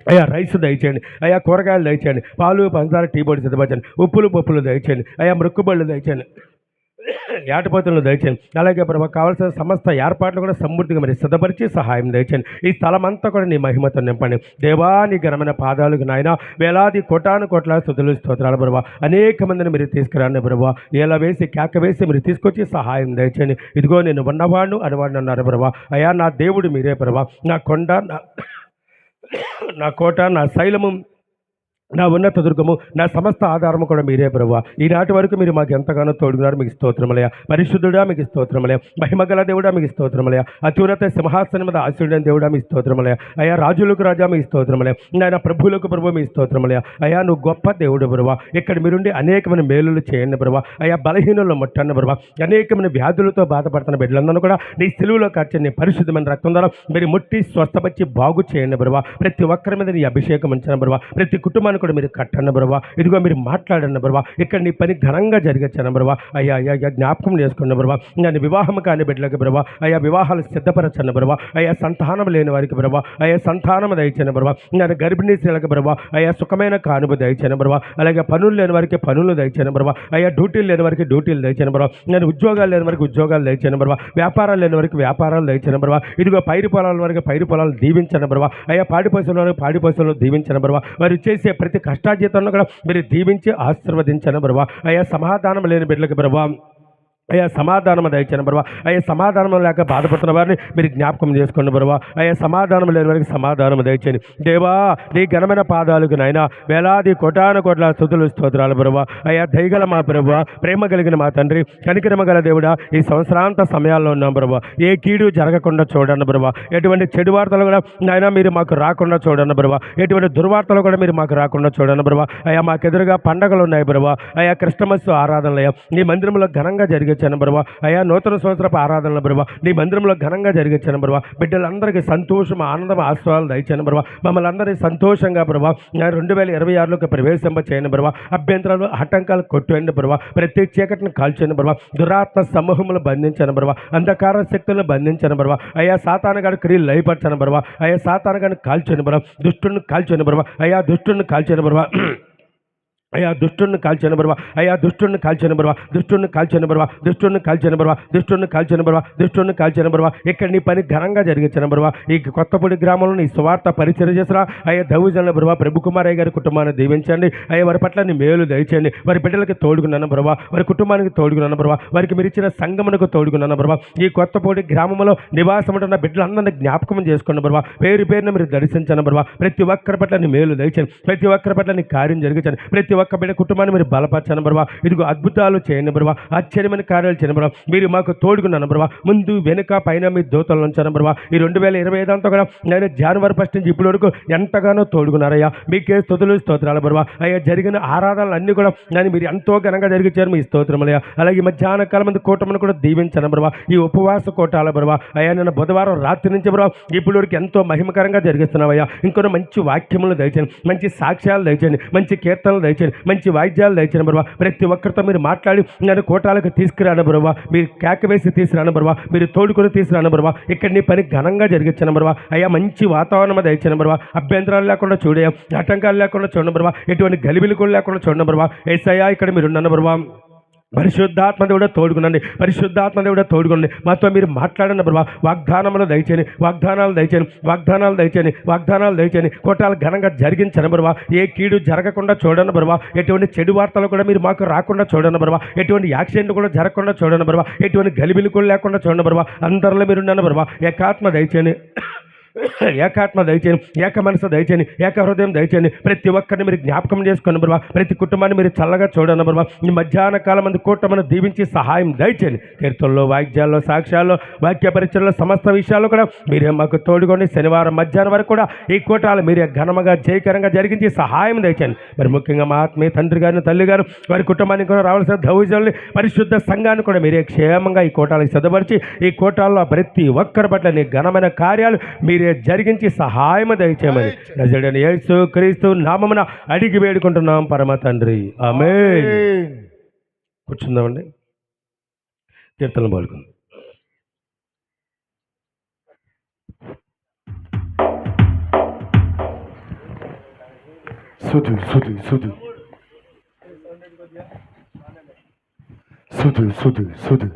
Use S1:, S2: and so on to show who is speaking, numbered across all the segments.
S1: అయ్యా రైస్ దయచేయండి, అయ్యా కూరగాయలు దయచేయండి, పాలు పంచదార టీ పొడి సిద్ధపరచండి, ఉప్పులు పప్పులు దయచేయండి, అయ్యా మృక్కుబళ్ళు దయచేయండి, ఏటపోతులను దయచేయండి. అలాగే ప్రభావ కావాల్సిన సమస్త ఏర్పాట్లు కూడా సమృద్ధిగా మరి సిద్ధపరిచి సహాయం దయచేయండి. ఈ స్థలం అంతా కూడా నీ మహిమతో నింపండి. దేవా నీ ఘనమైన పాదాలకు నాయన వేలాది కోటాను కోట్ల స్తుతులు స్తోత్రాలు ప్రభావ. అనేక మందిని మీరు తీసుకురండి ప్రభావ. ఎలా వేసి కేక వేసి మీరు తీసుకొచ్చి సహాయం దయచేయండి. ఇదిగో నేను ఉన్నవాడు అనువాడు అన్నారు ప్రభావ. అయ్యా నా దేవుడు మీరే ప్రభావ. నా కొండ నా కోట నా శైలము నా ఉన్నత దుర్గము నా సమస్త ఆధారము కూడా మీరే ప్రభువా. ఈనాటి వరకు మీరు మాకు ఎంతగానో తోడుగున్నారు, మీకు స్తోత్రములయ. పరిశుద్ధుడా మీకు స్తోత్రములయ. మహిమగల దేవుడా మీకు స్తోత్రములయ. అత్యున్నత సింహాసనం మీద ఆశీర్వదించిన దేవుడా మీ స్తోత్రములయ. అయ్యా రాజులకు రాజా మీ స్తోత్రములయ. నాయన ప్రభువులకు ప్రభు మీ స్తోత్రములయ. అయ్యా నువ్వు గొప్ప దేవుడు ప్రభువా. ఇక్కడ మీరుండి అనేకమైన మేలులు చేయండి ప్రభువా. అయ్యా బలహీనుల్లో ముట్టండి ప్రభువా. అనేకమైన వ్యాధులతో బాధపడుతున్న బిడ్డలందరూ కూడా నీ సిలువలో కార్చని పరిశుద్ధమైన రక్తం ద్వారా మీరు ముట్టి స్వస్థపరిచి బాగు చేయండి ప్రభువా. ప్రతి ఒక్కరి మీద నీ అభిషేకం ఉంచిన ప్రభువా. ప్రతి కుటుంబాన్ని కూడా మీరు కట్టండి బ్రవా. ఇదిగో మీరు మాట్లాడండి బ్రవా. ఇక్కడ నీ పని ఘనంగా జరిగచ్చాను బ్రవా. అయ్యా అయ్యా జ్ఞాపకం చేసుకున్న బ్రవా. నేను వివాహం కాని బిడ్డలకు బ్రవా. అయ్యా వివాహాలు సిద్ధపరచండి బ్రవా. అయ్యా సంతానం లేని వారికి బ్రవా. అయ్యా సంతానం దయచని బ్రవా. నేను గర్భిణీ స్త్రీలకు బ్రవా. అయ్యా సుఖమైన కానుపు దయచని బ్రవా. అలాగే పనులు లేని వారికి పనులు దయచని బ్రవా. అయ్యా డ్యూటీలు లేని వారికి డ్యూటీలు దయచని బ్రవా. నేను ఉద్యోగాలు లేని వారికి ఉద్యోగాలు దయచని బ్రవా. వ్యాపారాలు లేని వారికి వ్యాపారాలు దయచని బ్రవా. ఇదిగో పైరు పొలాల వారికి పైరు పొలాలు దీవించండి బ్రవా. అయ్యా పాడి పశువులను పాడి పశువులను దీవించండి బ్రవా. వారు చేసే ప్రతి కష్టాజీతంలో కూడా మీరు దీవించి ఆశీర్వదించండి బ్రవా. అయ్యా సమాధానం లేని బిడ్డలకు బ్రవా. అయ్యా సమాధానం దయచండి బ్రవా. అయ్యా సమాధానం లేక బాధపడుతున్న వారిని మీరు జ్ఞాపకం చేసుకోండి బ్రవా. అయ్యా సమాధానం లేని వారికి సమాధానం దయచండి దేవా. నీ ఘనమైన పాదాలకు నాయన వేలాది కోటాను కోట్ల స్తుతులు స్తోత్రాలు బ్రవా. అయ్యా దయగల మా బ్రవా, ప్రేమ కలిగిన మా తండ్రి, కనికరమ గల దేవుడా, ఈ సంవత్సరాంత సమయాల్లో ఉన్నాం బ్రవా. ఏ కీడు జరగకుండా చూడండి బ్రవా. ఎటువంటి చెడు వార్తలు కూడా నాయన మీరు మాకు రాకుండా చూడండి బ్రవా. ఎటువంటి దుర్వార్తలు కూడా మీరు మాకు రాకుండా చూడండి బ్రవా. అయ్యా మాకెదురుగా పండగలు ఉన్నాయి బ్రవా. అయ్యా క్రిస్టమస్ ఆరాధనలు అయ్యా నీ మందిరంలో ఘనంగా జరిగే బ్రవా. అయ్యా నూతన సంవత్సరపు ఆరాధనలు బ్రవా నీ మందిరంలో ఘనంగా జరిగించాను బ్రవా. బిడ్డలందరికీ సంతోషం ఆనందం ఆశ్వాసాలు దయచాను బ్రవా. మమ్మల్ని అందరినీ సంతోషంగా బ్రవా 2026లోకి ప్రవేశింప చేయను బ్రవా. అభ్యంతరాలు ఆటంకాలు కొట్టువేయండి బ్రవా. ప్రతి చీకటిని కాల్చండి బ్రవా. దురాత్మ సమూహములు బంధించాను బ్రవా. అంధకార శక్తులను బంధించాను బ్రవా. అయ్యా సాతానుగాడి క్రియలు లయపరచాను బ్రవా. అయ్యా సాతానుగాడిని కాల్చండి బ్రవా. దుష్టుని కాల్చండి బ్రవా. అయ్యా దుష్టుని కాల్చండి బ్రవా. అయ్యా దుష్టుని కాల్చని బ్రవా. అయ్యా దుష్టుని కాల్చని బ్రవా. దుష్టుని కాల్చని బ్రవా. దుష్టుని కాల్చని బ్రవా. దుష్టుని కాల్చని బ్రవా. దుష్టుని కాల్చని బ్రవా. ఇక్కడ నీ పని ఘనంగా జరిగించిన బ్రవా. ఈ కొత్తపూడి గ్రామంలో నీ స్వార్థ పరిచయం చేసినా అయ్యా దౌజన్ల బ్రవా. ప్రభు కుమారయ్య గారి కుటుంబాన్ని దీవించండి. అయ్యా వారి పట్ల నీ మేలు దయచేయండి. వారి బిడ్డలకి తోడుగున్నాను బ్రవా. వారి కుటుంబానికి తోడుగున్నాను బ్రవా. వారికి మీరు ఇచ్చిన సంగమునకు తోడుగున్నాను బ్రవా. ఈ కొత్తపూడి గ్రామంలో నివాసం ఉంటున్న బిడ్డలందరినీ జ్ఞాపకం చేసుకోండి బ్రవా. పేరు పేరున మీరు దర్శించండి బ్రవా. ప్రతి ఒక్కరి పట్ల నీ మేలు దయచేయండి. ప్రతి ఒక్కరి పట్ల నీ కార్యం జరిగించండి. ప్రతి ఒక్క బిడ్డ కుటుంబాన్ని మీరు బలపరచండి బ్రవా. ఇదిగో అద్భుతాలు చేయండి బ్రవా. ఆశ్చర్యమైన కార్యాలు చేయండి బ్రవా. మీరు మాకు తోడుగున్నాను బ్రవా. ముందు వెనుక పైన మీ దూతలను ఉంచాను బ్రవా. ఈ 2025 అంతా కూడా నేను జనవరి 1 నుంచి ఇప్పటి వరకు ఎంతగానో తోడుగున్నారయ్యా. మీకే స్తుతులు స్తోత్రాలు బ్రవా. అయ్యా జరిగిన ఆరాధనలు అన్నీ కూడా నేను మీరు ఎంతో ఘనంగా జరిగించారు మీ స్తోత్రములయ్యా. అలాగే మధ్యాహ్న కాలం మంది కూటమిని కూడా దీవించను బ్రవా. ఈ ఉపవాస కోటాల బ్రవా. అయ్యా నేను బుధవారం రాత్రి నుంచి బ్రవా ఇప్పటి వరకు ఎంతో మహిమకరంగా జరిగిస్తున్నావయ్యా. ఇంకొన్ని మంచి వాక్యములు దయచేయండి. మంచి సాక్ష్యాలు దయచేయండి. మంచి కీర్తనలు దయచేయండి. మంచి వాయిద్యాలు దయచేయండి బ్రవా. ప్రతి ఒక్కరితో మీరు మాట్లాడి నేను కోటాలకు తీసుకురాను బ్రవా. మీరు కేక వేసి తీసుకురాను బ్రవా. మీరు తోడుకొని తీసుకురాను బ్రవా. ఇక్కడ నీ పని ఘనంగా జరిగించాను బ్రవా. అయ్యా మంచి వాతావరణం దయచేయండి బ్రవా. అభ్యంతరాలు లేకుండా చూడయా. ఆటంకాలు లేకుండా చూడండి బ్రవా. ఎటువంటి గలిబిలు కూడా లేకుండా చూడండి బ్రవా. యేసయ్యా ఇక్కడ మీరు ఉన్నాను బ్రవా. పరిశుద్ధాత్మ దేవుడా తోడుకునండి. పరిశుద్ధాత్మ దేవుడా తోడుకోండి. మాతో మీరు మాట్లాడండి బ్రవా. వాగ్దానములు దయచేయండి. వాగ్దానాలు దయచేయండి. వాగ్దానాలు దయచేయండి. వాగ్దానాలు దయచేయండి. కోటాలు ఘనంగా జరిగించండి బ్రవా. ఏ కీడు జరగకుండా చూడండి బ్రవా. ఎటువంటి చెడు వార్తలు కూడా మీరు మాకు రాకుండా చూడండి బ్రవా. ఎటువంటి యాక్సిడెంట్ కూడా జరగకుండా చూడండి బ్రవా. ఎటువంటి గలిబిలు కూడా లేకుండా చూడండి బ్రవా. అందరిలో మీరు ఉన్నాను బ్రవా. ఏకాత్మ దయచేయండి. ఏకాత్మ దయచేయండి. ఏక మనసు దయచేయండి. ఏక హృదయం దయచేయండి. ప్రతి ఒక్కరిని మీరు జ్ఞాపకం చేసుకుని బ్రవా. ప్రతి కుటుంబాన్ని మీరు చల్లగా చూడండి బ్రవా. ఈ మధ్యాహ్న కాలం మంది కూటమిని దీవించి సహాయం దయచేయండి. కీర్తనలో వాయిద్యాల్లో సాక్ష్యాల్లో వాక్య పరిచయంలో సమస్త విషయాల్లో కూడా మీరే మాకు తోడుకోండి. శనివారం మధ్యాహ్నం వరకు కూడా ఈ కూటాలు మీరే ఘనముగా జయకరంగా జరిగించి సహాయం దయచేయండి. మరి ముఖ్యంగా మా ఆత్మీయ తండ్రి గారిని తల్లి గారు వారి కుటుంబానికి కూడా రావాల్సిన దౌర్జన్యుల్ని పరిశుద్ధ సంఘాన్ని కూడా మీరే క్షేమంగా ఈ కోటాలకు సిద్ధపరిచి ఈ కోటాల్లో ప్రతి ఒక్కరి పట్ల నీ ఘనమైన కార్యాలు మీరే జరిగించి సహాయం దయచేయమని నజరేయుడైన యేసు క్రీస్తు నామమున అడిగి వేడుకుంటున్నాం పరమ తండ్రి. ఆమేన్. కూర్చుందామండి. కీర్తనలు పాడుకుందాం. సుధు సుధు సుధు సుధు సుధు సుధు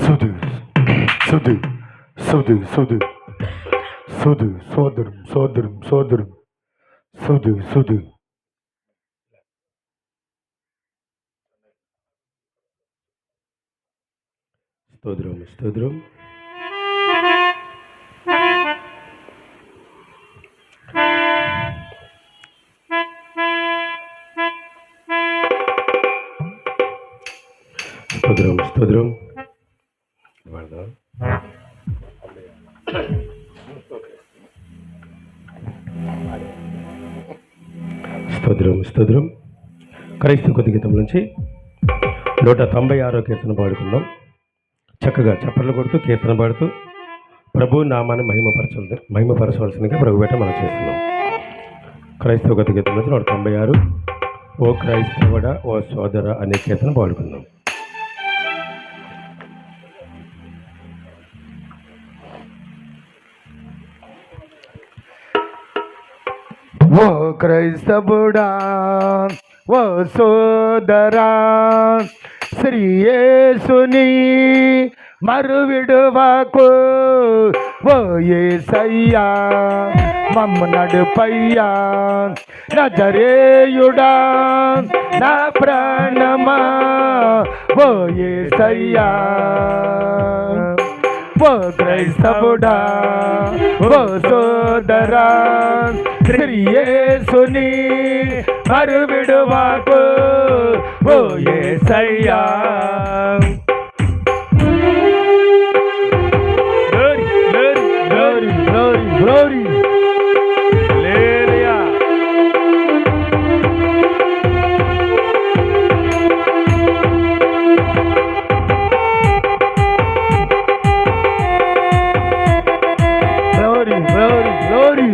S1: సుధు సుధు సుధు సుధు సుధు సోదరం సోదరం సోదరం సుధు సుధు స్తోత్రం స్తోత్రం. స్తోత్రం స్తోత్రం. స్తోత్రం స్తోత్రం. క్రైస్తవ కొద్ది గీతం నుంచి 196వ కీర్తన పాడుకుందాం. చక్కగా చప్పట్లు కొడుతూ కీర్తన పాడుతూ ప్రభు నామాన్ని మహిమపరచవలసిందిగా ప్రభు పెట్ట మనం చేస్తున్నాం. క్రైస్తవ కొద్ది గీతం నుంచి 196 ఓ క్రైస్తవుడా ఓ సోదర అనే కీర్తన పాడుకుందాం. ఓ క్రైస్తవుడా ఓ సోదరా శ్రీ యేసుని మరువిడువకు ఓ యేసయ్యా మమ్మ నడుపయ్యా నజరేయుడా నా ప్రాణమా ఓ యేసయ్యా. ఓ క్రైస్తవుడా ఓ సోదరా శ్రీ యేసుని మరువిడువకు ఓ యేసయ్యా. Glory, glory, glory. Hallelujah. Glory, glory, glory.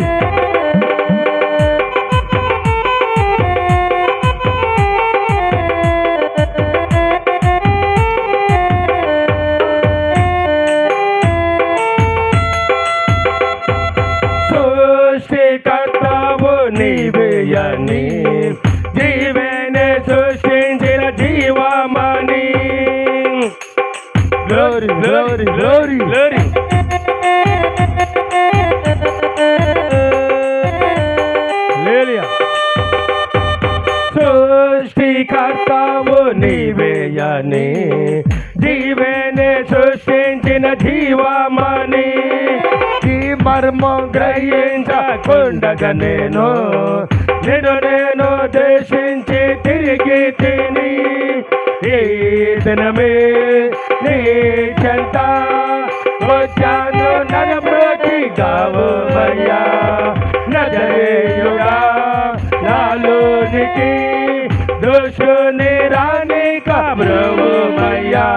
S1: నీవేయని జీవేనే సృష్టించిన జీవమని. Glory glory glory glory. సృష్టికర్తవు నీవేయని జీవేనే సృష్టించిన జీవమని. ఈ మర్మం గ్రహించకుండగా నేను దేశించి తిరిగి తిని ఈ దినమే నీ చెంత వచ్చాను నరమృతి గావయ్యా. నజరేయుడా నాలోనికి దోషుని రాని ప్రభువయ్యా.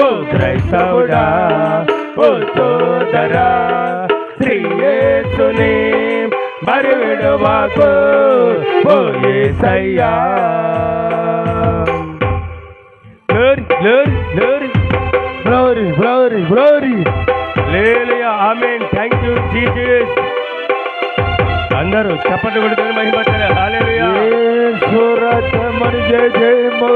S1: ఓ క్రైస్తవుడా ఓ సోదరా శ్రీ యేసుని మరువిడువకు ఓ యేసయ్యా. Glory glory glory glory glory glory. Hallelujah amen. Thank you Jesus. అందరూ చప్పట్లు కొడుతున్న మహిమపరచాలి. హల్లెలూయా. యేసు రక్తమని జయము.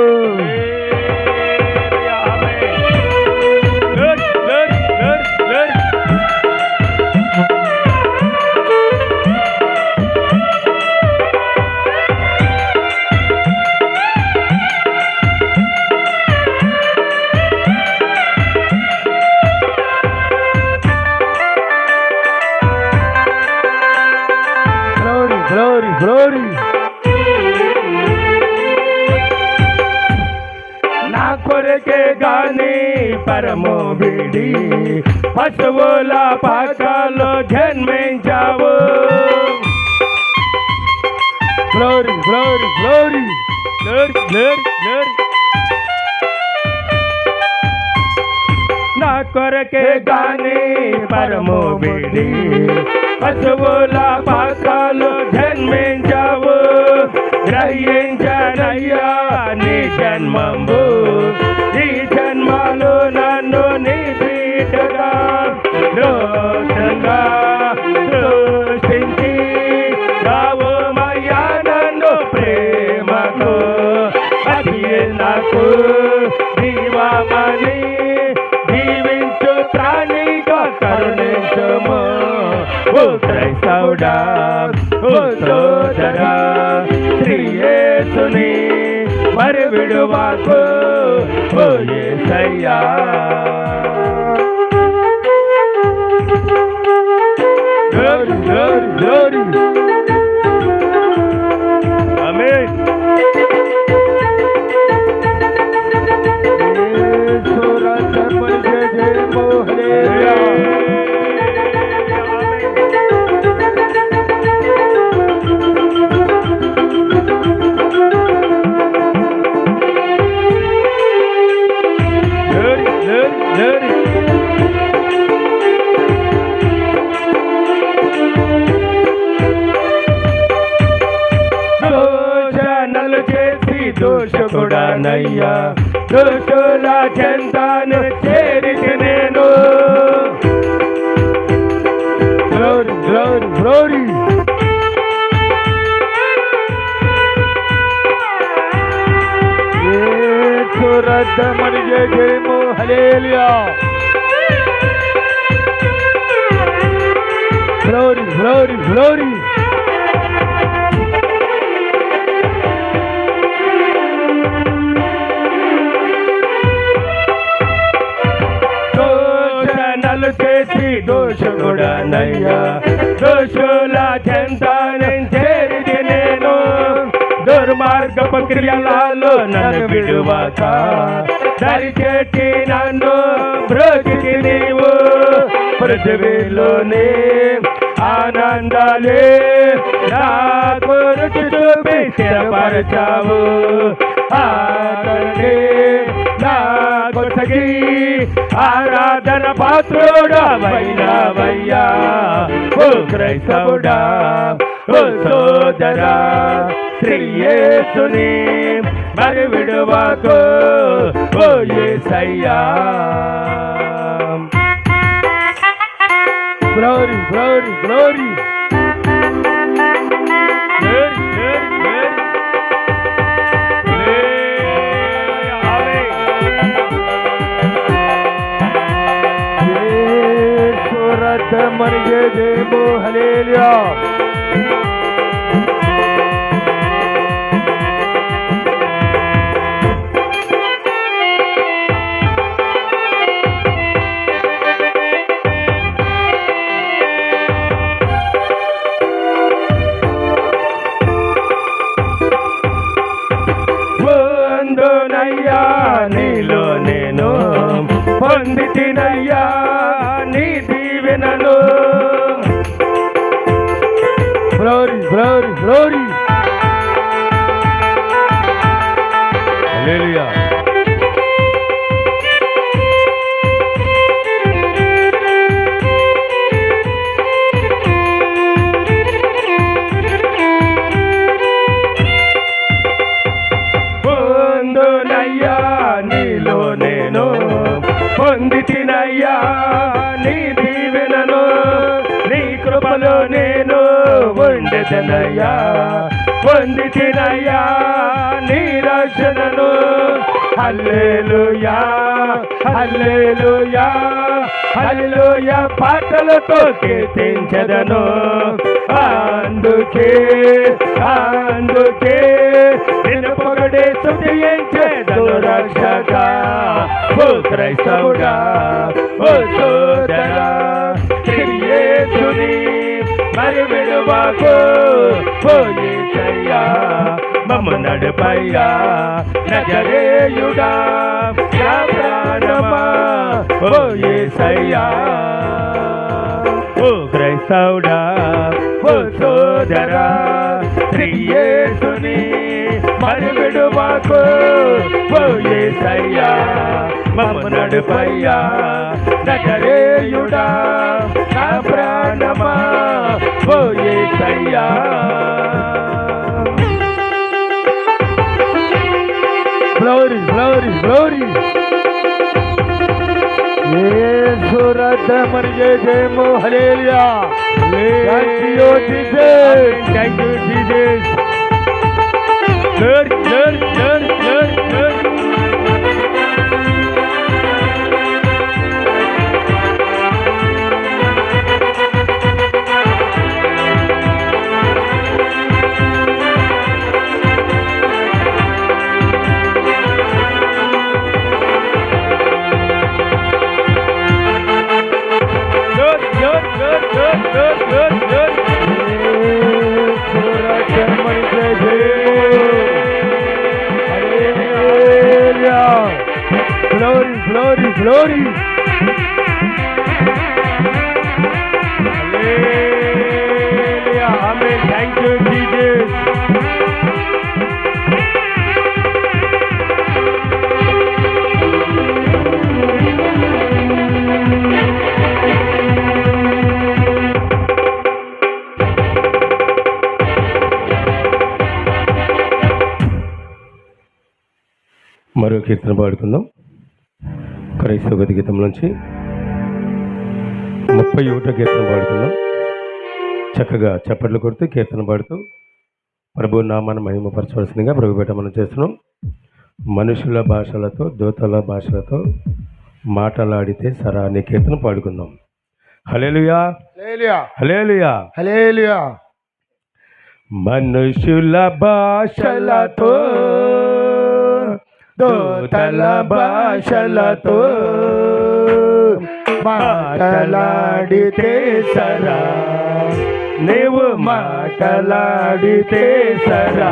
S1: Glory, glory. నా కొరకే గాని పరమో విడి పశువుల పాకలో జన్మించావు. Glory glory glory glory glory glory. నా కొరకే గాని పరమో విడి పశువుల పాకలో జన్మించావు. గ్రహించనయ్యా నీ జన్మంబు నీవు జీవమని జీవించు ప్రాణిగా కరుణించుము. ఓ క్రైస్తవుడా, ఓ సోదరా, శ్రీ యేసుని మరి విడువకు, ఓ యేసయ్యా. Glory, glory, glory. Amen. దోషకుడనయ్యా, దోషుల చెంతను చేరితి నేను. Glory glory glory. యేసు రక్తమని జయము, హల్లెలూయా. Glory glory glory. చేసి దోషకుడనయ్యా, దోషుల చెంతను చేరితి నేను. దుర్మార్గపు క్రియలలో నన్ను విడువక దరిచేటి నన్ను బ్రోచితి నీవు. పృథివీలోనే ఆనందాలే నాకు రుచి చూపి స్థిరపరచావు. ఆదరణే నాకు సగి ఆరాధన పాత్రుడవైనవయ్యా. ఓ క్రైస్తవుడా, ఓ సోదరా, శ్రీ యేసుని మరి విడువకు, ఓ యేసయ్యా. Glory glory glory. మరి జయము, హల్లెలూయా. అందునయ్యా నీలో నేను పొందితినయ్యా నీ దీవెనలు. Glory glory glory. హల్లెలూయా. పొందునయ్యా నీలో నేను పొందితినయ్యా నీ దీవెనలు. నీ కృపలో నేను ఉండెదనయ్యా, పొందితినయ్యా నీ రక్షణను. హల్లెలూయా హల్లెలూయా హల్లెలూయా పాటలతో కీర్తించెదను. అందుకే అందుకే నిన్ను పొగడే స్తుతించెదను రక్షక. ఓ క్రైస్తవుడా, ఓ సోదరా, శ్రీ యేసుని మరి విడువకు, ఓ యేసయ్యా. మమ్ము నడుపయ్యా నజరేయుడా, నా ప్రాణమా, ఓ యేసయ్యా. ఓ క్రైస్తవుడా, ఓ సోదరా, శ్రీ యేసుని మరి విడువకు, ఓ యేసయ్యా. మమ్ము నడుపయ్యా నజరేయుడా, నా ప్రాణమా, ఓ యేసయ్యా. Glory glory glory. యేసు రక్తమని జయము, hallelujah. Thank you Jesus, thank you Jesus. Glory glory glory glory. Glory glory. Amen. Thank you Jesus. మరో కీర్తన పాడుకుందాం. క్రైస్తవ గీతం నుంచి 31వ కీర్తన పాడుకుందాం. చక్కగా చప్పట్లు కొడుతూ కీర్తన పాడుతూ ప్రభు నామాన్ని మహిమపరచవలసిందిగా ప్రభుపేట మనం చేస్తున్నాం. మనుషుల భాషలతో దూతల భాషలతో మాటలాడితే సరా అనే కీర్తన పాడుకుందాం. హల్లెలూయా హల్లెలూయా హల్లెలూయా. మనుషుల భాషలతో దూతల భాషలతో మాటలాడితే సరా, నీవు మాటలాడితే సరా.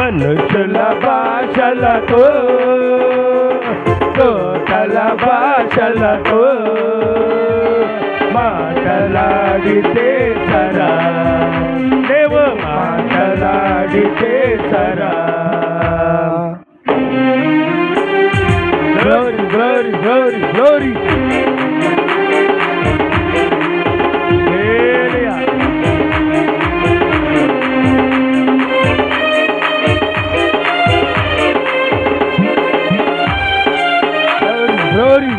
S1: మనుషుల భాషలతో దూతల భాషలతో మాటలాడితే సరా, నీవు మాటలాడితే సరా. Glory, glory, glory, glory. Hallelujah. Glory, glory.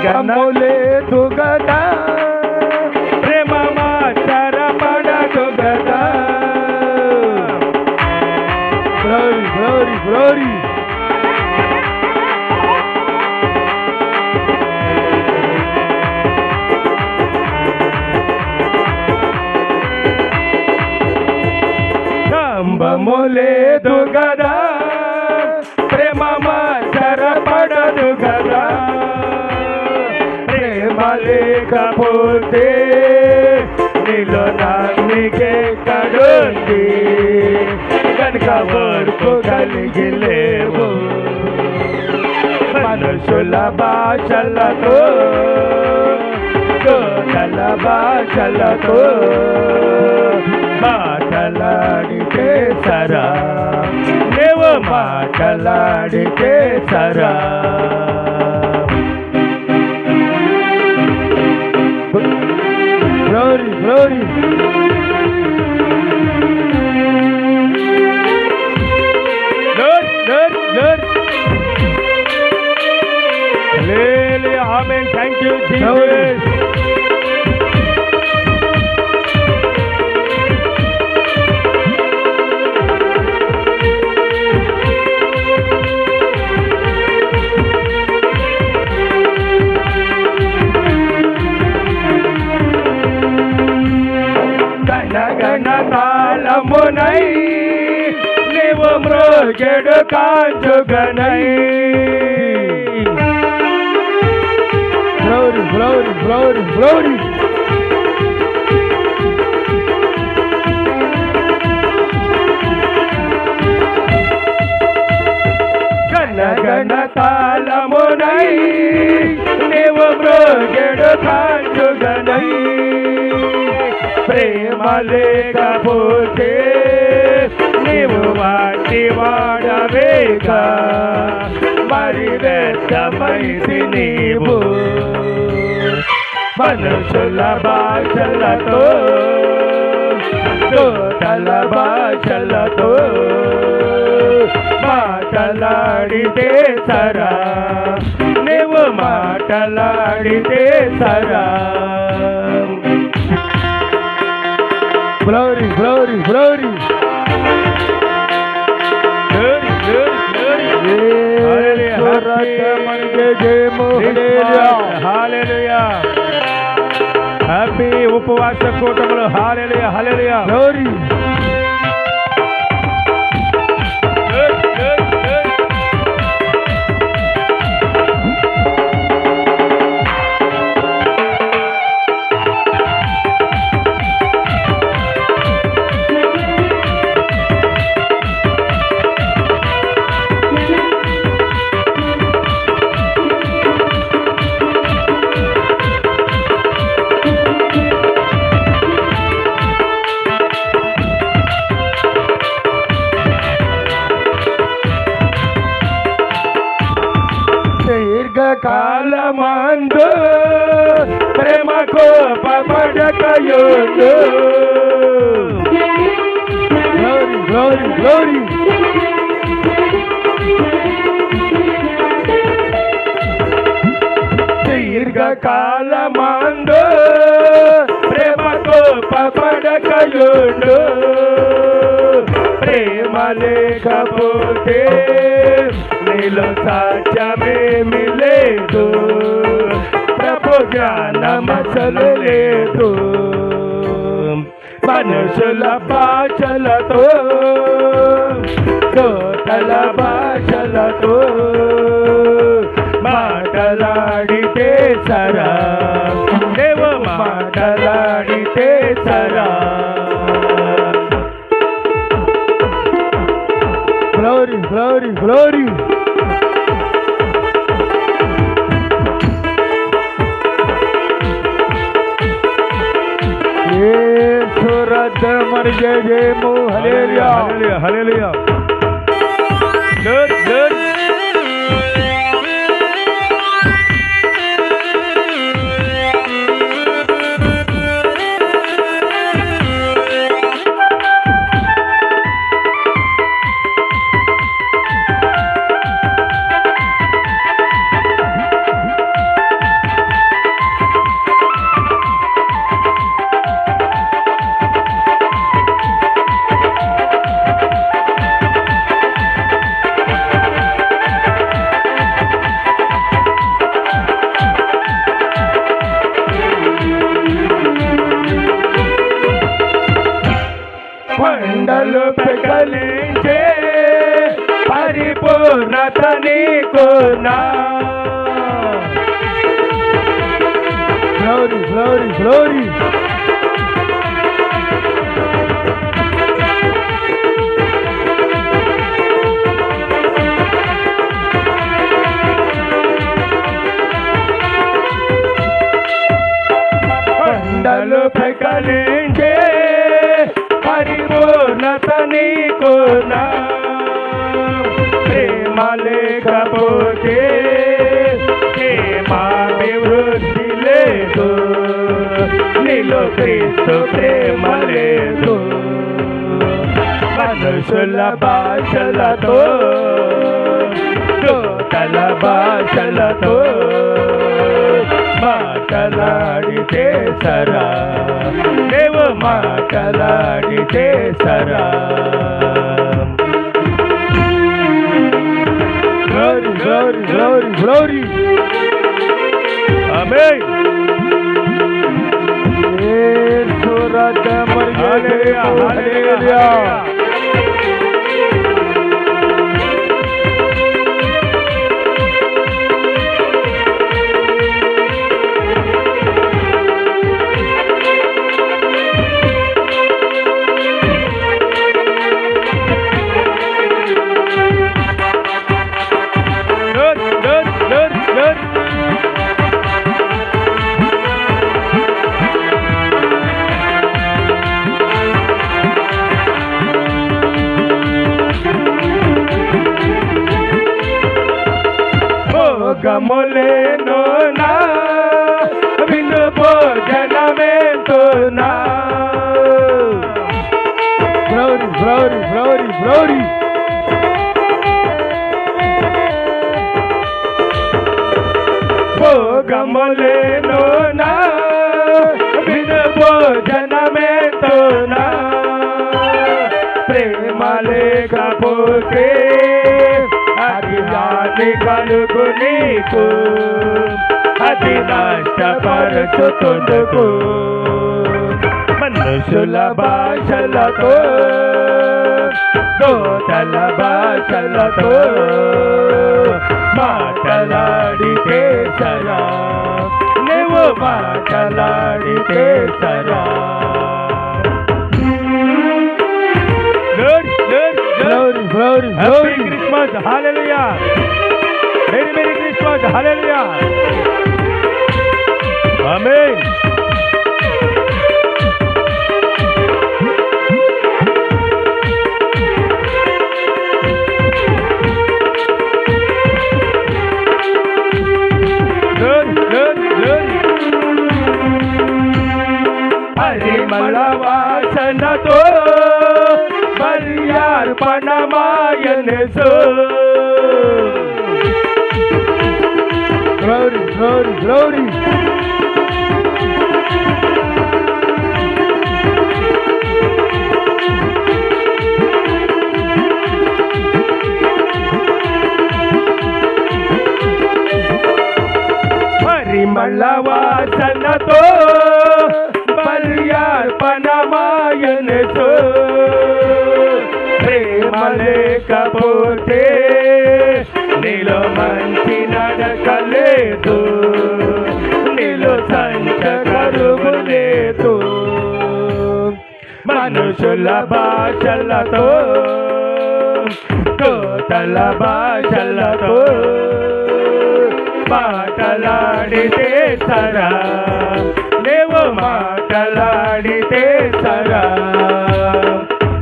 S1: గనలేదు గదా ప్రేమ మాచరపడదు గదా. Glory glory glory. డంబము లేదు గదా ప్రేమ మాచరపడదు గదా. లేకపోతే నీలో నాకే కడుంది కనుక ఓర్పు కలిగి లేవు. మనుషుల భాషలతో దూతల భాషలతో మాటలాడితే సరా, నీవు మాటలాడితే సరా. Glory, glory. Lord, Lord, Lord. Hallelujah, amen. Thank you, Jesus. తాళమునై నీవు మ్రోగెడు కాంచుగనై. Glory glory glory glory. గణగణ తాళమునై నీవు మ్రోగెడు కాంచుగనై. ప్రేమ లేకపోతే నీవు వాటి వాడవేక, మరి వ్యర్థమైంది నీవు. మనుషుల భాషలతో దూతల భాషలతో మాటలాడితే సరా, నీవు మాటలాడితే సరా. Glory, glory, glory. Glory, glory, glory. Hallelujah. Hallelujah. Happy ఉపవాస కూటములు. Hallelujah, hallelujah. Glory. కాలమందు ప్రేమ కోపపడకయుండు. Glory glory glory. దీర్ఘకాలమందు ప్రేమ కోపపడకయుండు. ప్రేమ లేకపోతే నీలో సాధ్యమేమి లేదు. ప్రభు జ్ఞానమసలు లేదు. మనుషుల భాషలతో దోతల భాషలతో మాటలాడితే సరా, దేవ మాటలాడితే సరా. Glory glory glory. రద్దమని జయము. Hallelujah hallelujah hallelujah. Good good. కొండలు పెకలించే పరిపూర్ణత నీకున్నా. Glory glory glory. కొండలు పెకలించే పరిపూర్ణత నీకున్నా. ప్రేమ లేకపోతే క్షేమాభివృద్ధి లేదు. నీలో క్రీస్తు ప్రేమ లేదు. మనుషుల భాషలతో దూతల భాషలతో మాటలాడితే సరా, దేవు మాటలాడితే సరా. Glory glory glory glory. Amen. Yesu రద్దమని హల్లెలూయా హల్లెలూయా. భోగములేను నా విను భోజనమేంతో నా. Glory glory glory glory. భోగములేను నా విను భోజనమేంతో నా. ప్రేమ లేకపోతే అది హాని కలుగు నీకు. అది నష్టపరచుతుందుకు. మనుషుల భాషలతో దూతల భాషలతో మాటలాడితే సరా, నువ్వు మాటలాడితే సరా. Glory, glory, glory. Merry Christmas, hallelujah. Merry Merry Christmas, hallelujah. Amen.
S2: glory, glory.
S1: పరిమళ వాసనతో బలియార్పణమాయనతో ప్రేమ లేకపోతే నీలో మంచి నడకలేదు, నీలో సంచకరువు లేదు. మనుషుల భాషలతో కోతల భాషలతో మాటలాడితే సరా, లేవు మాటలాడితే సరా.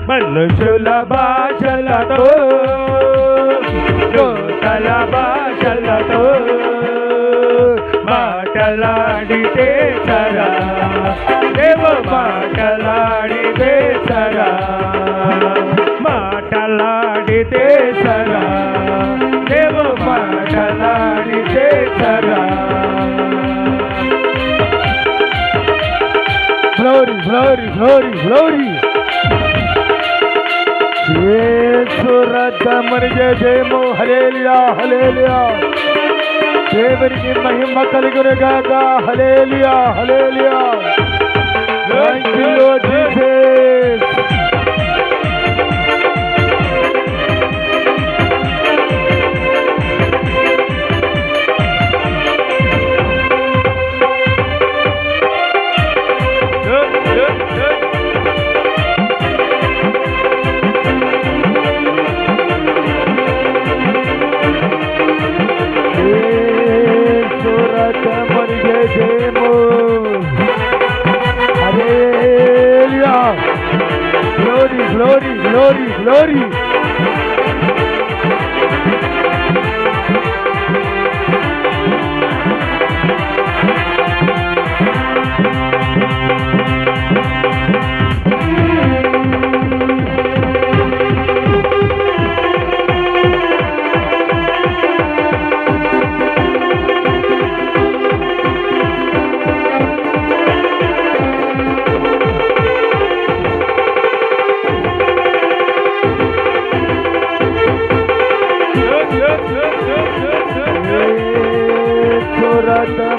S1: మనుషుల భాషలతో కోతల భాషలతో మాటలాడితే సరా, లేవు మాటలాడితే సరా. మాటలాడితే సరా, లేవు మాటలాడితే సరా.
S2: Glory, glory, glory, glory. యేసు రక్తమునికే జయము. Hallelujah, hallelujah. దేవునికి మహిమ కలుగును గాక. హల్లెలూయా, హల్లెలూయా. Thank you, Lord Jesus. Glory, glory, glory.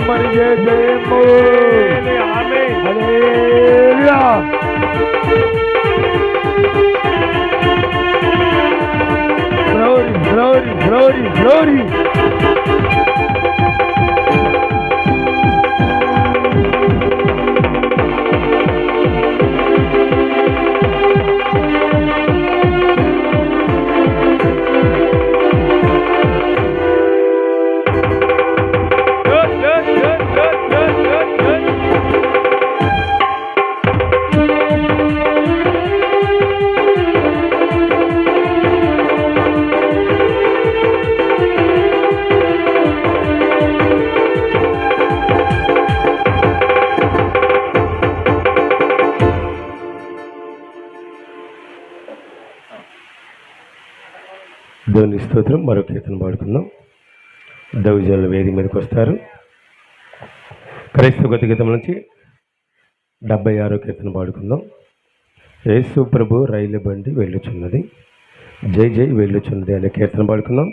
S2: మరిగే జయము. హల్లెలూయా. Glory, glory, glory, glory.
S1: దేవుని స్తోత్రం. మరో కీర్తన పాడుకుందాం. దైవజనుల వేదిక మీదకి వస్తారు. క్రైస్తవ గత గీతం నుంచి 76వ కీర్తన పాడుకుందాం. యేసు ప్రభు రైలు బండి వెళ్ళుచున్నది, జై జై వెళ్ళుచున్నది అనే కీర్తన పాడుకుందాం.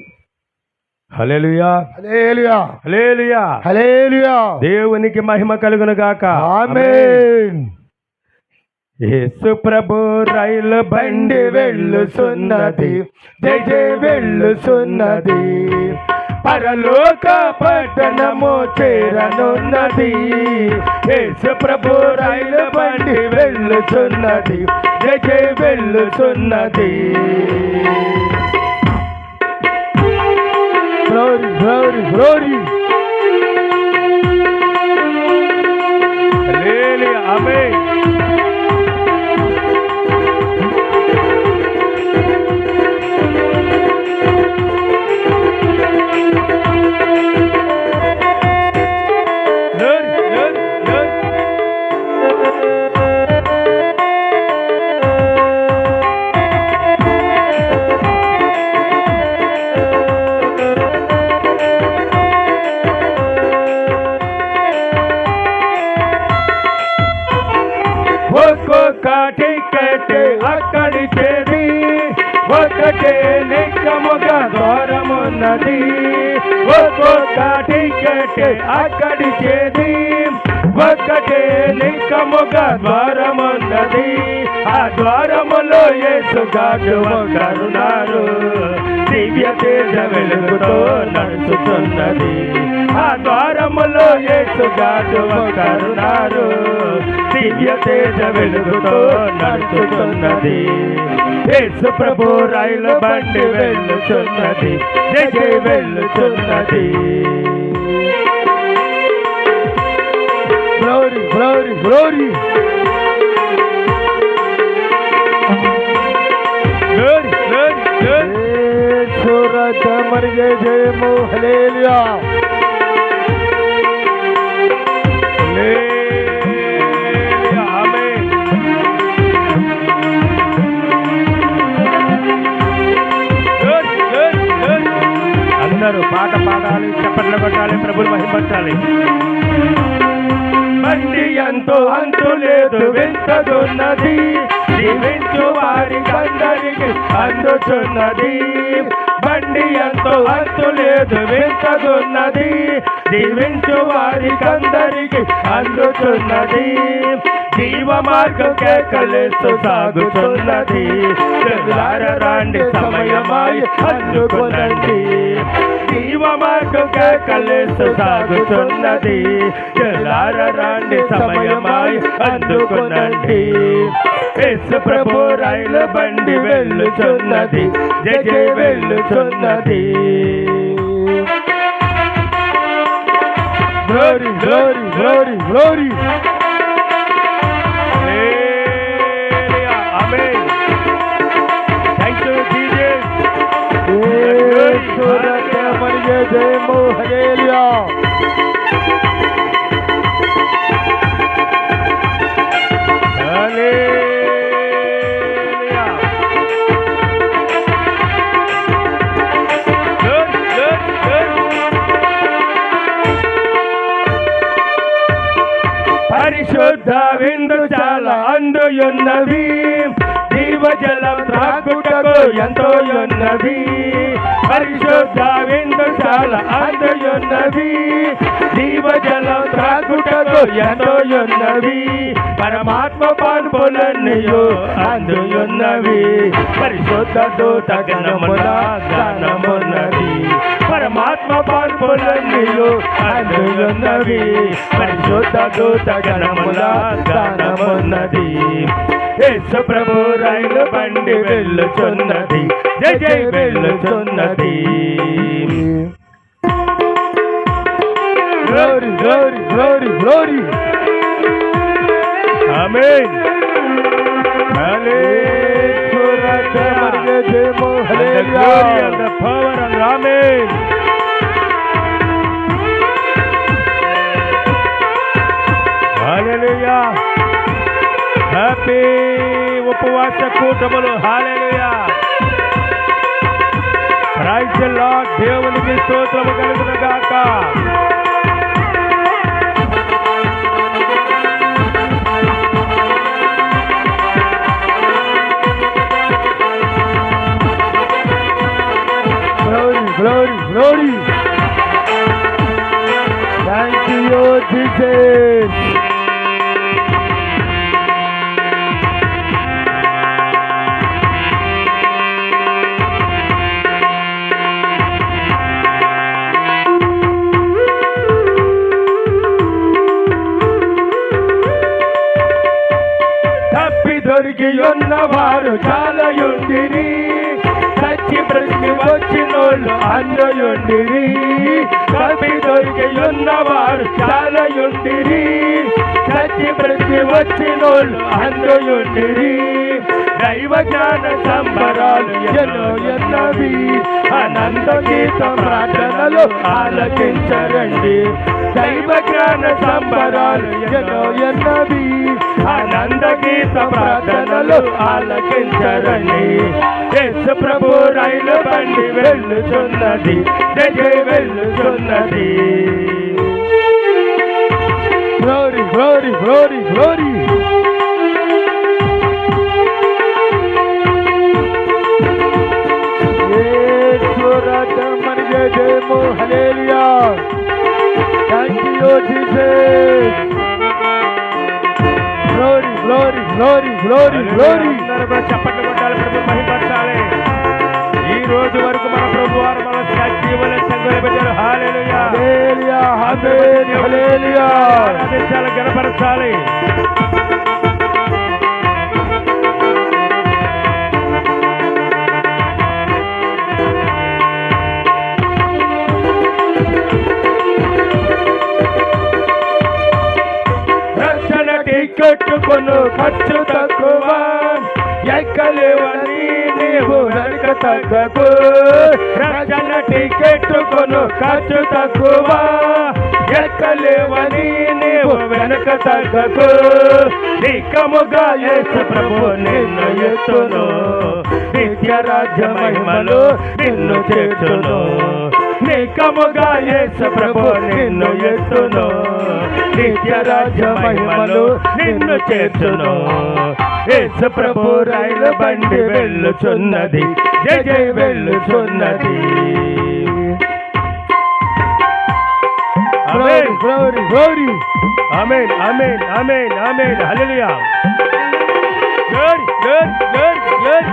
S1: హల్లెలూయా,
S2: హల్లెలూయా,
S1: హల్లెలూయా,
S2: హల్లెలూయా.
S1: దేవునికి మహిమ కలుగును గాక.
S2: ఆమేన్.
S1: యేసు ప్రభు రైలు బండి వెళ్ళుచున్నది, జై జై వెళ్ళుచున్నది, పరలోక పట్టణము చేరనున్నది. యేసు ప్రభు రైలు బండి వెళ్ళుచున్నది, జై జై వెళ్ళుచున్నది.
S2: Glory, glory, glory.
S1: హల్లెలూయా, ఆమేన్. వెళ్ళుచున్నది. ఒక్కొక్క టికెట్ అక్కడికేది, ఒక్కటే నిక్కముగా ద్వారమున్నది. ఆ ద్వారములో యేసుగాడు ఒకరున్నారు. దివ్య తేజ వెలుగుతో నడుచుతున్నది. ఆ ద్వారములో యేసుగాడు ఒకరున్నారు. దివ్య తేజ వెలుగుతో నడుచుతున్నది. యేసు ప్రభు రైలు బండి వెళ్ళుచున్నది. జై జై వెళ్ళుచున్నది.
S2: Glory, glory, glory.
S1: Glory, glory, glory.
S2: యేసు రక్తమరిగే జయము. హల్లెలూయా.
S1: హల్లెలూయా. ఆమేన్. Glory, glory, glory. అందరూ పాట పాడాలి, చప్పట్లు కొట్టాలి, ప్రభువుని మహిమపరచాలి. బండి ఎంతో అంతు లేదు వింతదున్నది. జీవించు వారికందరికి అందుచున్నది. బండి ఎంతో అంతు లేదు వింతదున్నది. జీవించు వారికందరికి అందుచున్నది. జీవ మార్గం కేకలేస్తూ సాగుతున్నది. రాండి సమయమాయి అందుకునండి. జీవ మార్గం కేకలేస్తూ సాగుతున్నది. రాండి సమయమాయి అందుకునండి. యేసు ప్రభు రైలు బండి వెళ్ళుచున్నది. జై జై వెళ్ళుచున్నది.
S2: Glory, glory, glory, glory.
S1: Amen. Thank you, Jesus.
S2: యేసు రక్తమరిగే జయము. హల్లెలూయా.
S1: Hallelujah. Good, good, good. పరిశుద్ధ విందు చాలా అందుయున్నవి. జీవజలం త్రాగుటకు ఎంతో ఉన్నది. పరిశుద్ధ విందు చాలా అందుయున్నవి. జీవజలం త్రాగుటకు ఎంతో ఉన్నవి. పరమాత్మ పాన్పులన్నయో అందుయున్నవి. పరిశుద్ధ దూత గణముల గానమున్నది. పరమాత్మ పాన్పులన్నయో అందుయున్నవి. పరిశుద్ధ దూత గణముల గానమున్నది. యేసు ప్రభు రైలు బండి వెళ్ళుచున్నది. జై జై వెళ్ళుచున్నది.
S2: Glory, glory, glory, glory.
S1: ఆమేన్.
S2: యేసు రక్తమరిగే జయము.
S1: The
S2: hallelujah.
S1: glory and the power and Amen. Hallelujah. Happy ఉపవాస కూటములు. Hallelujah. Praise the Lord. దేవునికి స్తోత్రము కలుగును గాక.
S2: Glory, glory, glory. Thank you, Jesus.
S1: తప్పి దొరికి ఉన్నవారు చాలయుండిరి. సచ్చి బ్రతికి వచ్చినోళ్ళు అందుయుండిరి. తప్పి దొరికి ఉన్నవారు చాలయుండిరి. సచ్చి బ్రతికి వచ్చినోళ్ళు అందుయుండిరి. దైవ జ్ఞాన సంబరాలు ఎన్నో ఎన్నవి. అనంత గీత ప్రార్థనలు ఆలకించరండి. దైవ జ్ఞాన సంబరాలు ఎన్నో ఎన్నవి. ఆనంద గీత ప్రార్థనలు ఆలకించరండి. యేసు ప్రభు రైలు బండి వెళ్ళుచున్నది. జై జై వెళ్ళుచున్నది.
S2: Glory, glory, glory, glory. Yesu రక్తమరిగే Thank you, Jesus. Glory, glory, glory, glory, glory.
S1: అందరూ కూడా చప్పట్లు కొట్టాలి, ప్రభు మహిమపరచాలి. ఈ రోజు వరకు మన ప్రభు వారు మన సజీవుల సంఘాలు పెట్టారు. హల్లెలూయా,
S2: Hallelujah, hallelujah, hallelujah.
S1: ఆరాధించాలి, గణపరచాలి. రక్షణ టికెట్ కొను ఖర్చు తక్కువ, ఎక్కలేవని నీవు వెనక తగ్గకు. రక్షణ టికెట్ కొను ఖర్చు తక్కువ, ఎక్కలేవని నీవు వెనక తగ్గకు. నికముగా యేసు ప్రభు నిన్ను ఎత్తును, నిత్య రాజ్య మహిమలో నిన్ను చేర్చును. నికముగా యేసు ప్రభు నిన్ను ఎత్తును, నిత్య రాజ్య మహిమలో నిన్ను చేర్చును. యేసు ప్రభు రైలు బండి వెళ్ళుచున్నది, జయ జయ వెళ్ళుచున్నది.
S2: Glory, glory, glory.
S1: Amen, amen, amen, amen. Hallelujah. Glory, glory, glory, glory.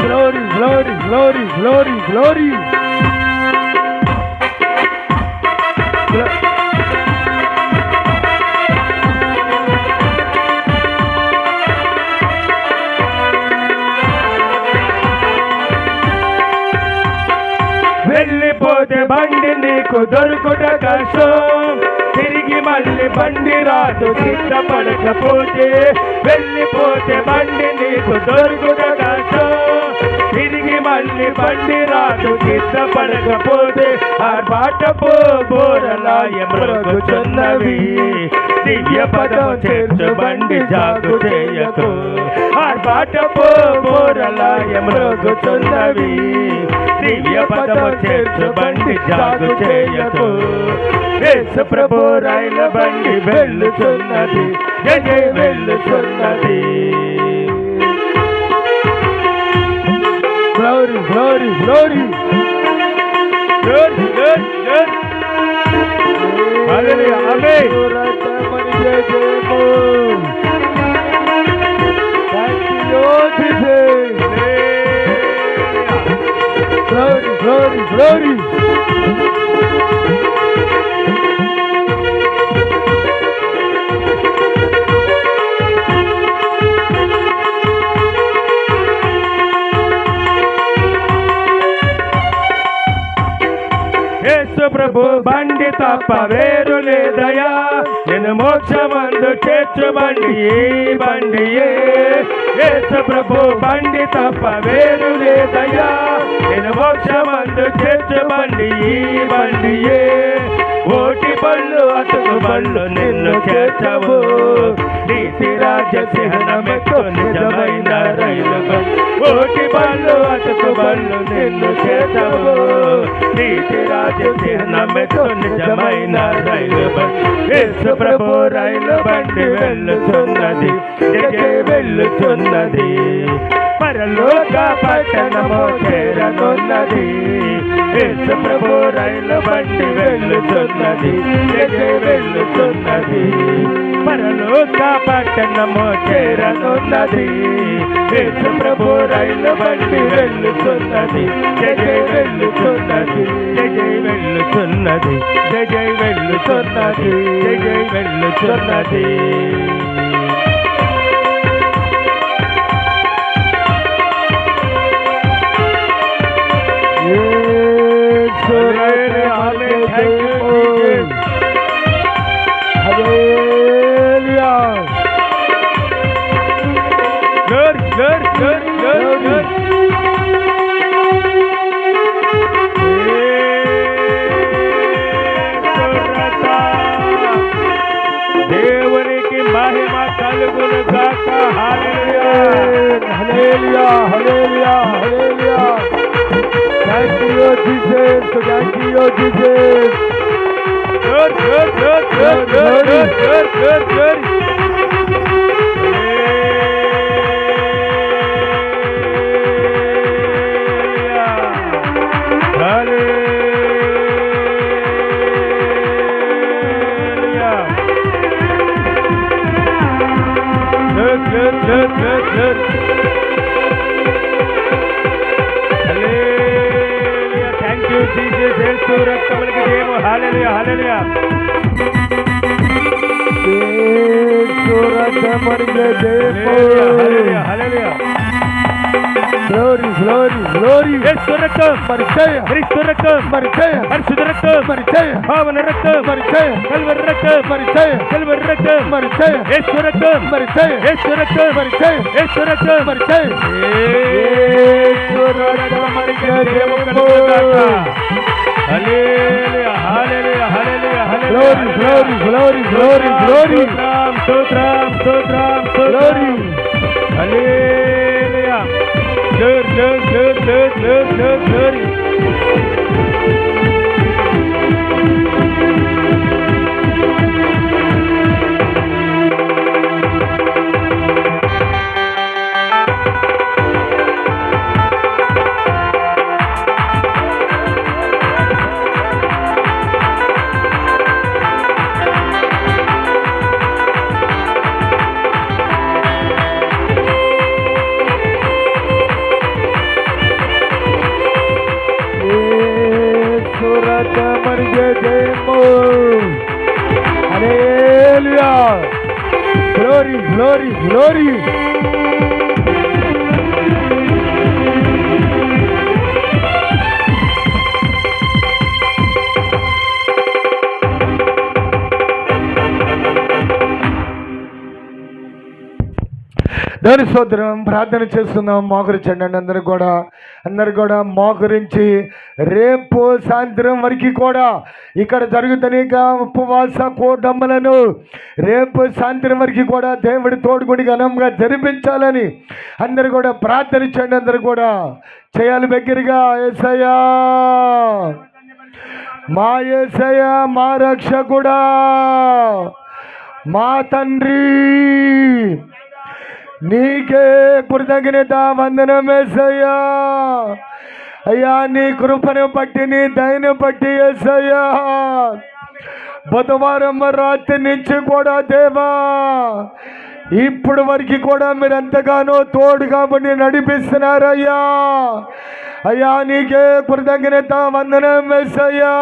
S2: Glory, glory, glory, glory, glory.
S1: వెళ్ళిపోతే బండి నీకు దొరుకుట కష్టం, తిరిగి మళ్ళీ బండి రాదు సిద్ధపడకపోతే. వెళ్ళిపోతే బండి నీకు దొరుకుట కష్టం, తిరిగి మళ్ళీ బండి రాదు సిద్ధపడకపోతే. ఆ బాటపో బోరలాయ మ్రొగుచున్నవి, దివ్య పదము చేర్చు బండి జాగు చేయకు. ఆ బాటపో బోరలాయ మ్రొగుచున్నవి, దివ్య పదము చేర్చు బండి జాగు చేయకు. యేసు ప్రభు రైలు బండి వెళ్ళుచున్నది, జయ జయ వెళ్ళుచున్నది.
S2: Glory, glory, glory.
S1: Glory, glory, glory. Hallelujah, amen.
S2: Thank you, Jesus. Glory, glory, glory.
S1: యేసు ప్రభు బండి తప్ప వేరు లేదయా, నేను మోక్షమందు చేర్చు బండి ఈ బండియే. యేసు ప్రభు బండి తప్ప వేరు లేదయా, నేను మోక్షమందు చేర్చు బండి ఈ బండియే. ఓటి బళ్ళు అతుకు బళ్ళు నిన్ను చేర్చవు, నీతి రాజ్య చిహ్నమెత్తు నిజమైన రైలు బండి. ఓటి బళ్ళు అతుకు బళ్ళు నిన్ను చేర్చవు, నీతి రాజ్య చిహ్నమెత్తు నిజమైన రైలు బండి. యేసు ప్రభు రైలు బండి వెళ్ళుచున్నది, జయ వెళ్ళుచున్నది. పరలోక పట్టణము చేరనున్నది, యేసు ప్రభు రైలు బండి వెళ్ళుచున్నది, జయ వెళ్ళుచున్నది. పరలోక పట్టణము చేరనున్నది, యేసు ప్రభు రైలు బండి వెళ్ళుచున్నది, జయ వెళ్ళుచున్నది, జయ వెళ్ళుచున్నది, జయ వెళ్ళుచున్నది, జయ వెళ్ళుచున్నది. దేవునికి మహిమ
S2: Thank you, Jesus.
S1: Good. Good. Hallelujah. Thank you, Jesus. యేసు రక్తమునకు జయము. Hallelujah.
S2: యేసు రక్తమునకు జయము.
S1: Hallelujah.
S2: Glory.
S1: యేసు రక్తం
S2: పరిచయం.
S1: క్రీస్తు రక్తం
S2: పరిచయం.
S1: పరిశుద్ధ రక్తం
S2: పరిచయం.
S1: పావన రక్తం
S2: పరిచయం.
S1: కల్వరి రక్తం
S2: పరిచయం.
S1: కల్వరి రక్తం
S2: పరిచయం.
S1: యేసు రక్తం
S2: పరిచయం.
S1: యేసు రక్తం
S2: పరిచయం.
S1: యేసు రక్తం
S2: పరిచయం.
S1: యేసు రక్తమునకు జయము కలుగుగాక. Hallelujah.
S2: Glory.
S1: Stotram.
S2: Glory.
S1: Hallelujah. Glory.
S2: యేసు రక్తమునకు జయము. Hallelujah. Glory. దాని స్తోత్రం. ప్రార్థన చేస్తున్నాం. మోకరించండి అందరూ కూడా మోకరించి రేపు సాయంత్రం వరకు కూడా ఇక్కడ జరుగుతున్న ఉపవాస కూటములను రేపు సాయంత్రం వరకు కూడా దేవుడి తోడుగుడి ఘనంగా జరిపించాలని అందరూ కూడా ప్రార్థించండి. అందరూ కూడా చేయాలి దగ్గరగా. యేసయ్యా, మా యేసయ్యా, మా రక్షకుడా, మా తండ్రి, నీకే కృతజ్ఞత వందనం యేసయ్యా. అయ్యా, నీ కృపను బట్టి, నీ దయను బట్టి యేసయ్యా, బుధవారం రాత్రి నుంచి కూడా దేవా ఇప్పుడు వరకు కూడా మీరు ఎంతగానో తోడు కాబట్టి నడిపిస్తున్నారయ్యా. అయ్యా, నీకే కృతజ్ఞత వందనం యేసయ్యా.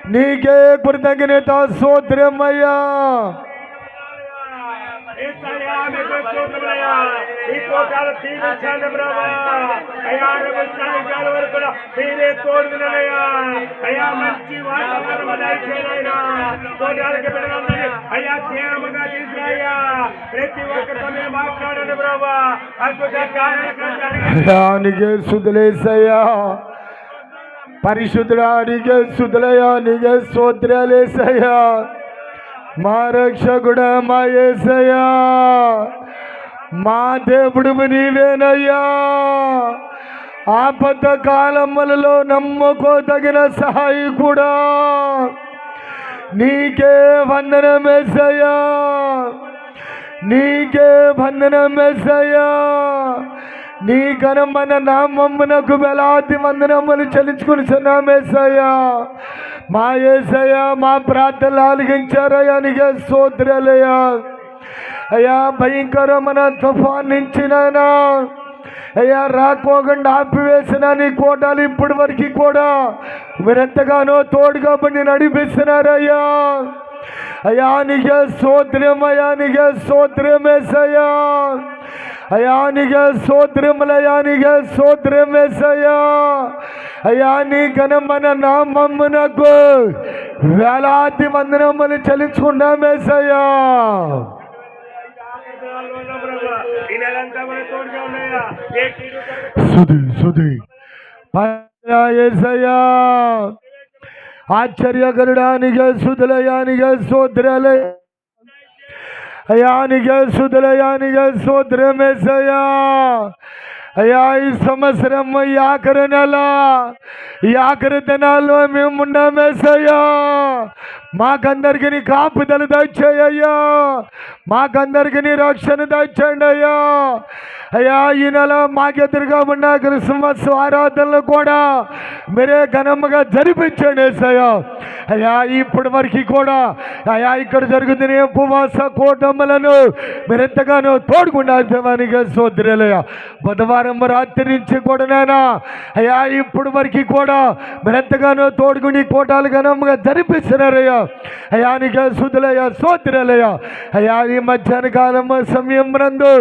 S2: నీకే కృతజ్ఞత స్తోత్రం అయ్యా.
S1: మీరే తోడుగునయ్యా. అయ్యా, మంచి వాతావరణం అయ్యా, క్షేమంగా తీసుకురాయ్యా. ప్రతి ఒక్కరితో మేము మాట్లాడండి ప్రభా. అద్భుత
S2: నీకే స్తుతులేసయ్యా. పరిశుద్ధుడా, నీకే స్తుతులయ్యా. నీకే స్తోత్రాలేసయ్యా. మా రక్షకుడా, మా యేసయ్యా, మా దేవుడు నీవేనయ్యా. ఆపద కాలములలో నమ్ముకోదగిన సహాయకుడా, నీకే వందనం యేసయ్యా. నీకే వందనం యేసయ్యా. నీ ఘనమైన నామమునకు వేలాది వందనములు చెల్లించుకుని యేసయ్యా. మా యేసయ్యా, మా ప్రార్థనలు ఆలకించారయ్యా. నీకే స్తోత్రాలయ్యా. అయ్యా, భయంకరమైన తుఫాన్ నుంచి నాయనా అయ్యా రాకోకుండా ఆపివేసిన నీ కోటాలు ఇప్పటి వరకు కూడా మీరెంతగానో తోడుగా పడి నడిపిస్తున్నారయ్యా. అయ్యా, నీకే స్తోత్రం. అయ్యా, నీకే స్తోత్రం యేసయ్యా. అయ్యా, నీకే స్తోత్రములయ్యా. నీకే స్తోత్రం యేసయ్యా. అయ్యా, నీ ఘనమైన నామమునకు వేలాది వందనములు చెల్లించుకున్నాం యేసయ్యా. యేసయ్యా, ఆశ్చర్యకరుడా, నీకే స్తుతులయ్యా. నీకే స్తోత్రాలయ్యా. అయ్యా, నీకే స్తుతులయ్యా. నీకే స్తోత్రం యేసయ్యా. అయ్యా ఈ సంవత్సరం ఈ ఆఖరి నెల, ఈ ఆఖరి దినాల్లో మేము ఉన్నామేసయ్యా. మాకందరికి నీ కాపుదలు దయచేయ్యా, మాకందరికి నీ రక్షణ దయచేయండి అయ్యా. అయ్యా ఈ నెల మాకెదురుగా ఉన్న క్రిస్మస్ ఆరాధనలు కూడా మీరే ఘనంగా జరిపించండి ఏసయ్యా. అయ్యా ఇప్పటి వరకు కూడా అయ్యా ఇక్కడ జరుగుతున్న ఉపవాస కూటములను మీరు ఎంతగానో తోడుకున్నారు దేవానికి స్తోత్రాలయ్యా. బుధవారం రాత్రి నుంచి కూడా నాయనా అయ్యా ఇప్పటి వరకు కూడా మీరు ఎంతగానో తోడుకుని కూటాలు ఘనంగా జరిపిస్తున్నారయ్యా. అయ్యా నీకే స్తుతులయ్యా, స్తోత్రాలయ్యా. అయ్యా ఈ మధ్యాహ్న కాలం సమయం నందు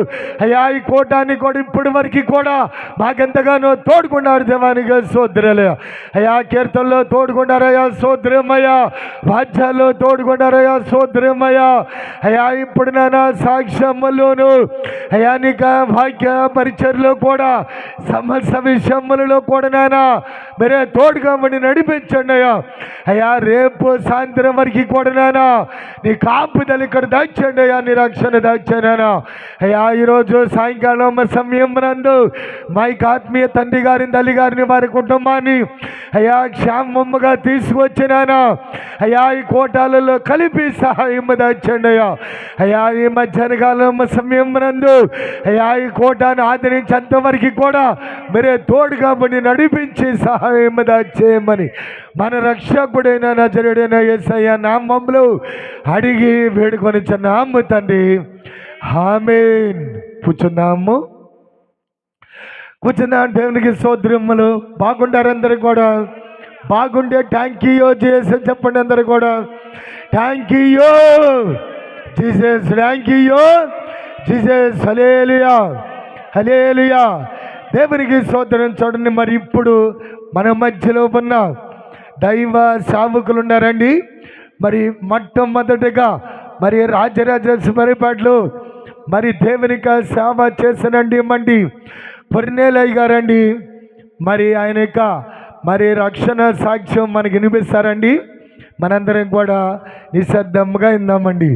S2: అయ్యా ఈ కూటాన్ని కూడా ఇప్పటి వరకు కూడా మాకెంతగానో తోడుకున్నారు దేవానికి స్తోత్రాలయ్యా. అయ్యా కీర్తనలో తోడుకున్నారయ్యా, స్తోత్రమయ్యా. వాద్యాల్లో తోడుకున్నారయ్యా, స్తోత్రమయ్యా. అయ్యా ఇప్పుడు నానా సాక్ష్యములోను అయ్యా నీకు వాక్య పరిచయలో కూడా సమస్య విషయములలో కూడా నానా మీరే తోడుగా మని నడిపించండి అయ్యా. అయ్యా రేపు సాయంత్రం వరకు కూడా నానా నీ కాపుదలు ఇక్కడ దాచండి అయ్యా, నీ రక్షణ దాచానా. అయ్యా ఈరోజు సాయంకాలం సమయం నందు మా యొక్క ఆత్మీయ తండ్రి గారిని, తల్లి గారిని, వారి కుటుంబాన్ని అయ్యా క్షేమముగా తీసుకొచ్చినానా అయ్యా ఈ కోటాలలో కలిపి సహాయం దాచండి అయ్యా. అయ్యా ఈ మధ్యాహ్న కాలం సమయం నందు అయ్యా ఈ కోటాను ఆదరించేంతవరకు కూడా మీరే తోడుగా మని నడిపించి సహాయం దాచేయమని మన రక్షకుడైన నజరుడైన యేసయ్య నామములో అడిగి వేడుకొని నాము తండ్రి, ఆమేన్. కూర్చున్నాము, కూర్చున్నా దేవునికి స్తోత్రములు. బాగుండారు అందరు కూడా, బాగుండే థ్యాంక్ యూ చేసి చెప్పండి అందరు కూడా. Thank you Jesus, thank you Jesus. Hallelujah, hallelujah. దేవునికి స్తోత్రం. చూడండి మరి ఇప్పుడు మన మధ్యలో ఉన్న దైవ సేవకులు ఉన్నారండి. మరి మొట్టమొదటిగా మరి రాజరాజేశ్వరిపేటలో మరి దేవునికి సేవ చేసినండి మండి పొర్నేలయ్య గారండి. మరి ఆయన యొక్క మరి రక్షణ సాక్ష్యం మనకి వినిపిస్తారండి. మనందరం కూడా నిశ్శబ్దంగా విందామండి.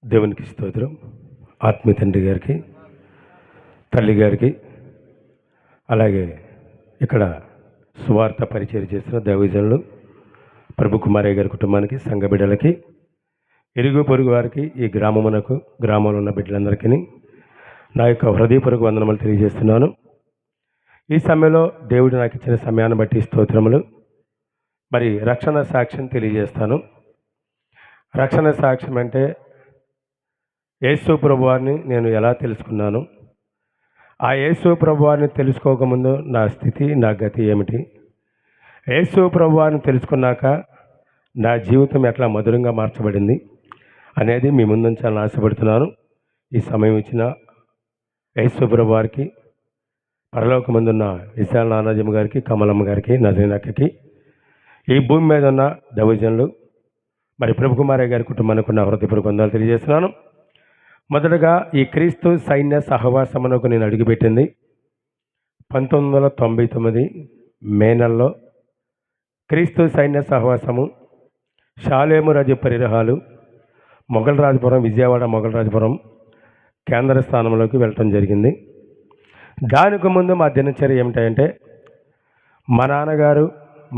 S1: దేవునికి స్తోత్రం. ఆత్మీయ తండ్రి గారికి, తల్లి గారికి, అలాగే ఇక్కడ సువార్త పరిచయం చేసిన దైవజనులు ప్రభు కుమారయ్య గారి కుటుంబానికి, సంఘ బిడ్డలకి, ఇరుగు పొరుగు వారికి, ఈ గ్రామంలో ఉన్న బిడ్డలందరికీ నా యొక్క హృదయపూర్వక వందనములు తెలియజేస్తున్నాను. ఈ సమయంలో దేవుడు నాకు ఇచ్చిన సమయాన్ని బట్టి స్తోత్రములు. మరి రక్షణ సాక్ష్యం తెలియజేస్తాను. రక్షణ సాక్ష్యం అంటే యేసు ప్రభువారిని నేను ఎలా తెలుసుకున్నాను, ఆ యేసు ప్రభువారిని తెలుసుకోకముందు నా స్థితి, నా గతి ఏమిటి, యేసు ప్రభువారిని తెలుసుకున్నాక నా జీవితం ఎట్లా మధురంగా మార్చబడింది అనేది మీ ముందుంచాలని ఆశపడుతున్నాను. ఈ సమయం ఇచ్చిన యేసు ప్రభువారికి, పరలోకమందున్న విశాల నానాజమ్మ గారికి, కమలమ్మ గారికి, నజరీనక్కకి, ఈ భూమి మీద ఉన్న దైవజనులు మరి ప్రభు కుమారయ్య గారి కుటుంబానికి ఉన్న హృదయపూర్వక వందనాలు తెలియజేస్తున్నాను. మొదటగా ఈ క్రీస్తు సైన్య సహవాసమునకు నేను అడుగుపెట్టింది 1999 మే నెలలో. క్రీస్తు సైన్య సహవాసము షాలేము రాజు పరిరహాలు మొగలరాజపురం, విజయవాడ మొగలరాజపురం కేంద్ర స్థానంలోకి వెళ్ళటం జరిగింది. దానికి ముందు మా దినచర్య ఏమిటంటే, మా నాన్నగారు,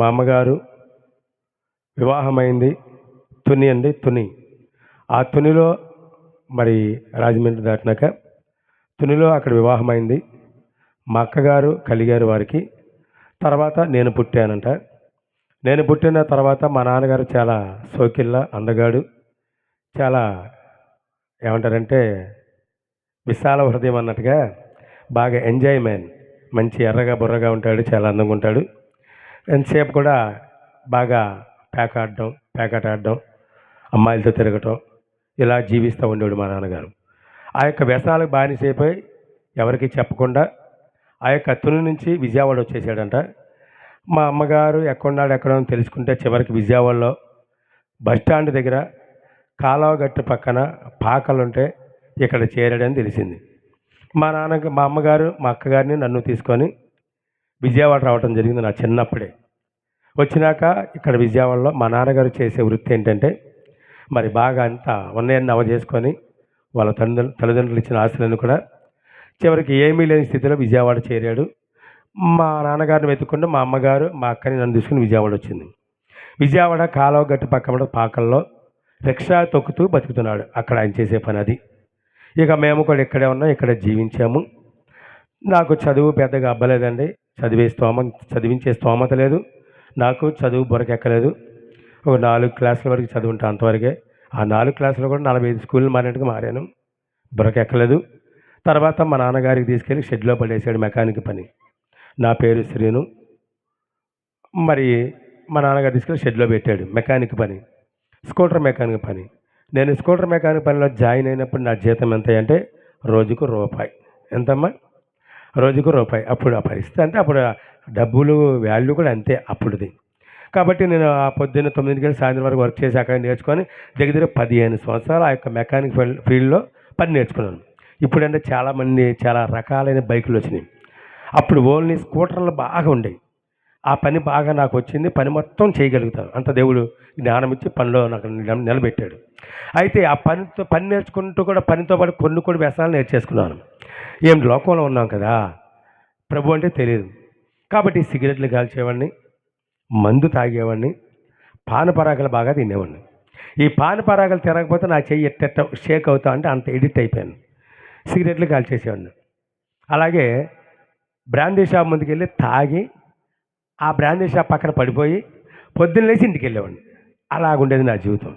S1: మా అమ్మగారు వివాహమైంది తుని. ఆ తునిలో మరి రాజమండ్రి దాటినాక తునిలో అక్కడ వివాహమైంది. మా అక్కగారు కలిగారు వారికి. తర్వాత నేను పుట్టానంట. నేను పుట్టిన తర్వాత మా నాన్నగారు చాలా సోకిల్ల, అందగాడు, చాలా ఏమంటారంటే విశాల హృదయం అన్నట్టుగా బాగా ఎంజాయ్ మ్యాన్, మంచి ఎర్రగా బుర్రగా ఉంటాడు, చాలా అందంగా ఉంటాడు. ఎంతసేపు కూడా బాగా పేకాట ఆడడం, అమ్మాయిలతో తిరగటం, ఇలా జీవిస్తూ ఉండేవాడు మా నాన్నగారు. ఆ యొక్క వ్యసనాలకు బానిసైపోయి ఎవరికి చెప్పకుండా ఆ యొక్క తుని నుంచి విజయవాడ వచ్చేసాడంట. మా అమ్మగారు ఎక్కడున్నాడు ఎక్కడో తెలుసుకుంటే చివరికి విజయవాడలో బస్టాండ్ దగ్గర కాలువ గట్టు పక్కన పాకలుంటే ఇక్కడ చేరాడని తెలిసింది. మా అమ్మగారు మా అక్కగారిని నన్ను తీసుకొని విజయవాడ రావడం జరిగింది నా చిన్నప్పుడే. వచ్చినాక ఇక్కడ విజయవాడలో మా నాన్నగారు చేసే వృత్తి ఏంటంటే మరి బాగా అంతా ఉన్నాయన్ని చేసుకొని వాళ్ళ తల్లిదండ్రులు ఇచ్చిన ఆస్తులను కూడా చివరికి ఏమీ లేని స్థితిలో విజయవాడ చేరాడు. మా నాన్నగారిని వెతుక్కుంటూ మా అమ్మగారు మా అక్కని నన్ను తీసుకుని విజయవాడ వచ్చింది. విజయవాడ కాలువ గట్టు పక్కన పాకల్లో రిక్షా తొక్కుతూ బతుకుతున్నాడు. అక్కడ ఆయన చేసే పని అది. ఇక మేము కూడా ఇక్కడే ఉన్నాం, ఇక్కడ జీవించాము. నాకు చదువు పెద్దగా అబ్బలేదండి. చదివించే స్తోమత లేదు. నాకు చదువు బొరకెక్కలేదు. ఒక 4 క్లాసుల వరకు చదువుంటా అంతవరకే. ఆ 4 క్లాసులు కూడా 45 స్కూళ్ళు మారినట్టుగా మారాను. బొరకెక్కలేదు. తర్వాత మా నాన్నగారికి తీసుకెళ్ళి షెడ్లో పడేసాడు మెకానిక్ పని. నా పేరు శ్రీను. మరి మా నాన్నగారు తీసుకెళ్ళి షెడ్లో పెట్టాడు మెకానిక్ పని, స్కూటర్ మెకానిక్ పని. నేను స్కూటర్ మెకానిక్ పనిలో జాయిన్ అయినప్పుడు నా జీతం ఎంత అంటే రోజుకు రూపాయి. ఎంతమ్మా? రోజుకు రూపాయి. అప్పుడు ఆ పరిస్థితి అంటే అప్పుడు డబ్బులు వాల్యూ కూడా అంతే అప్పుడుది. కాబట్టి నేను ఆ పొద్దున్న 9కి వెళ్ళి సాయంత్రం వరకు వర్క్ చేసి అక్కడ నేర్చుకొని దగ్గర 15 సంవత్సరాలు ఆ యొక్క మెకానిక్ ఫీల్డ్లో పని నేర్చుకున్నాను. ఇప్పుడంటే చాలామంది చాలా రకాలైన బైకులు వచ్చినాయి. అప్పుడు ఓన్లీ స్కూటర్లు బాగా ఉండేవి. ఆ పని బాగా నాకు వచ్చింది. పని మొత్తం చేయగలుగుతాను. అంత దేవుడు జ్ఞానం ఇచ్చి పనిలో నాకు నిలబెట్టాడు. అయితే ఆ పని నేర్చుకుంటూ కూడా పనితో పాటు కొన్ని కూడా వ్యసనాలు నేర్చేసుకున్నాను. ఏం లోకంలో ఉన్నాం కదా, ప్రభు అంటే తెలియదు. కాబట్టి సిగరెట్లు కాల్చేవాడిని, మందు తాగేవాడిని, పానపరాగలు బాగా తినేవాడిని. ఈ పానపరాగలు తినకపోతే నా చెయ్యి ఎట్టెట్ట షేక్ అవుతా అంటే అంత ఎడిట్ అయిపోయాను. సిగరెట్లు కాల్చేసేవాడిని. అలాగే బ్రాందీ షాప్ ముందుకు వెళ్ళి తాగి ఆ బ్రాందీ షాప్ పక్కన పడిపోయి పొద్దున్న లేచి ఇంటికి వెళ్ళేవాడిని. అలాగుండేది నా జీవితం.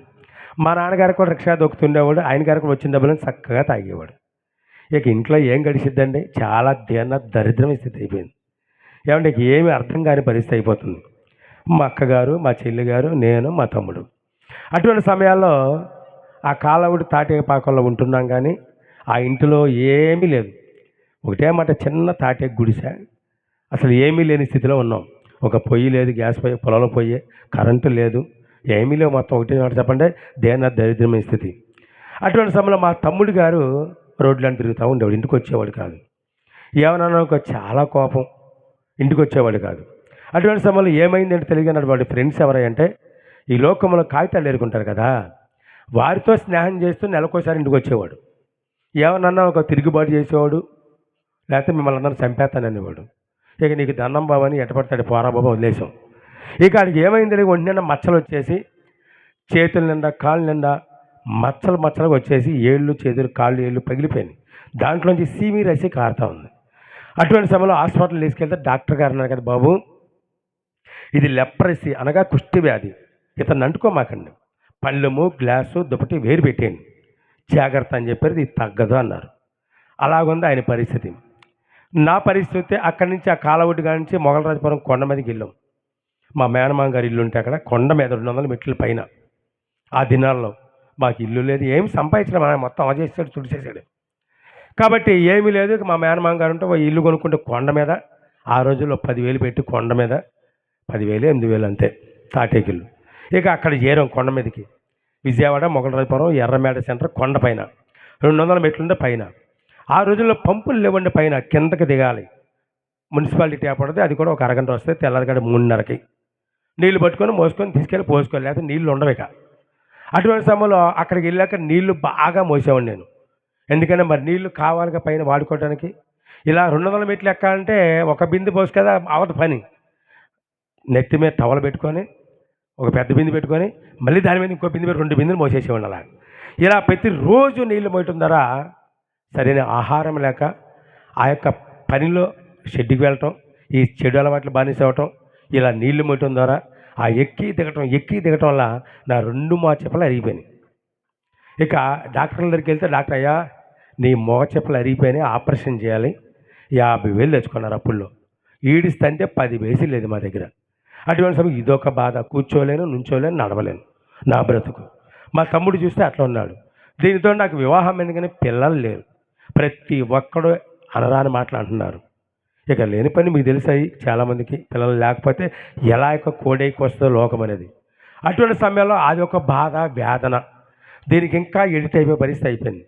S1: మా నాన్నగారు కూడా రిక్షా దొక్కుతుండేవాడు. ఆయన గారు కూడా వచ్చిన డబ్బులను చక్కగా తాగేవాడు. ఇక ఇంట్లో ఏం గడిచిద్దండి? చాలా దరిద్రమైన స్థితి అయిపోయింది. ఏమంటే ఏమీ అర్థం కాని పరిస్థితి అయిపోతుంది. మా అక్కగారు, మా చెల్లిగారు, నేను, మా తమ్ముడు. అటువంటి సమయాల్లో ఆ కాలవుడి తాటేపాకంలో ఉంటున్నాం. కానీ ఆ ఇంటిలో ఏమీ లేదు. ఒకటే మాట, చిన్న తాటే గుడిసె. అసలు ఏమీ లేని స్థితిలో ఉన్నాం. ఒక పొయ్యి లేదు, గ్యాస్ పొయ్యి, పొలంలో పొయ్యి, కరెంటు లేదు, ఏమీ లేవు. మొత్తం ఒకటే మాట చెప్పండి, దరిద్రమైన స్థితి. అటువంటి సమయంలో మా తమ్ముడు గారు రోడ్లను తిరుగుతూ ఉండేవాడు. ఇంటికి వచ్చేవాడు కాదు. ఏమన్నా చాలా కోపం, ఇంటికి వచ్చేవాడు కాదు. అటువంటి సమయంలో ఏమైందంటే తెలియదు. వాడి ఫ్రెండ్స్ ఎవరంటే ఈ లోకంలో కాగితాలు ఏరుకుంటారు కదా, వారితో స్నేహం చేస్తూ నెలకోసారి ఇంటికి వచ్చేవాడు. ఏమన్నా ఒక తిరుగుబాటు చేసేవాడు, లేకపోతే మిమ్మల్ని అందరూ చంపేస్తాననేవాడు. ఇక నీకు దండం బాబు అని ఎట్టపడతాడు, పోరా బాబు వదిలేసాం. ఇక ఆడికి ఏమైంది తెలియదు, ఒంటి మచ్చలు వచ్చేసి చేతుల నిండా కాళ్ళ నిండా మచ్చలుగా వచ్చేసి ఏళ్ళు, చేతులు, కాళ్ళు, ఏళ్ళు పగిలిపోయినాయి. దాంట్లోంచి సీమీ రసి కారుతూ ఉంది. అటువంటి సమయంలో హాస్పిటల్ తీసుకెళ్తే డాక్టర్ గారు అన్నారు కదా, బాబు ఇది లెప్రసీ అనగా కుష్టి వ్యాధి, ఇతను అంటుకోమాకండి, పళ్ళెము, గ్లాసు, దుప్పటి వేరు పెట్టేయండి, జాగ్రత్త అని చెప్పారు. ఇది తగ్గదు అన్నారు. అలాగుంది ఆయన పరిస్థితి. నా పరిస్థితి అక్కడి నుంచి ఆ కాలవడ్డు కాడి నుంచి మొగలరాజపురం కొండ మీదకి వెళ్ళాం. మా మేనమామ గారి ఇల్లు ఉంటే అక్కడ కొండ మీద 200 మెట్ల పైన. ఆ దినాల్లో మాకు ఇల్లు లేదు, ఏమి సంపాదించడం, ఆయన మొత్తం అమచేసాడు, తుడిచేసాడు. కాబట్టి ఏమీ లేదు. మా మేనమామ గారు ఉంటే ఇల్లు కొనుక్కుంటే కొండ మీద, ఆ రోజుల్లో 10,000 పెట్టి కొండ మీద, 10,000 8,000 అంతే తాటేకిల్లు. ఇక అక్కడ చేరాం కొండ మీదకి. విజయవాడ మొగలరాజపురం ఎర్రమేడ సెంటర్ కొండ పైన 200 మెట్లుంటే పైన. ఆ రోజుల్లో పంపులు లేవండి, పైన కిందకి దిగాలి. మున్సిపాలిటీ ట్యాప్ పడితే అది కూడా ఒక అరగంట వస్తే తెల్లారిగడ 3:30కి నీళ్లు పట్టుకొని మోసుకొని తీసుకెళ్ళి పోసుకోవాలి, లేకపోతే నీళ్ళు ఉండవు. ఇక అటువంటి సమయంలో అక్కడికి వెళ్ళాక నీళ్లు బాగా మోసేవాడిని నేను. ఎందుకంటే మరి నీళ్లు కావాలిగా పైన వాడుకోవడానికి. ఇలా 200 మెట్లు ఎక్కాలంటే ఒక బిందె పోసు కదా అవత పని. నెత్తి మీద టవల్ పెట్టుకొని ఒక పెద్ద బిందె పెట్టుకొని మళ్ళీ దాని మీద ఇంకో బిందె 2 బిందెలు మోసేసేవాడిని. అలా ఇలా ప్రతిరోజు నీళ్లు మోయటం ద్వారా సరైన ఆహారం లేక ఆ యొక్క పనిలో షెడ్డుకి వెళ్ళటం, ఈ చెడు అలవాట్లు బానిస అవ్వటం, ఇలా నీళ్లు మోయటం ద్వారా ఆ ఎక్కి దిగటం వల్ల నా 2 మోచేపలు చెప్పులు అరిగిపోయినాయి. ఇక డాక్టర్ల దగ్గరికి వెళ్తే, డాక్టర్ అయ్యా నీ మోచేపలు చెప్పులు అరిగిపోయినాయి, ఆపరేషన్ చేయాలి, 50,000 తెచ్చుకున్నారు. అప్పుల్లో ఈడిస్తే 10 వేసి లేదు మా దగ్గర. అటువంటి సమయం ఇదొక బాధ, కూర్చోలేను, నుంచోలేను, నడవలేను, నా బ్రతుకు. మా తమ్ముడు చూస్తే అట్లా ఉన్నాడు. దీనితో నాకు వివాహం ఎందుకని పిల్లలు లేరు. ప్రతి ఒక్కడు అనరాని మాటలు అంటున్నారు. ఇక లేని పని మీకు తెలిసాయి చాలామందికి, పిల్లలు లేకపోతే ఎలా యొక్క కోడైకి వస్తుందో లోకం అనేది. అటువంటి సమయంలో అది ఒక బాధ, వేదన. దీనికి ఇంకా ఎడిట్ అయిపోయే పరిస్థితి అయిపోయింది.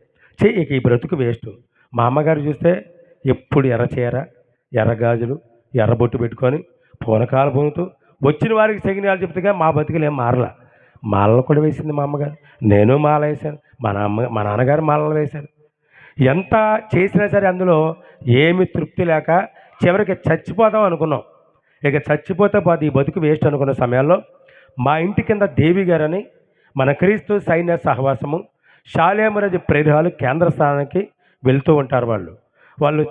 S1: ఇక ఈ బ్రతుకు వేస్ట్. మా అమ్మగారు చూస్తే ఎప్పుడు ఎర్ర చీర, ఎర్ర గాజులు, ఎర్ర బొట్టు పెట్టుకొని పూనకాలు పూనుతూ వచ్చిన వారికి సెగినాలు చెప్తేగా మా బతుకులు ఏం మారలా. మాలలు కూడా వేసింది మా అమ్మగారు, నేను మాల వేశాను, మా నాన్నగారు మాలలు వేశారు. ఎంత చేసినా సరే అందులో ఏమి తృప్తి లేక చివరికి చచ్చిపోదాం అనుకున్నాం. ఇక చచ్చిపోతే పోతే ఈ బతుకు వేస్ట్ అనుకున్న సమయాల్లో మా ఇంటి కింద దేవి గారని మన క్రీస్తు సైన్య సహవాసము శాలేమరాజు ప్రేరాలు కేంద్ర స్థానానికి వెళ్తూ ఉంటారు. వాళ్ళు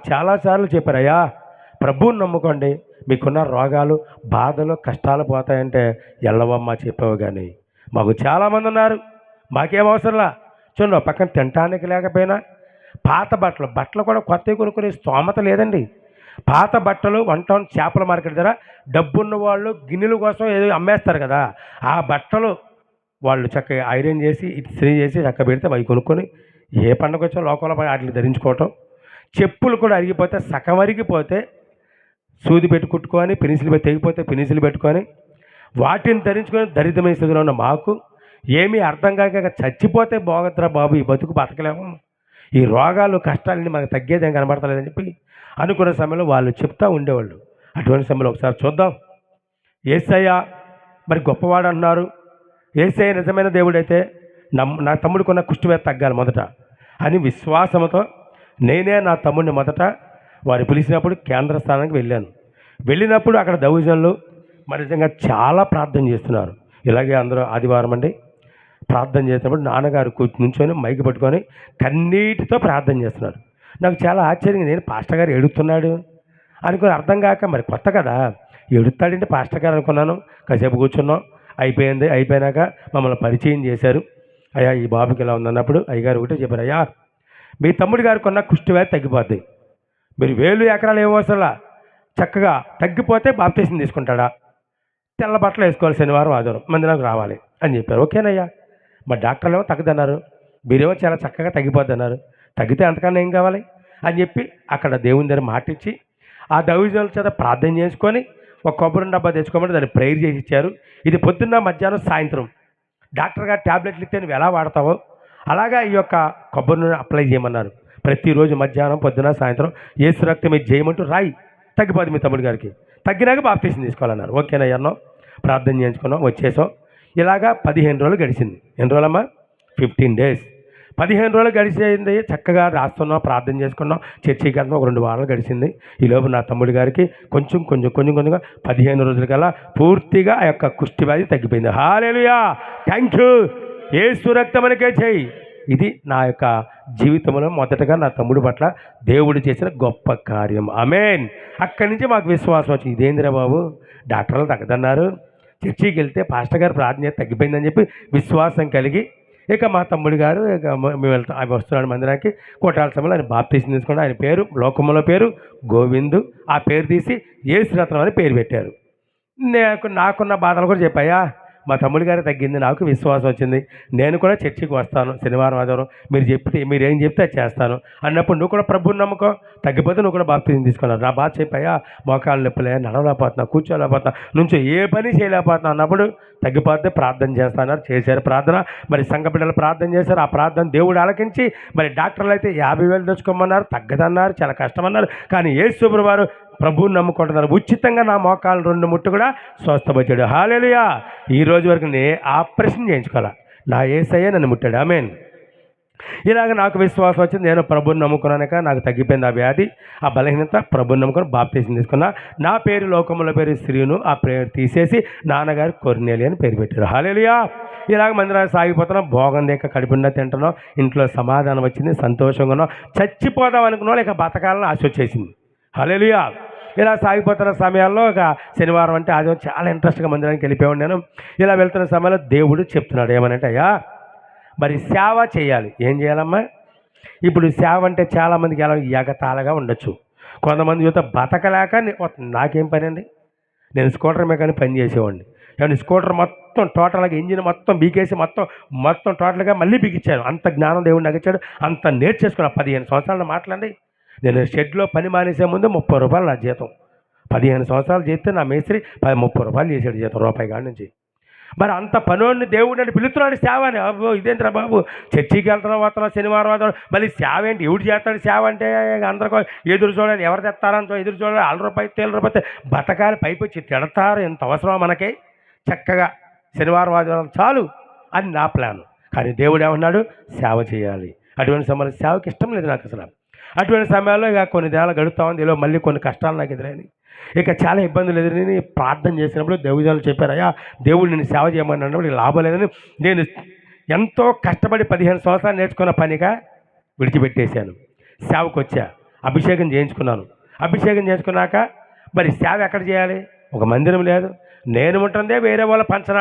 S1: చాలాసార్లు చెప్పారు, అయ్యా ప్రభువుని నమ్ముకోండి, మీకున్న రోగాలు బాధలు కష్టాలు పోతాయంటే ఎల్లవమ్మ చెప్పావు. కానీ మాకు చాలామంది ఉన్నారు, మాకేం అవసరంలా. చూడండి, పక్కన తినటానికి లేకపోయినా పాత బట్టలు కూడా కొత్తవి కొనుక్కునే స్తోమత లేదండి. పాత బట్టలు చేపల మార్కెట్ దగ్గర డబ్బున్న వాళ్ళు గిన్నెల కోసం ఏదో అమ్మేస్తారు కదా, ఆ బట్టలు వాళ్ళు చక్కగా ఐరన్ చేసి ఇస్త్రీ చేసి చక్క పెడితే అవి కొనుక్కొని ఏ పండుగ వచ్చో లోకంలో వాటిని ధరించుకోవటం. చెప్పులు కూడా అరిగిపోతే సగం అరిగిపోతే సూది పెట్టి కుట్టుకొని పెన్సిల్ తెగిపోతే పెన్సిల్ పెట్టుకొని వాటిని ధరించుకొని దరిద్రమైన స్థితిలో ఉన్న మాకు ఏమీ అర్థం కాక చచ్చిపోతే బాగుందిరా బాబు, ఈ బతుకు బతకలేము, ఈ రోగాలు కష్టాలని మనకు తగ్గేదేం కనబడతలేదని చెప్పి అనుకున్న సమయంలో వాళ్ళు చెప్తూ ఉండేవాళ్ళు. అటువంటి సమయంలో ఒకసారి చూద్దాం, యేసయ్య మరి గొప్పవాడు అంటున్నారు, యేసయ్య నిజమైన దేవుడైతే నా తమ్ముడికున్న కుష్టివేద తగ్గాలి మొదట అని విశ్వాసంతో నేనే నా తమ్ముడిని మొదట వారు పిలిచినప్పుడు కేంద్ర స్థానానికి వెళ్ళినప్పుడు అక్కడ దౌర్జన్యులు మరి నిజంగా చాలా ప్రార్థన చేస్తున్నారు. ఇలాగే అందరూ ఆదివారం అండి ప్రార్థన చేసినప్పుడు నాన్నగారు నుంచొని మైకి పట్టుకొని కన్నీటితో ప్రార్థన చేస్తున్నారు. నాకు చాలా ఆశ్చర్యంగా, నేను పాస్టర్ గారు ఎడుతున్నాడు అనుకుని అర్థం కాక, మరి కొత్త కదా ఎడుతాడంటే పాస్టర్ గారు అనుకున్నాను. కాసేపు కూర్చున్నాం, అయిపోయినాక మమ్మల్ని పరిచయం చేశారు. అయ్యా ఈ బాబుకి ఇలా ఉందన్నప్పుడు అయ్యగారు ఒకటే చెప్పారు, అయ్యా మీ తమ్ముడి గారికి ఉన్న కుష్టివ్యాధి తగ్గిపోద్ది, మీరు 1000 ఎకరాలు ఏమవసరంలా, చక్కగా తగ్గిపోతే బాప్తీసం తీసుకుంటాడా, తెల్ల బట్టలు వేసుకోవాలి, శనివారం ఆదివారం మందిరానికి రావాలి అని చెప్పారు. ఓకేనయ్యా. మా డాక్టర్లు ఏమో తగ్గదన్నారు, మీరేమో చాలా చక్కగా తగ్గిపోద్ది అన్నారు. తగ్గితే అంతకన్నా ఏం కావాలి అని చెప్పి అక్కడ దేవుని దగ్గర మాటిచ్చి ఆ దైవజనుల చేత ప్రార్థన చేసుకొని ఒక కొబ్బరి డబ్బా తెచ్చుకోమని దాన్ని ప్రేయర్ చేసి ఇచ్చారు. ఇది పొద్దున్న మధ్యాహ్నం సాయంత్రం డాక్టర్ గారు ట్యాబ్లెట్లు ఇస్తే నువ్వు ఎలా వాడతావో అలాగా ఈ యొక్క కొబ్బరి నూనె అప్లై చేయమన్నారు. ప్రతిరోజు మధ్యాహ్నం పొద్దున సాయంత్రం యేసు రక్తం ఇది చేయమంటూ రాయి, తగ్గిపోద్ది మీ తమ్ముడి గారికి, తగ్గినాక బాప్తీసం తీసుకోవాలన్నారు. ఓకేనా అన్నాం, ప్రార్థన చేయించుకున్నాం, వచ్చేసాం. ఇలాగా 15 రోజులు గడిచింది. ఎన్ని రోజులమ్మా? 15 days. 15 రోజులు గడిచేయింది. చక్కగా రాస్తున్నాం, ప్రార్థన చేసుకున్నాం, చర్చికి వెళ్తాం. ఒక 2 వారాలు గడిచింది. ఈలోపు నా తమ్ముడి గారికి కొంచెం 15 రోజుల కల్లా పూర్తిగా ఆ యొక్క కుష్టివ్యాధి తగ్గిపోయింది. హల్లెలూయా, థ్యాంక్ యూ, యేసు రక్తమునకే చేయి. ఇది నా యొక్క జీవితంలో మొదటగా నా తమ్ముడి పట్ల దేవుడు చేసిన గొప్ప కార్యం. ఆమేన్. అక్కడి నుంచి మాకు విశ్వాసం వచ్చింది, ఇదేందిరా బాబు డాక్టర్లు తగ్గదన్నారు, చర్చికి వెళ్తే పాస్టర్ గారు ప్రార్థన చేసి తగ్గిపోయిందని చెప్పి విశ్వాసం కలిగి ఇక మా తమ్ముడు గారు ఇక మేము వెళ్తాం, ఆయన వస్తున్నాడు మందిరానికి. కోటాల సమయంలో ఆయన బాప్తీసం తీసుకుని ఆయన పేరు లోకంలో పేరు గోవిందు, ఆ పేరు తీసి యేసురత్నం అని పేరు పెట్టారు. నాకున్న బాధలు కూడా చెప్పాయా, మా తమ్ముడి గారు తగ్గింది, నాకు విశ్వాసం వచ్చింది, నేను కూడా చర్చికి వస్తాను శనివారం ఆదివారం, మీరు ఏం చెప్తే అది చేస్తాను అన్నప్పుడు నువ్వు కూడా ప్రభువుని నమ్ముకో, తగ్గిపోతే నువ్వు కూడా బాప్తీసం తీసుకున్నావు. నా బాధ చెప్పాయా, మోకాళ్ళు నొప్పులే, నడవలేకపోతున్నా, కూర్చోలేకపోతున్నా, నుంచి ఏ పని చేయలేకపోతున్నా అన్నప్పుడు తగ్గిపోతే ప్రార్థన చేస్తున్నారు. చేశారు ప్రార్థన, మరి సంఘ బిడ్డలు ప్రార్థన చేశారు. ఆ ప్రార్థన దేవుడు ఆలకించి మరి డాక్టర్లు అయితే 50,000 తెచ్చుకోమన్నారు, తగ్గదన్నారు, చాలా కష్టమన్నారు. కానీ యేసు వారు ప్రభువుని నమ్ముకుంటున్నారు. ఉచితంగా నా మోకాలు 2 ముట్టు కూడా స్వస్థపరిచాడు. హల్లెలూయా. ఈ రోజు వరకు నేను ఆపరేషన్ చేయించుకోవాలా, నా యేసయ్య నన్ను ముట్టాడు. ఆమేన్. ఇలాగ నాకు విశ్వాసం వచ్చింది, నేను ప్రభువుని నమ్ముకున్నాక నాకు తగ్గిపోయింది ఆ వ్యాధి, ఆ బలహీనత. ప్రభువుని నమ్ముకొని బాప్తీసం తీసుకున్నా. నా పేరు లోకంలో పేరు శ్రీను, ఆ పేరు తీసేసి నాన్నగారు కొర్నేలి అని పేరు పెట్టారు. హల్లెలూయా. ఇలాగ మందిరాలు సాగిపోతున్నాం, భోగం లేక కడుపుండా తింటున్నాం, ఇంట్లో సమాధానం వచ్చింది, సంతోషంగా ఉన్నాం. చచ్చిపోదాం అనుకున్నాం, లేక బతకాలని ఆశ వచ్చేసింది. హల్లెలూయా. ఇలా సాగిపోతున్న సమయాల్లో ఒక శనివారం అంటే అది చాలా ఇంట్రెస్ట్గా మందిరానికి వెళ్ళిపోయాను. నేను ఇలా వెళ్తున్న సమయంలో దేవుడు చెప్తున్నాడు ఏమనంటే, అయ్యా మరి సేవ చేయాలి. ఏం చేయాలమ్మా? ఇప్పుడు సేవ అంటే చాలామందికి ఎలా ఎగతాళగా ఉండొచ్చు. కొంతమంది యువత బతకలేక నాకేం పని అండి, నేను స్కూటర్ మీద కానీ పని చేసేవాడిని. ఏమన్నా స్కూటర్ మొత్తం టోటల్గా ఇంజిన్ మొత్తం బీకేసి మొత్తం టోటల్గా మళ్ళీ బిగించాను. అంత జ్ఞానం దేవుడు నాకు ఇచ్చాడు, అంత నేర్చేసుకున్నా. 15 సంవత్సరాలు మాట్లాడండి. నేను షెడ్లో పని మానేసే ముందు 30 రూపాయలు నా జీతం. 15 సంవత్సరాలు చేస్తే నా మేస్త్రి 30 రూపాయలు చేసాడు జీతం, రూపాయి కాడి నుంచి. మరి అంత పనోడిని దేవుడు అని పిలుస్తున్నాడు సేవ అని. అబ్బో ఇదేంద్రా బాబు, చర్చికి వెళ్తున్నాం వస్తున్నాం శనివారం వస్తున్నాం, మళ్ళీ సేవ ఏంటి, ఎవడు చేస్తాడు సేవ అంటే అందరికీ ఎదురు చూడాలి, ఎవరు తెస్తారంతో ఎదురు చూడాలి, 1 రూపాయి తేలు రూపాయి బతకాలి, పైకి వచ్చి తిడతారు, ఎంత అవసరం మనకి, చక్కగా శనివారం ఆదివారం చాలు అని నా ప్లాన్. కానీ దేవుడు ఏమన్నాడు, సేవ చేయాలి. అటువంటి సమయంలో సేవకి ఇష్టం లేదు నాకు అసలు. అటువంటి సమయాల్లో ఇక కొన్ని దినాలు గడుపుతామని ఇలా మళ్ళీ కొన్ని కష్టాలు నాకు ఎదురైనాయి. ఇక చాలా ఇబ్బందులు ఎదురని ప్రార్థన చేసినప్పుడు దేవుజనులు చెప్పారు, అయ్యా దేవుడు నేను సేవ చేయమన్నప్పుడు లాభం లేదని నేను ఎంతో కష్టపడి 15 సంవత్సరాలు నేర్చుకున్న పనిగా విడిచిపెట్టేశాను. సేవకు వచ్చా, అభిషేకం చేయించుకున్నాను. అభిషేకం చేసుకున్నాక మరి సేవ ఎక్కడ చేయాలి, ఒక మందిరం లేదు, నేను ఉంటుందే వేరే వాళ్ళ పంచన,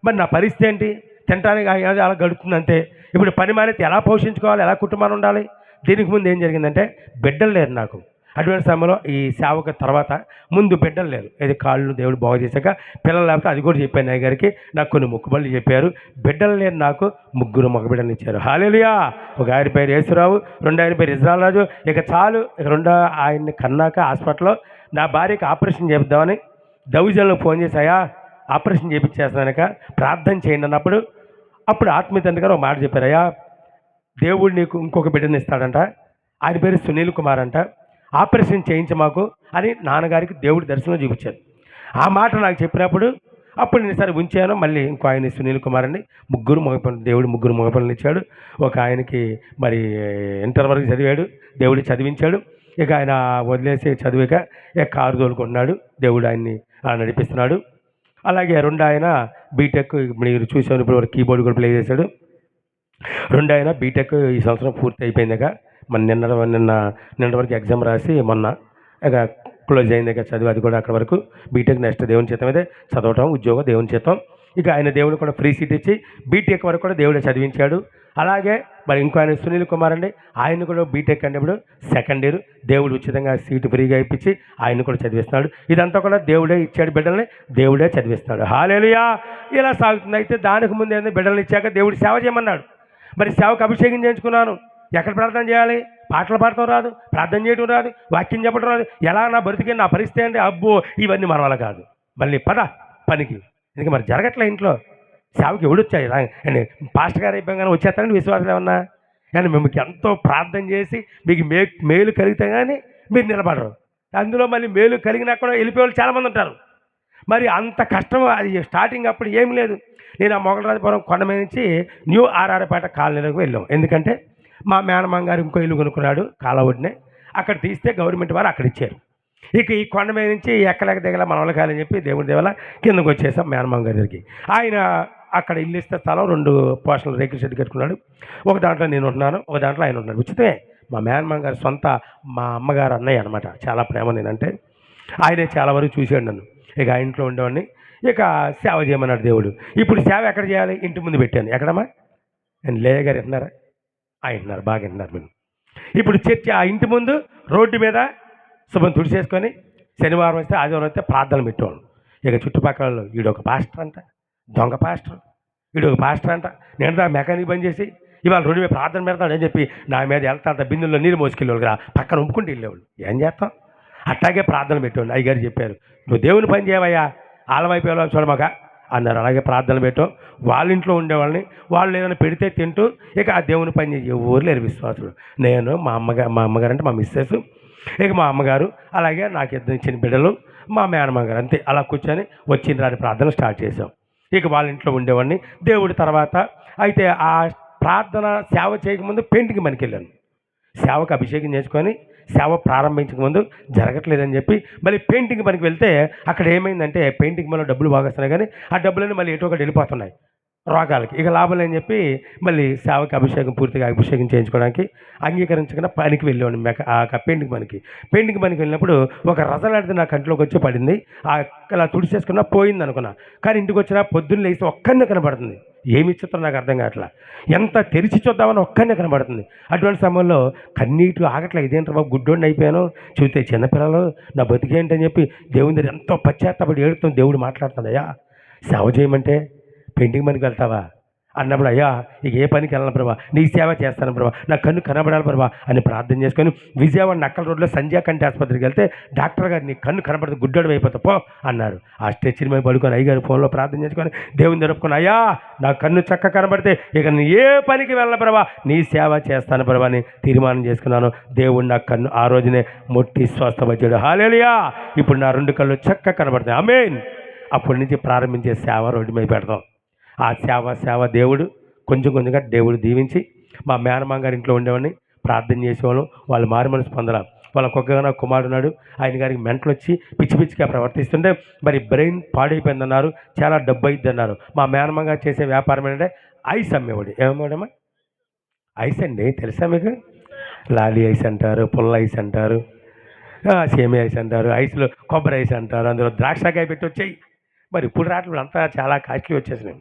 S1: మరి నా పరిస్థితి ఏంటి, తినడానికి అలా గడుస్తుంది అంతే. ఇప్పుడు పని మానేది ఎలా పోషించుకోవాలి, ఎలా కుటుంబాన్ని ఉండాలి. దీనికి ముందు ఏం జరిగిందంటే బిడ్డలు లేరు నాకు. అటువంటి సమయంలో ఈ సేవకు తర్వాత ముందు బిడ్డలు లేరు, ఇది కాళ్ళు దేవుడు బాగు చేశాక పిల్లలు లేకపోతే అది కూడా చెప్పాను అయ్య గారికి. నాకు కొన్ని మొక్కుబళ్ళు చెప్పారు. బిడ్డలు లేరు నాకు 3 మగబిడ్డలు ఇచ్చారు. హల్లెలూయా. ఒక ఆయన పేరు యేసురావు, రెండో ఆయన పేరు ఇజ్రాయల్ రాజు. ఇక చాలు, ఇక రెండో ఆయన్ని కన్నాక హాస్పిటల్లో నా భార్యకి ఆపరేషన్ చేద్దామని దౌజన్లో ఫోన్ చేశాయా, ఆపరేషన్ చేయించేస్తానక ప్రార్థన చేయండి అన్నప్పుడు అప్పుడు ఆత్మీయ తండ్రి గారు ఒక మాట చెప్పారు, అయ్యా దేవుడు నీకు ఇంకొక బిడ్డని ఇస్తాడంట, ఆయన పేరు సునీల్ కుమార్ అంట, ఆపరేషన్ చేయించ మాకు అని నాన్నగారికి దేవుడు దర్శనం చూపించారు. ఆ మాట నాకు చెప్పినప్పుడు అప్పుడు నేను సరే ఉంచాను. మళ్ళీ ఇంకో ఆయన సునీల్ కుమార్ అని 3 మగపిల్లలు, దేవుడు 3 మగపిల్లలు ఇచ్చాడు. ఒక ఆయనకి మరి ఇంటర్ వరకు చదివాడు, దేవుడు చదివించాడు. ఇక ఆయన వదిలేసి చదివాక ఇక కారు తోలుకుంటున్నాడు, దేవుడు ఆయన్ని నడిపిస్తున్నాడు. అలాగే రెండో ఆయన బీటెక్, మీరు చూసాను ఇప్పుడు కీబోర్డ్ కూడా ప్లే చేశాడు. రెండో ఆయన బీటెక్ ఈ సంవత్సరం పూర్తి అయిపోయిందాక మన నిన్న వరకు ఎగ్జామ్ రాసి మొన్న ఇక క్లోజ్ అయిందాక చదివి, అది కూడా అక్కడ వరకు బీటెక్ నెక్స్ట్ దేవుని చేతం అయితే చదవటం, ఉద్యోగం దేవుని చేతం. ఇక ఆయన దేవుడు కూడా ఫ్రీ సీట్ ఇచ్చి బీటెక్ వరకు కూడా దేవుడే చదివించాడు. అలాగే మరి ఇంకో ఆయన సునీల్ కుమార్ అండి, ఆయన కూడా బీటెక్ అంటే ఇప్పుడు 2nd ఇయర్, దేవుడు ఉచితంగా సీటు ఫ్రీగా ఇప్పించి ఆయన కూడా చదివిస్తున్నాడు. ఇదంతా కూడా దేవుడే ఇచ్చాడు, బిడ్డల్ని దేవుడే చదివిస్తున్నాడు. హల్లెలూయా. ఇలా సాగుతుంది. అయితే దానికి ముందు ఏంటంటే బిడ్డలు ఇచ్చాక దేవుడు సేవ చేయమన్నాడు. మరి సేవకు అభిషేకం చేయించుకున్నాను. ఎక్కడ ప్రార్థన చేయాలి, పాటలు పాడటం రాదు, ప్రార్థన చేయడం రాదు, వాక్యం చెప్పడం రాదు, ఎలా నా బతికి నా పరిస్థితి అంటే అబ్బో ఇవన్నీ మన వల్ల కాదు. మళ్ళీ పద పనికి, ఎందుకంటే మరి జరగట్లే ఇంట్లో. సేవకి ఎవడు వచ్చాయి అండి, పాస్టర్ గారు అయిపోయాగానే వచ్చేస్తారని విశ్వాసం ఏమన్నా, కానీ మేము ఎంతో ప్రార్థన చేసి మీకు మేలు కలిగితే కానీ మీరు నిలబడరు. అందులో మళ్ళీ మేలు కలిగినా కూడా వెళ్ళిపోయే వాళ్ళు చాలామంది ఉంటారు. మరి అంత కష్టం అది స్టార్టింగ్ అప్పుడు ఏమి లేదు. నేను ఆ మొగలరాజపురం కొండ మీద నుంచి న్యూ ఆర్ఆర్పేట కాలనీలోకి వెళ్ళాం. ఎందుకంటే మా మేనమామ గారు ఇంకో ఇల్లు కొనుక్కున్నాడు కాలవడినే, అక్కడ తీస్తే గవర్నమెంట్ వారు అక్కడ ఇచ్చారు. ఇక ఈ కొండ మీద నుంచి ఎక్కలేక దిగల మన వాళ్ళ కాలని చెప్పి దేవుడి దేవల కిందకు వచ్చేసాం మేనమామ గారి దగ్గరికి. ఆయన అక్కడ ఇల్లు ఇస్తే స్థలం 2 పోర్షన్లు రేకుల షెడ్ కట్టుకున్నాడు. ఒక దాంట్లో నేను ఉంటున్నాను, ఒక దాంట్లో ఆయన ఉంటున్నాడు. ఉచితమే. మా మేనమామ గారు సొంత మా అమ్మగారు అన్నయ్య అనమాట. చాలా ప్రేమ నేనంటే. ఆయనే చాలా వరకు చూసాడు నన్ను. ఇక ఆ ఇంట్లో ఉండేవాడిని. ఇక సేవ చేయమన్నాడు దేవుడు. ఇప్పుడు సేవ ఎక్కడ చేయాలి, ఇంటి ముందు పెట్టాను. ఎక్కడమ్మా నేను లేగారు వింటున్నారా, వింటున్నారు, బాగా వింటున్నారు మీరు. ఇప్పుడు చర్చ ఆ ఇంటి ముందు రోడ్డు మీద శుభ్రం తుడిచేసుకొని శనివారం వస్తే ఆదివారం వస్తే ప్రార్థనలు పెట్టేవాళ్ళు. ఇక చుట్టుపక్కల వీడొక పాస్టర్ అంట, దొంగ పాస్టర్, వీడొక పాస్టర్ అంట, నేను మెకానిక్ పని చేసి ఇవాళ రోడ్డు మీద ప్రార్థన పెడతాడు అని చెప్పి నా మీద వెళ్తా బిందుల్లో నీళ్ళు మోసుకెళ్ళేవాళ్ళు కదా, పక్కన ఉంపుకుంటూ వెళ్ళేవాళ్ళు. ఏం చేస్తాం, అట్లాగే ప్రార్థన పెట్టేవాళ్ళు. అయ్యగారు చెప్పారు, నువ్వు దేవుని పని చేయవయ్యా, ఆలమైపోయేవాళ్ళు చూడమాక అన్నారు. అలాగే ప్రార్థనలు పెట్టాం. వాళ్ళ ఇంట్లో ఉండేవాళ్ళని వాళ్ళు ఏదైనా పెడితే తింటూ ఇక ఆ దేవుని పని చేసి ఎవరు లేరు విశ్వాసులు. నేను మా అమ్మగారు అంటే మా మిస్సెస్, ఇక మా అమ్మగారు, అలాగే నాకు 2 చిన్న బిడ్డలు, మా మేనమ్మ గారు, అంతే. అలా కూర్చొని వచ్చిన రాని ప్రార్థన స్టార్ట్ చేసాం. ఇక వాళ్ళ ఇంట్లో ఉండేవాడిని. దేవుడి తర్వాత అయితే ఆ ప్రార్థన సేవ చేయకముందు పెయింటింగ్ పనికి వెళ్ళాను. సేవకు అభిషేకం చేసుకొని సేవ ప్రారంభించక ముందు జరగట్లేదని చెప్పి మళ్ళీ పెయింటింగ్ పనికి వెళ్తే అక్కడ ఏమైందంటే పెయింటింగ్ మనలో డబ్బులు బాగా వస్తున్నాయి, కానీ ఆ డబ్బులన్నీ మళ్ళీ ఎటో ఒకటి వెళ్ళిపోతున్నాయి రోగాలకి. ఇక లాభం లేని చెప్పి మళ్ళీ సేవకి అభిషేకం పూర్తిగా అభిషేకం చేయించుకోవడానికి అంగీకరించకుండా పనికి వెళ్ళేవాడిని. పెయింటింగ్ పనికి వెళ్ళినప్పుడు ఒక రసలాంటిది నా కంట్లోకి వచ్చి పడింది. అలా తుడిచేసుకున్నా పోయింది అనుకున్నా, కానీ ఇంటికి వచ్చినా పొద్దున్న లేస్తే ఒక్కనే కనబడుతుంది. ఏమి ఇచ్చుతారో నాకు అర్థం కావట్లా. ఎంత తెరిచి చూద్దామని ఒక్కనే కనబడుతుంది. అటువంటి సమయంలో కన్నీటి ఆగట్లే, ఇదేంటి బాబు గుడ్డోడిని అయిపోయాను, చూస్తే చిన్నపిల్లలు నా బతికేంటని చెప్పి దేవుని దగ్గర ఎంతో పశ్చాత్తాపడి ఏడుతుంది. దేవుడు మాట్లాడుతుంది, అయ్యా సేవ చేయమంటే పెయింటింగ్ పనికి వెళ్తావా అన్నప్పుడు అయ్యా ఇక ఏ పనికి వెళ్ళను ప్రభా, నీ సేవ చేస్తాను ప్రభా, నా కన్ను కనబడాలి ప్రభా అని ప్రార్థన చేసుకొని విజయవాడ నక్కల రోడ్లో సంజయ్ కంటి ఆసుపత్రికి వెళ్తే డాక్టర్ గారు నీ కన్ను కనబడదు, గుడ్డోడు అయిపోతా పో అన్నారు. ఆ స్ట్రెచ్చర్ మీద పడుకొని అయ్యగారు ఫోన్లో ప్రార్థన చేసుకొని దేవుని జరుపుకొని అయ్యా నా కన్ను చక్క కనబడితే ఇక నీ ఏ పనికి వెళ్ళను ప్రభా, నీ సేవ చేస్తాను ప్రభా అని తీర్మానం చేసుకున్నాను. దేవుడు నా కన్ను ఆ రోజునే ముట్టి స్వస్థపరిచాడు. హల్లెలూయా. ఇప్పుడు నా 2 కళ్ళు చక్క కనబడతాయి. ఆమేన్. అప్పటి నుంచి ప్రారంభించే సేవ రోడ్డు మీద పెడతాం. ఆ సేవ దేవుడు కొంచెం కొంచెంగా దేవుడు దీవించి మా మేనమామ గారి ఇంట్లో ఉండేవాడిని, ప్రార్థన చేసేవాళ్ళం. వాళ్ళు మారు మనసు పొందరా. వాళ్ళ ఒక్కగా కుమారుడు ఉన్నాడు, ఆయన గారికి మెంటలు వచ్చి పిచ్చి పిచ్చిగా ప్రవర్తిస్తుంటే మరి బ్రెయిన్ పాడైపోయిందన్నారు, చాలా డబ్బు అయింది అన్నారు. మా మేనమామ గారు చేసే వ్యాపారం ఏంటంటే ఐస్ అమ్మేవాడు. ఏమేవాడమ్మా? ఐస్ అండి, తెలుసా మీకు? లాలీ ఐస్ అంటారు, పుల్ల ఐస్ అంటారు, సేమియా ఐస్ అంటారు, ఐస్లో కొబ్బరి ఐస్ అంటారు, అందులో ద్రాక్షకాయ పెట్టి వచ్చాయి. మరి ఇప్పుడు రావట్లేదు, అంతా చాలా కాస్ట్లీ వచ్చేసినాయి.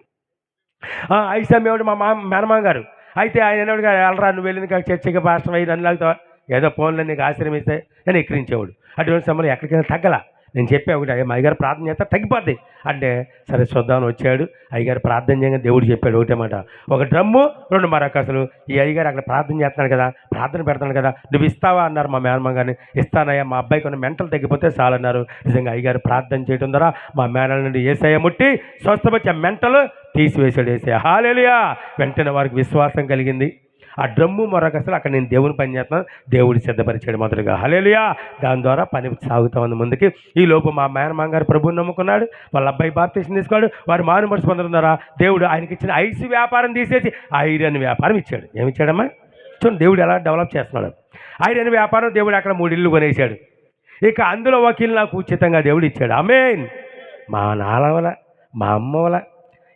S1: ఐస్ అమ్మేవాడు మా మేనమామ గారు. అయితే ఆయన అనేవాడు గారు, వెళ్ళరా నువ్వు వెళ్ళింది కాక చర్చికి పాస్టర్ అయ్యి నన్ను లాగుతావా, ఏదో ఫోన్లో నీకు ఆశ్రమిస్తే అని ఎక్కిరించేవాడు. అటువంటి సమయంలో ఎక్కడికైనా తగ్గల. నేను చెప్పే ఒకటి, అయ్యా మా అయ్యగారు ప్రార్థన చేస్తే తగ్గిపోద్ది అంటే సరే చూద్దామని వచ్చాడు. అయ్యగారు ప్రార్థన చేయగా దేవుడు చెప్పాడు ఒకటే మాట, ఒక డ్రమ్ము 2 మరకసులు. ఈ అయ్యగారు అక్కడ ప్రార్థన చేస్తున్నాడు కదా, ప్రార్థన పెడతాను కదా, నువ్వు ఇస్తావా అన్నారు మా మేనమామ గారిని. ఇస్తానయ్యా, మా అబ్బాయి కొన్ని మెంటలు తగ్గిపోతే చాలన్నారు. నిజంగా అయ్యగారు ప్రార్థన చేయడం ద్వారా మా మేనల నుండి యేసయ్య ముట్టి స్వస్థపరిచే మెంటలు తీసివేశాడు యేసయ్య. హల్లెలూయా. వెంటనే వారికి విశ్వాసం కలిగింది. ఆ డ్రమ్ము మరొకసారి అక్కడ నేను దేవుని పని చేస్తున్నాను, దేవుడు సిద్ధపరిచాడు మొదలుగా. హల్లెలూయా. దాని ద్వారా పని సాగుతా ఉంది ముందుకి. ఈ లోపు మా మేనమామ గారు ప్రభువుని నమ్ముకున్నాడు, వాళ్ళ అబ్బాయి బాప్తిసం తీసుకున్నాడు. వారు మారు మనసు పొందడం ద్వారా దేవుడు ఆయనకి ఇచ్చిన ఐస్ వ్యాపారం తీసేసి ఐరన్ వ్యాపారం ఇచ్చాడు. ఏమిచ్చాడమ్మా? చూడండి దేవుడు ఎలా డెవలప్ చేస్తున్నాడు. ఐరన్ వ్యాపారం దేవుడు అక్కడ 3 ఇళ్ళు కొనేసాడు. ఇక అందులో వకీలు నాకు ఉచితంగా దేవుడు ఇచ్చాడు. ఆమేన్. మా నాన్న వల్ల, మా అమ్మ వల్ల,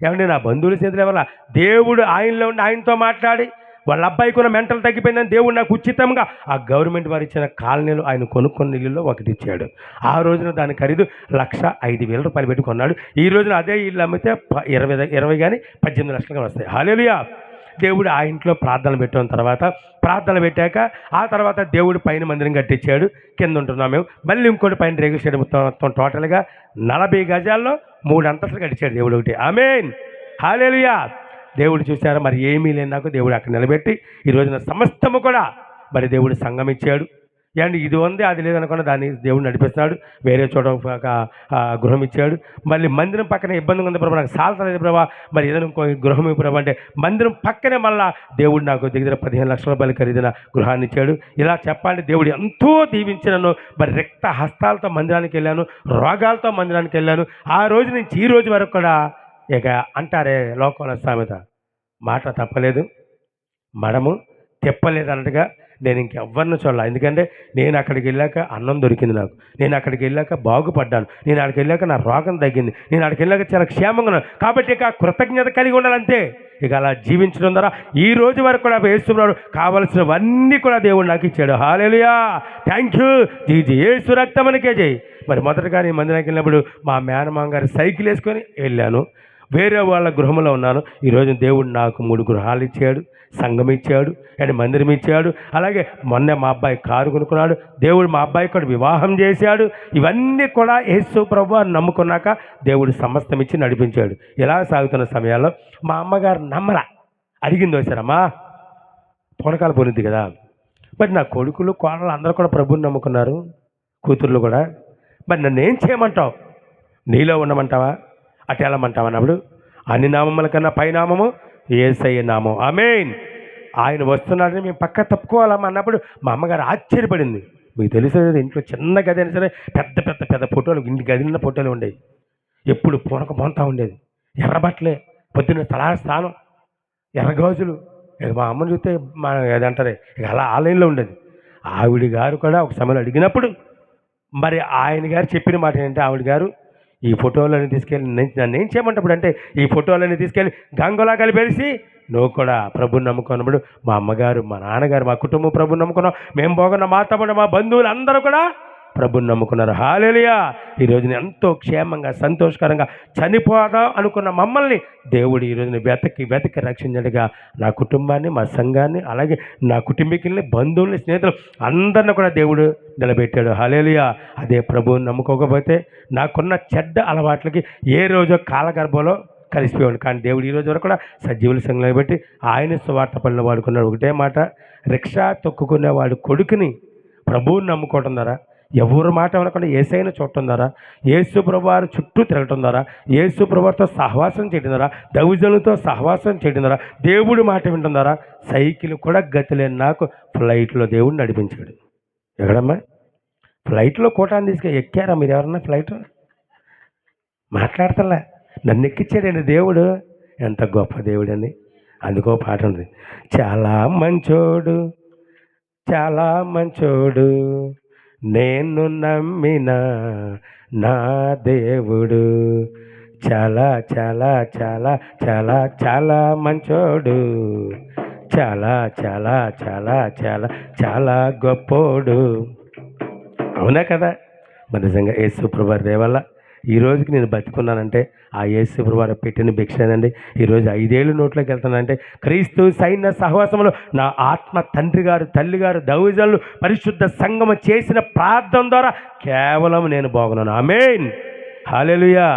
S1: ఏమంటే నా బంధువుల చేతుల వల్ల దేవుడు ఆయనలో ఉండి ఆయనతో మాట్లాడి వాళ్ళ అబ్బాయికి ఉన్న మెంటలు తగ్గిపోయిందని దేవుడు నాకు ఉచితంగా ఆ గవర్నమెంట్ వారు ఇచ్చిన కాలనీలు ఆయన కొనుక్కున్న ఇల్లులో ఒకటి ఇచ్చాడు. ఆ రోజున దాని ఖరీదు 1,05,000 రూపాయలు పెట్టి కొన్నాడు. ఈ రోజున అదే ఇల్లు అమ్మితే 20 కానీ 18 లక్షలు కానీ వస్తాయి. హల్లెలూయా. దేవుడు ఆ ఇంట్లో ప్రార్థనలు పెట్టిన తర్వాత, ప్రార్థనలు పెట్టాక ఆ తర్వాత దేవుడు పైన మందిరం కట్టించాడు. కింద ఉంటున్నాం మేము. మళ్ళీ ఇంకోటి పైన రేగు షెడ్ మొత్తం టోటల్గా 40 గజాల్లో 3 అంతస్తులు కట్టించాడు దేవుడు ఒకటి. ఆమేన్. హల్లెలూయా. దేవుడు చూశారా, మరి ఏమీ లేని నాకు దేవుడు అక్కడ నిలబెట్టి ఈ రోజున సమస్తము కూడా మరి దేవుడు సంఘం ఇచ్చాడు. అండ్ ఇది ఉంది అది లేదనుకున్నా దాన్ని దేవుడు నడిపిస్తున్నాడు. వేరే చోట ఒక గృహం ఇచ్చాడు. మళ్ళీ మందిరం పక్కనే ఇబ్బందిగా ఉంది ప్రభా, నాకు సాల్తలేదు ప్రభా, మరి ఏదైనా ఇంకో గృహం ప్రభా అంటే మందిరం పక్కనే మళ్ళా దేవుడు నాకు దగ్గర 15 లక్షల రూపాయలు ఖరీదిన గృహాన్ని ఇచ్చాడు. ఇలా చెప్పాలంటే దేవుడు ఎంతో దీవించినను. మరి రక్త హస్తాలతో మందిరానికి వెళ్ళాను, రోగాలతో మందిరానికి వెళ్ళాను. ఆ రోజు నుంచి ఈ రోజు వరకు కూడా ఇక అంటారే లోకంలో సామెత, మాట తప్పలేదు మడము తిప్పలేదు అన్నట్టుగా నేను ఇంకెవ్వరిని చూడాలి. ఎందుకంటే నేను అక్కడికి వెళ్ళాక అన్నం దొరికింది నాకు, నేను అక్కడికి వెళ్ళాక బాగుపడ్డాను, నేను అక్కడికి వెళ్ళాక నా రోగం తగ్గింది, నేను అక్కడికి వెళ్ళాక చాలా క్షేమంగా ఉన్నాను. కాబట్టి ఇక కృతజ్ఞత కలిగి ఉండాలంతే. ఇక అలా జీవించడం ద్వారా ఈ రోజు వరకు కూడా వేస్తున్నాడు. కావలసినవన్నీ కూడా దేవుడు నాకు ఇచ్చాడు. హల్లెలూయా. థ్యాంక్ యూ జీజీ. యేసు రక్తమనికే చేయి. మరి మొదటగా నేను మందిరానికి వెళ్ళినప్పుడు మా మేనమామ గారి సైకిల్ వేసుకొని వెళ్ళాను. వేరే వాళ్ళ గృహంలో ఉన్నాను. ఈరోజు దేవుడు నాకు 3 గృహాలు ఇచ్చాడు, సంఘం ఇచ్చాడు అండ్ మందిరం ఇచ్చాడు. అలాగే మొన్న మా అబ్బాయి కారు కొనుక్కున్నాడు. దేవుడు మా అబ్బాయి కూడా వివాహం చేశాడు. ఇవన్నీ కూడా యేసు ప్రభువు నమ్ముకున్నాక దేవుడు సమస్తం ఇచ్చి నడిపించాడు. ఇలా సాగుతున్న సమయాల్లో మా అమ్మగారు నమ్మల అడిగింది వచ్చారమ్మా, పొనకాలు పోనిద్ది కదా, మరి నా కొడుకులు కోడలు అందరూ కూడా ప్రభువుని నమ్ముకున్నారు, కూతుర్లు కూడా, మరి నన్ను ఏం చేయమంటావు, నీలో ఉండమంటావా, అటు వెళ్ళమంటావా అన్నప్పుడు అన్ని నామముల కన్నా పైనామము యేసయ్య నామం. ఆమేన్. ఆయన వస్తున్నాడని మేము పక్క తప్పుకోవాలమ్మా అన్నప్పుడు మా అమ్మగారు ఆశ్చర్యపడింది. మీకు తెలుసు ఇంట్లో చిన్న గది అయినా సరే పెద్ద పెద్ద పెద్ద ఫోటోలు, ఇంటి గదిలో ఫోటోలు ఉండేవి. ఎప్పుడు పొంతా ఉండేది. ఎర్రబట్టలే, పొద్దున్న స్నానం, ఎర్రగాజులు. ఇక మా అమ్మని చూస్తే మా ఏదంటారే ఇక అలా ఆన్లైన్లో ఉండేది. ఆవిడ గారు కూడా ఒక సమయంలో అడిగినప్పుడు మరి ఆయన గారు చెప్పిన మాట ఏంటంటే, ఆవిడ గారు ఈ ఫోటోలన్నీ తీసుకెళ్ళి నన్ను ఏం చేయమంటప్పుడు అంటే ఈ ఫోటోలన్నీ తీసుకెళ్ళి గంగలా కలిపేసి నువ్వు కూడా ప్రభుని నమ్ముకున్నప్పుడు మా అమ్మగారు, మా నాన్నగారు, మా కుటుంబం ప్రభుని నమ్ముకున్నాం. మేము పోకున్న మా తమ్ముడు, మా బంధువులు అందరూ కూడా ప్రభుని నమ్ముకున్నారు. హల్లెలూయా. ఈ రోజున ఎంతో క్షేమంగా సంతోషకరంగా చనిపోదాం అనుకున్న మమ్మల్ని దేవుడు ఈ రోజున వెతకి రక్షించడుగా నా కుటుంబాన్ని, మా సంఘాన్ని, అలాగే నా కుటుంబీకుల్ని, బంధువుల్ని, స్నేహితులు అందరిని కూడా దేవుడు నిలబెట్టాడు. హల్లెలూయా. అదే ప్రభువుని నమ్ముకోకపోతే నాకున్న చెడ్డ అలవాట్లకి ఏ రోజో కాలగర్భంలో కలిసిపోయాడు. కానీ దేవుడు ఈ రోజు వరకు కూడా సజీవుల సంఘంలో పెట్టి ఆయన సువార్త పనులు వాడుకున్నాడు. ఒకటే మాట, రిక్షా తొక్కుకునేవాడు కొడుకుని ప్రభువుని నమ్ముకోవటం ద్వారా, ఎవరు మాట వినకుండా యేసయ్యను చూడటం ద్వారా, యేసు ప్రభువారి చుట్టూ తిరగటం ద్వారా, యేసు ప్రభువారితో సహవాసం చేయడం ద్వారా, దైవజనులతో సహవాసం చేయడం ద్వారా, దేవుడి మాట వినడం ద్వారా సైకిల్ కూడా గతి లేని నాకు ఫ్లైట్లో దేవుడు నడిపించాడు. ఎక్కడమ్మా? ఫ్లైట్లో కోటాన్ని ఎక్కారా మీరు ఎవరన్నా? ఫ్లైట్ మాట్లాడతలే, నన్ను ఎక్కించాడండి దేవుడు. ఎంత గొప్ప దేవుడని. అందుకో పాట ఉంది, చాలా మంచోడు చాలా మంచోడు నేను నమ్మిన నా దేవుడు, చాలా చాలా చాలా చాలా చాలా మంచోడు, చాలా చాలా చాలా చాలా చాలా గొప్పోడు. అవునా కదా? మరి నిజంగా యేసు ప్రభువారి దయ వల్ల ఈ రోజుకి నేను బతుకున్నానంటే ఆ యేసు ప్రభువారు పెట్టిన భిక్షనేనండి. ఈరోజు 5 ఏళ్ళు నోట్లోకి వెళ్తానంటే క్రీస్తు సైన్య సహవాసంలో నా ఆత్మ తండ్రి గారు, తల్లి గారు, దైవజనులు, పరిశుద్ధ సంఘము చేసిన ప్రార్థన ద్వారా కేవలం నేను బాగున్నాను. ఆమేన్, హల్లెలూయా.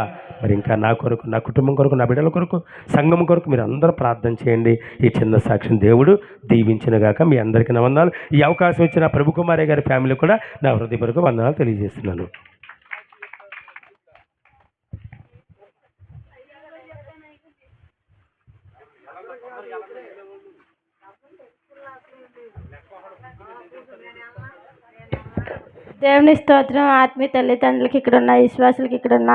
S1: మరి ఇంకా నా కొరకు, నా కుటుంబం కొరకు, నా బిడ్డల కొరకు, సంఘం కొరకు మీరు అందరూ ప్రార్థన చేయండి. ఈ చిన్న సాక్ష్యం దేవుడు దీవించినగాక. మీ అందరికీ నా వందనాలు. ఈ అవకాశం ఇచ్చిన ప్రభు కుమారయ్య గారి ఫ్యామిలీ కూడా నా హృదయపూర్వక వందనాలు తెలియజేస్తున్నాను.
S3: దేవుని స్తోత్రం. ఆత్మీయ తల్లిదండ్రులకి, ఇక్కడ ఉన్న విశ్వాసులకి, ఇక్కడ ఉన్న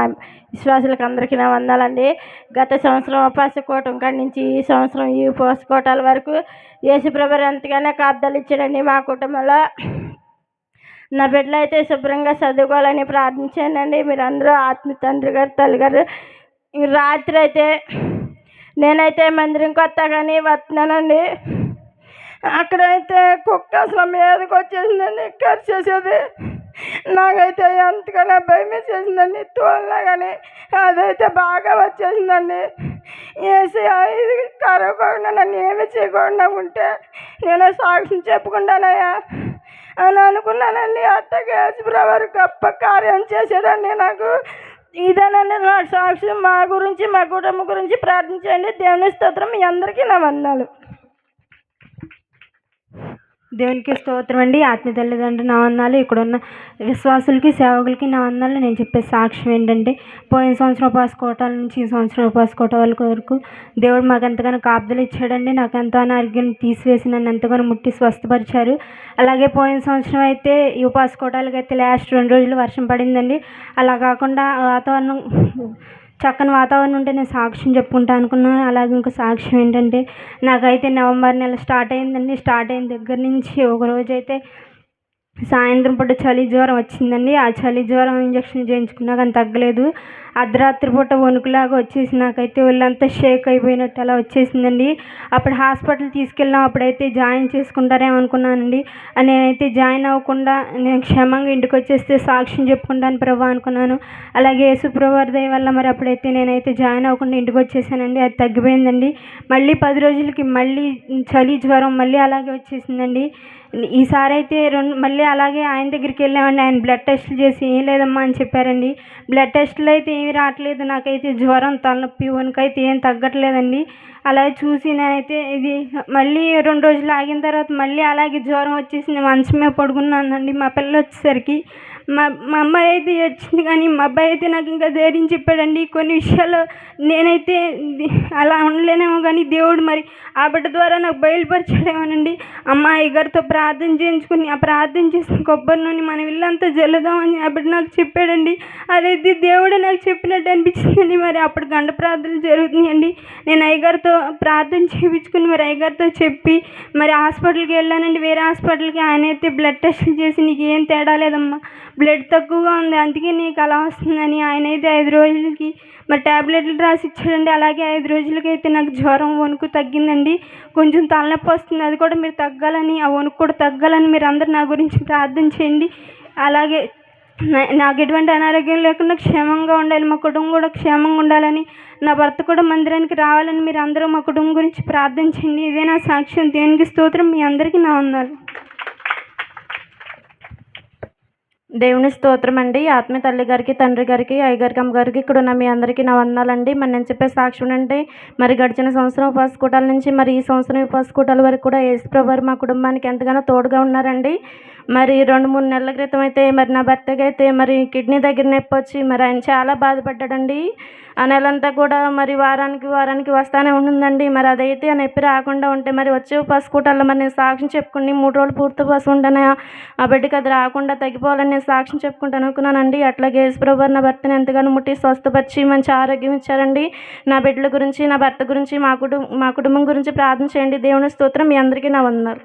S3: విశ్వాసులకి అందరికీ నా వందనాలండి. గత సంవత్సరం ఉపాస కూటం కాడి నుంచి ఈ సంవత్సరం ఈ ఉపవాస కూటాల వరకు యేసుప్రభు ఎంతగానో కాపుదలు ఇచ్చాడండి. మా కుటుంబంలో నా బిడ్డలు అయితే శుభ్రంగా చదువుకోవాలని ప్రార్థించానండి. మీరు అందరూ ఆత్మీయ తండ్రి గారు, తల్లి గారు. రాత్రి అయితే నేనైతే మందిరం కొత్త కానీ వస్తున్నానండి. అక్కడైతే కుక్క అసలు మీదకి వచ్చేసిందండి, కరిచేసేది. నాకైతే ఎంతగానో భయం వేసేసిందండి. తోలినా కానీ అదైతే బాగా వచ్చేసిందండి. వేసి ఇది కరవకుండా నన్ను ఏమి చేయకుండా ఉంటే నేను సాక్ష్యం చెప్పుకుంటానయ్యా అని అనుకున్నానండి. అట్టగా యేసుప్రభువారు గొప్ప కార్యం చేశాడండి నాకు. ఇదేనండి నా సాక్ష్యం. మా గురించి, మా కుటుంబం గురించి ప్రార్థించండి. దేవుని స్తోత్రం. మీ అందరికీ నా వందనాలు.
S4: దేవునికి స్తోత్రం అండి. ఆత్మీయ తల్లిదండ్రులు నా వందనాలు. ఇక్కడున్న విశ్వాసులకి, సేవకులకి నా వందనాలు. నేను చెప్పే సాక్ష్యం ఏంటంటే, పోయిన సంవత్సరం ఉపవాస కోటాల నుంచి ఈ సంవత్సరం ఉపవాస కోటాల వరకు దేవుడు మాకు ఎంతగానో కాపుదలు ఇచ్చాడండి. నాకు ఎంతో అనారోగ్యం తీసివేసి నన్ను ఎంతగానో ముట్టి స్వస్థపరిచారు. అలాగే పోయిన సంవత్సరం అయితే ఈ ఉపవాస కోటాలకి అయితే లాస్ట్ 2 రోజులు వర్షం పడిందండి. అలా కాకుండా వాతావరణం చక్కని వాతావరణం ఉంటే నేను సాక్ష్యం చెప్పుకుంటా అనుకున్నాను. అలాగే ఇంకో సాక్ష్యం ఏంటంటే, నాకైతే నవంబర్ నెల స్టార్ట్ అయిందండి. స్టార్ట్ అయిన దగ్గర నుంచి ఒక రోజైతే సాయంత్రం పూట చలి జ్వరం వచ్చిందండి. ఆ చలి జ్వరం ఇంజక్షన్ చేయించుకున్నా కానీ తగ్గలేదు. అర్ధరాత్రి పూట వణుకులాగా వచ్చేసి నాకైతే ఒళ్ళంతా షేక్ అయిపోయినట్టు అలా వచ్చేసిందండి. అప్పుడు హాస్పిటల్ తీసుకెళ్ళాం. అప్పుడైతే జాయిన్ చేసుకుంటారేమో అనుకున్నానండి. నేనైతే జాయిన్ అవ్వకుండా నేను క్షేమంగా ఇంటికి వచ్చేస్తే సాక్ష్యం చెప్పుకుంటాను ప్రభు అనుకున్నాను. అలాగే యేసుప్రభువారి దయ వల్ల మరి అప్పుడైతే నేనైతే జాయిన్ అవ్వకుండా ఇంటికి వచ్చేసానండి. అది తగ్గిపోయిందండి. మళ్ళీ 10 రోజులకి మళ్ళీ చలి జ్వరం మళ్ళీ అలాగే వచ్చేసిందండి. ఈసారి అయితే మళ్ళీ అలాగే ఆయన దగ్గరికి వెళ్ళామండి. ఆయన బ్లడ్ టెస్టులు చేసి ఏం లేదమ్మా అని చెప్పారండి. బ్లడ్ టెస్టులు అయితే ఏమీ రావట్లేదు. నాకైతే జ్వరం, తలనొప్పి, వణుకైతే ఏం తగ్గట్లేదండి. అలాగే చూసి నేనైతే ఇది మళ్ళీ 2 రోజులు ఆగిన తర్వాత మళ్ళీ అలాగే జ్వరం వచ్చేసి నేను మంచం మీద పడుకున్నానండి. మా పిల్లలు వచ్చేసరికి మా అమ్మాయి అయితే ఏడ్చింది, కానీ మా అబ్బాయి అయితే నాకు ఇంకా ధైర్యం చెప్పాడండి. కొన్ని విషయాలు నేనైతే అలా ఉండలేనేమో, కానీ దేవుడు మరి ఆ బిడ్డ ద్వారా నాకు బయలుపరిచాడేమోనండి. అమ్మాయి గారితో ప్రార్థన చేయించుకుని ఆ ప్రార్థన చేసిన కొబ్బరి నూనె మన ఇల్లంతా జల్లుదామని ఆ బిడ్డ నాకు చెప్పాడండి. అదైతే దేవుడు నాకు చెప్పినట్టు అనిపించిందండి. మరి అప్పుడు గంట ప్రార్థనలు జరుగుతున్నాయండి. నేను అయ్యగారితో ప్రార్థన చేయించుకుని మరి అయ్యగారితో చెప్పి మరి హాస్పిటల్కి వెళ్ళానండి. వేరే హాస్పిటల్కి. ఆయన అయితే బ్లడ్ టెస్టులు చేసి నీకు ఏం తేడా లేదమ్మా, బ్లడ్ తక్కువగా ఉంది, అందుకే నీకు అలా వస్తుందని ఆయన అయితే 5 రోజులకి మరి ట్యాబ్లెట్లు రాసి ఇచ్చాడండి. అలాగే 5 రోజులకి అయితే నాకు జ్వరం, వణుకు తగ్గిందండి. కొంచెం తలనొప్పి వస్తుంది, అది కూడా మీరు తగ్గాలని, ఆ వణుకు కూడా తగ్గాలని మీరు అందరు నా గురించి ప్రార్థన చేయండి. అలాగే నాకు ఎటువంటి అనారోగ్యం లేకుండా క్షేమంగా ఉండాలి, మా కుటుంబం కూడా క్షేమంగా ఉండాలని, నా భర్త కూడా మందిరానికి రావాలని మీరు అందరూ మా కుటుంబం గురించి ప్రార్థన చేయండి. ఇదే నా సాక్ష్యం. దేవునికి స్తోత్రం. మీ అందరికీ నా వందనాలు.
S3: దేవుని స్తోత్రం అండి. ఆత్మ తల్లి గారికి, తండ్రి గారికి, అయ్యగారికి, అమ్మగారికి, ఇక్కడ ఉన్న మీ అందరికీ నా వందనాలండి. మరి నేను చెప్పే సాక్ష్యం అంటే, మరి గడిచిన సంవత్సరం ఉపవాస కూటాల నుంచి మరి ఈ సంవత్సరం ఉపవాస కూటాల వరకు కూడా యేసుప్రభు వారు మా కుటుంబానికి ఎంతగానో తోడుగా ఉన్నారండి. మరి 2-3 నెలల క్రితం అయితే మరి నా భర్తకి అయితే మరి కిడ్నీ దగ్గర నొప్పి వచ్చి మరి ఆయన చాలా బాధపడ్డాడండి. ఆ నెలంతా కూడా మరి వారానికి వస్తానే ఉంటుందండి. మరి అదైతే ఆ నొప్పి రాకుండా ఉంటే మరి వచ్చే ఉపవాస కూటాల్లో మరి నేను సాక్ష్యం చెప్పుకుని 3 రోజులు పూర్తి ఉపవాసం ఉంటాను, ఆ బిడ్డకి అది రాకుండా తగ్గిపోవాలని నేను సాక్ష్యం చెప్పుకుంటాను అనుకున్నానండి. అట్లాగే యేసుప్రభు వారు నా భర్తని ఎంతగానో ముట్టి స్వస్థపరిచి మంచి ఆరోగ్యం ఇచ్చారండి. నా బిడ్డల గురించి, నా భర్త గురించి, మా కుటుంబం గురించి ప్రార్థన చేయండి. దేవుని స్తోత్రం. మీ అందరికీ నా వందనాలు.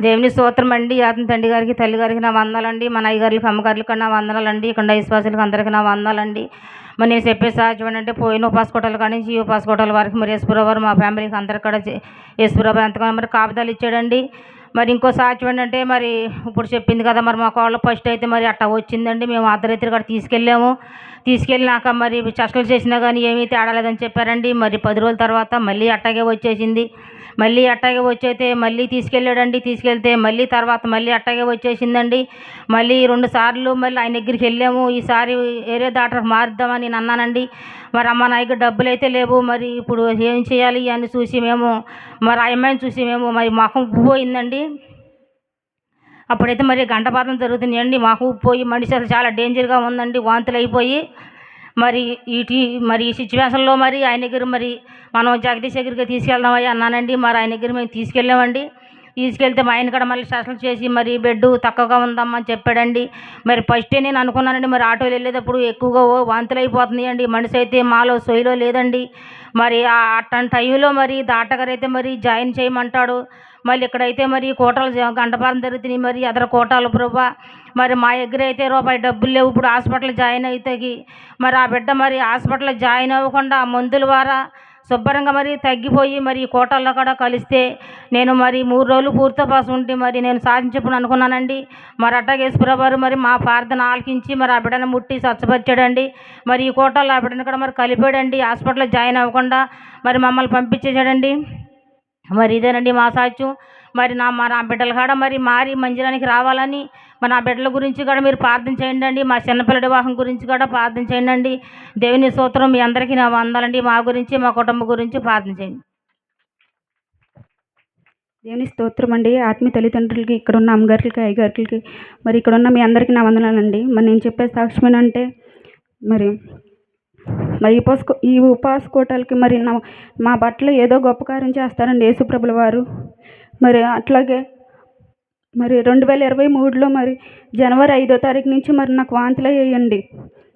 S5: దేవుని స్తోత్రం అండి. ఆత్మ తండ్రి గారికి, తల్లి గారికి నా వందనాలండి. మన అయ్యగారులకు, అమ్మగారులకు నా వందనాలండి. ఇక్కడ విశ్వాసులకు అందరికీ నా వందనాలండి. మరి నేను చెప్పే సాధ్యం ఏంటంటే, పోయిన ఉపవాస కూటాల కాడి నుంచి ఈ ఉపవాస కూటాల వరకు మరి యేసుప్రభు వారు మా ఫ్యామిలీకి అందరికీ కూడా యేసుప్రభు ఎంతగానో మరి కాపుదలు ఇచ్చాడండి. మరి ఇంకో సాధ్యం ఏంటంటే, మరి ఇప్పుడు చెప్పింది కదా, మరి మా కోళ్ళ ఫస్ట్ అయితే మరి అట్టా వచ్చిందండి. మేము అర్ధరాత్రి కూడా తీసుకెళ్ళినాక మరి చర్చలు చేసినా కానీ ఏమీ తేడా లేదని చెప్పారండి. మరి 10 రోజుల తర్వాత మళ్ళీ అట్టాగే వచ్చేసింది. మళ్ళీ అట్టాగే వచ్చైతే మళ్ళీ తీసుకెళ్ళాడండి. తీసుకెళ్తే మళ్ళీ తర్వాత మళ్ళీ అట్టాగే వచ్చేసిందండి. మళ్ళీ 2 సార్లు మళ్ళీ ఆయన దగ్గరికి వెళ్ళాము. ఈసారి వేరే డాక్టర్ మారుద్దామని నేను అన్నానండి. మరి అమ్మ నా దగ్గర డబ్బులు అయితే లేవు, మరి ఇప్పుడు ఏం చేయాలి అని చూసి మేము మరి ఆ అమ్మాయిని చూసి మేము మరి మొఖం ఉబ్బిపోయిందండి. అప్పుడైతే మరి గంటపాతం జరుగుతున్నాయండి. మాకు పోయి మనిషి అసలు చాలా డేంజర్గా ఉందండి, వాంతులు అయిపోయి. మరి ఈ సిచ్యువేషన్లో మరి ఆయన దగ్గర మరి మనం జగదీష్ దగ్గరికి తీసుకెళ్దామని అన్నానండి. మరి ఆయన దగ్గర మేము తీసుకెళ్ళామండి. తీసుకెళ్తే మా ఆయన కూడా మళ్ళీ సెషన్లు చేసి మరి బెడ్ తక్కువగా ఉందమ్మా అని చెప్పాడండి. మరి ఫస్టే నేను అనుకున్నానండి, మరి ఆటోలో వెళ్ళేటప్పుడు ఎక్కువగా వాంతులు అయిపోతుంది అండి, మనిషి అయితే మాలో సొయ్యలో లేదండి. మరి అట్లాంటి టైంలో మరి డాక్టర్ అయితే మరి జాయిన్ చేయమంటాడు. మళ్ళీ ఇక్కడైతే మరి కోటాలు గంటపారం జరుగుతున్నాయి, మరి అదర కోటాలు ప్రభా. మరి మా దగ్గర అయితే రూపాయి డబ్బులు లేవు. ఇప్పుడు హాస్పిటల్ జాయిన్ అవుతాయి. మరి ఆ బిడ్డ మరి హాస్పిటల్లో జాయిన్ అవ్వకుండా మందుల ద్వారా శుభ్రంగా మరి తగ్గిపోయి మరి ఈ కోటల్లో కూడా కలిస్తే నేను మరి 3 రోజులు పూర్తి ఉపవాసం ఉంటే మరి నేను సాధించప్పుడు అనుకున్నానండి. మరి అట్టాగేశ్వరరావు గారు మరి మా ప్రార్థన ఆలకించి మరి ఆ బిడ్డను ముట్టి స్వచ్ఛపరిచాడండి. మరి ఈ కోటల్లో ఆ బిడ్డను కూడా మరి కలిపాడండి. హాస్పిటల్లో జాయిన్ అవ్వకుండా మరి మమ్మల్ని పంపించేసాడండి. మరి ఇదేనండి మా సాక్ష్యం. మరి నా బిడ్డలు కూడా మరి మారి మందిరానికి రావాలని మరి నా బిడ్డల గురించి కూడా మీరు ప్రార్థన చేయండి అండి. మా చిన్నపిల్లడి వివాహం గురించి కూడా ప్రార్థన చేయండి అండి. దేవుని స్తోత్రం. మీ అందరికీ నా వందలండి. మా గురించి, మా కుటుంబం గురించి ప్రార్థన చేయండి.
S6: దేవుని స్తోత్రం అండి. ఆత్మీయ తల్లిదండ్రులకి, ఇక్కడ ఉన్న అమ్మగారికి, అయ్యగారికి, మరి ఇక్కడ ఉన్న మీ అందరికీ నా వందనాలండి. మరి నేను చెప్పే సాక్ష్యం ఏంటంటే, మరి ఈ ఉపవాస కూటాలకి మరి మా బట్టలు ఏదో గొప్ప కార్యం చేస్తారండి యేసుప్రభుల వారు. మరి అట్లాగే మరి 2023లో మరి జనవరి 5వ తారీఖు నుంచి మరి నాకు వాంతులు అయ్యాయండి.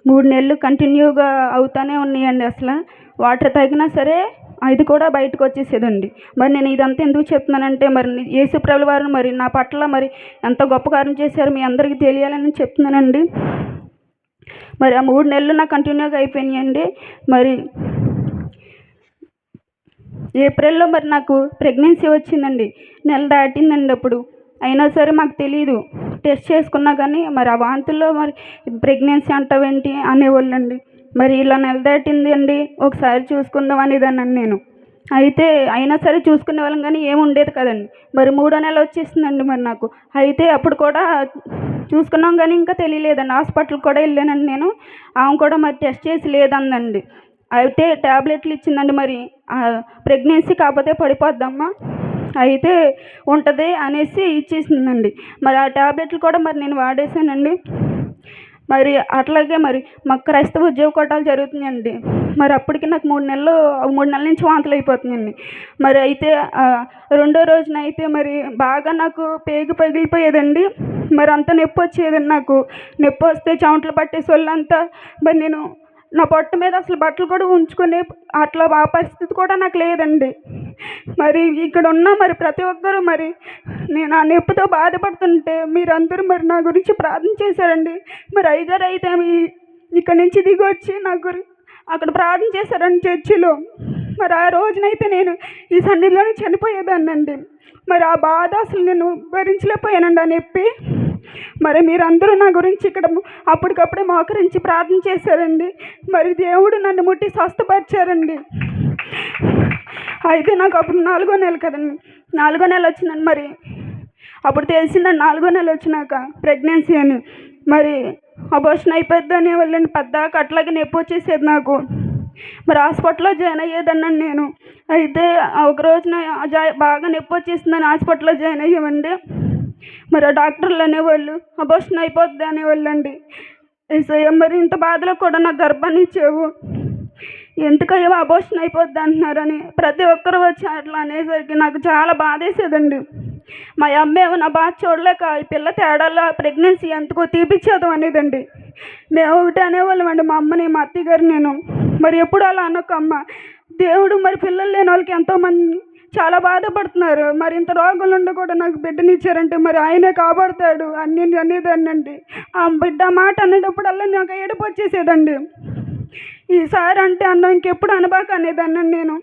S6: 3 నెలలు కంటిన్యూగా అవుతానే ఉన్నాయండి. అసలు వాటర్ తాగినా సరే అది కూడా బయటకు వచ్చేసేదండి. మరి నేను ఇదంతా ఎందుకు చెప్తున్నానంటే, మరి యేసుప్రభుల వారు మరి నా పట్ల మరి ఎంత గొప్ప కార్యం చేశారు మీ అందరికీ తెలియాలని చెప్తున్నానండి. మరి ఆ 3 నెలలు నాకు కంటిన్యూగా అయిపోయినాయండి. మరి ఏప్రిల్లో మరి నాకు ప్రెగ్నెన్సీ వచ్చిందండి. నెల దాటిందండి అప్పుడు. అయినా సరే మాకు తెలియదు. టెస్ట్ చేసుకున్నా కానీ మరి ఆ వాంతుల్లో మరి ప్రెగ్నెన్సీ అంటావేంటి అనేవాళ్ళండి. మరి ఇలా నెల దాటింది అండి, ఒకసారి చూసుకుందాం అనేదానండి నేను. అయితే అయినా సరే చూసుకునే వాళ్ళం కానీ ఏమి ఉండేది కదండి. మరి 3వ నెల వచ్చేసిందండి మరి నాకు. అయితే అప్పుడు కూడా చూసుకున్నాం కానీ ఇంకా తెలియలేదండి. హాస్పిటల్కి కూడా వెళ్ళానండి నేను. ఆమె కూడా మరి టెస్ట్ చేసి లేదందండి. అయితే ట్యాబ్లెట్లు ఇచ్చిందండి. మరి ప్రెగ్నెన్సీ కాకపోతే పడిపోద్దమ్మా, అయితే ఉంటుంది అనేసి ఇచ్చేసిందండి. మరి ఆ ట్యాబ్లెట్లు కూడా మరి నేను వాడేసానండి. మరి అట్లాగే మరి మాకు క్రైస్తవ ఉద్యోగ కోటాలు జరుగుతున్నాయండి. మరి అప్పటికి నాకు 3 నెలల నుంచి వాంతులు అయిపోతున్నాయండి. మరి అయితే 2వ రోజున అయితే మరి బాగా నాకు పేగు పగిలిపోయేదండి. మరి అంత నొప్పి వచ్చేదండి. నాకు నొప్పి వస్తే చెమటలు పట్టేసి వాళ్ళంతా మరి నేను నా పొట్ట మీద అసలు బట్టలు కూడా ఉంచుకునే అట్లా ఆ పరిస్థితి కూడా నాకు లేదండి. మరి ఇక్కడ ఉన్న మరి ప్రతి ఒక్కరూ మరి నేను ఆ నొప్పితో బాధపడుతుంటే మీరందరూ మరి నా గురించి ప్రార్థన చేశారండి. మరి అయ్యగారు అయితే ఇక్కడ నుంచి దిగి వచ్చి నా అక్కడ ప్రార్థన చేశారండి చర్చిలో. మరి ఆ రోజునైతే నేను ఈ సన్నిధిలోనే చనిపోయేదాన్నండి. మరి ఆ బాధ అసలు నేను భరించలేకపోయానండి, ఆ నొప్పి. మరి మీరందరూ నా గురించి ఇక్కడ అప్పటికప్పుడే మోకరించి ప్రార్థన చేశారండి. మరి దేవుడు నన్ను ముట్టి స్వస్థపరిచారండి. అయితే నాకు అప్పుడు 4వ నెల కదండి, 4వ నెల వచ్చిందండి. మరి అప్పుడు తెలిసిందండి 4వ నెల వచ్చినాక ప్రెగ్నెన్సీ అని. మరి అబార్షన్ అయిపోద్ది అనేవాళ్ళండి. పద్దాక అట్లాగే నొప్పి వచ్చేసేది నాకు. మరి హాస్పిటల్లో జాయిన్ అయ్యేదాన్నండి నేను. అయితే ఒక రోజున బాగా నొప్పి వచ్చేసిందని హాస్పిటల్లో జాయిన్ అయ్యామండి. మరి ఆ డాక్టర్లు అనేవాళ్ళు అబార్షన్ అయిపోద్ది అనేవాళ్ళండి. ఏసయ్య, మరి ఇంత బాధలో కూడా నాకు గర్భాన్ని ఇచ్చావు, ఎందుకయ్యో అబార్షన్ అయిపోద్ది అంటున్నారని ప్రతి ఒక్కరు వచ్చి అట్లా అనేసరికి నాకు చాలా బాధేసేదండి. మా అమ్మేమో నా బాధ చూడలేక ఈ పిల్ల తేడాలో ప్రెగ్నెన్సీ ఎందుకో తీపిచ్చేద్దాం అనేదండి. మేము ఒకటి అనేవాళ్ళం అండి, మా అమ్మని మా అత్తయ్య గారు నేను. మరి ఎప్పుడు అలా అనొక్క అమ్మ, దేవుడు మరి పిల్లలు లేని వాళ్ళకి ఎంతోమంది చాలా బాధపడుతున్నారు, మరి ఇంత రోగులు ఉండి కూడా నాకు బిడ్డనిచ్చారంటే మరి ఆయనే కాపాడుతాడు అన్ని అనేదాన్ని అండి. ఆ బిడ్డ మాట అనేటప్పుడల్లా నాకు ఏడుపు వచ్చేసేదండి. ఈసారి అంటే అన్నం ఇంకెప్పుడు అనబాక అనేదాన్ని నేను.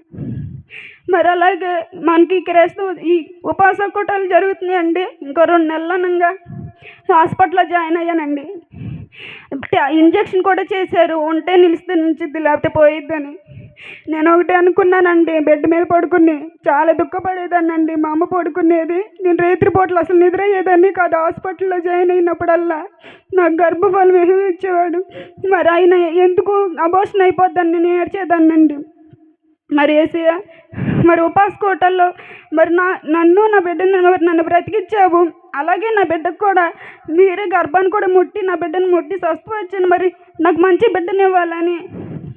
S6: మరి అలాగే మనకి క్రైస్తవ ఈ ఉపవాస కూటాలు జరుగుతున్నాయండి. ఇంకో 2 నెలలనంగా హాస్పిటల్లో జాయిన్ అయ్యానండి. ఇంజెక్షన్ కూడా చేశారు, ఉంటే నిలిచిద్ది లేకపోతే పోయిద్దని. నేను ఒకటి అనుకున్నానండి, బెడ్ మీద పడుకుని చాలా దుఃఖపడేదాన్నండి. మా అమ్మ పడుకునేది, నేను రేత్రి పూటలు అసలు నిద్ర అయ్యేదాన్ని కాదు. హాస్పిటల్లో జాయిన్ అయినప్పుడల్లా నాకు గర్భఫలం ఏమి ఇచ్చేవాడు. మరి ఆయన ఎందుకు అబార్షన్ అయిపోద్దని నేను ఏడ్చేదాన్నండి. మరి ఏసయ్య, మరి ఉపవాస కోటల్లో మరి నన్ను నా బిడ్డను నన్ను బ్రతికిచ్చావు, అలాగే నా బిడ్డకు కూడా మీరే గర్భాన్ని కూడా ముట్టి నా బిడ్డను ముట్టి స్వస్థపరిచాను. మరి నాకు మంచి బిడ్డనివ్వాలని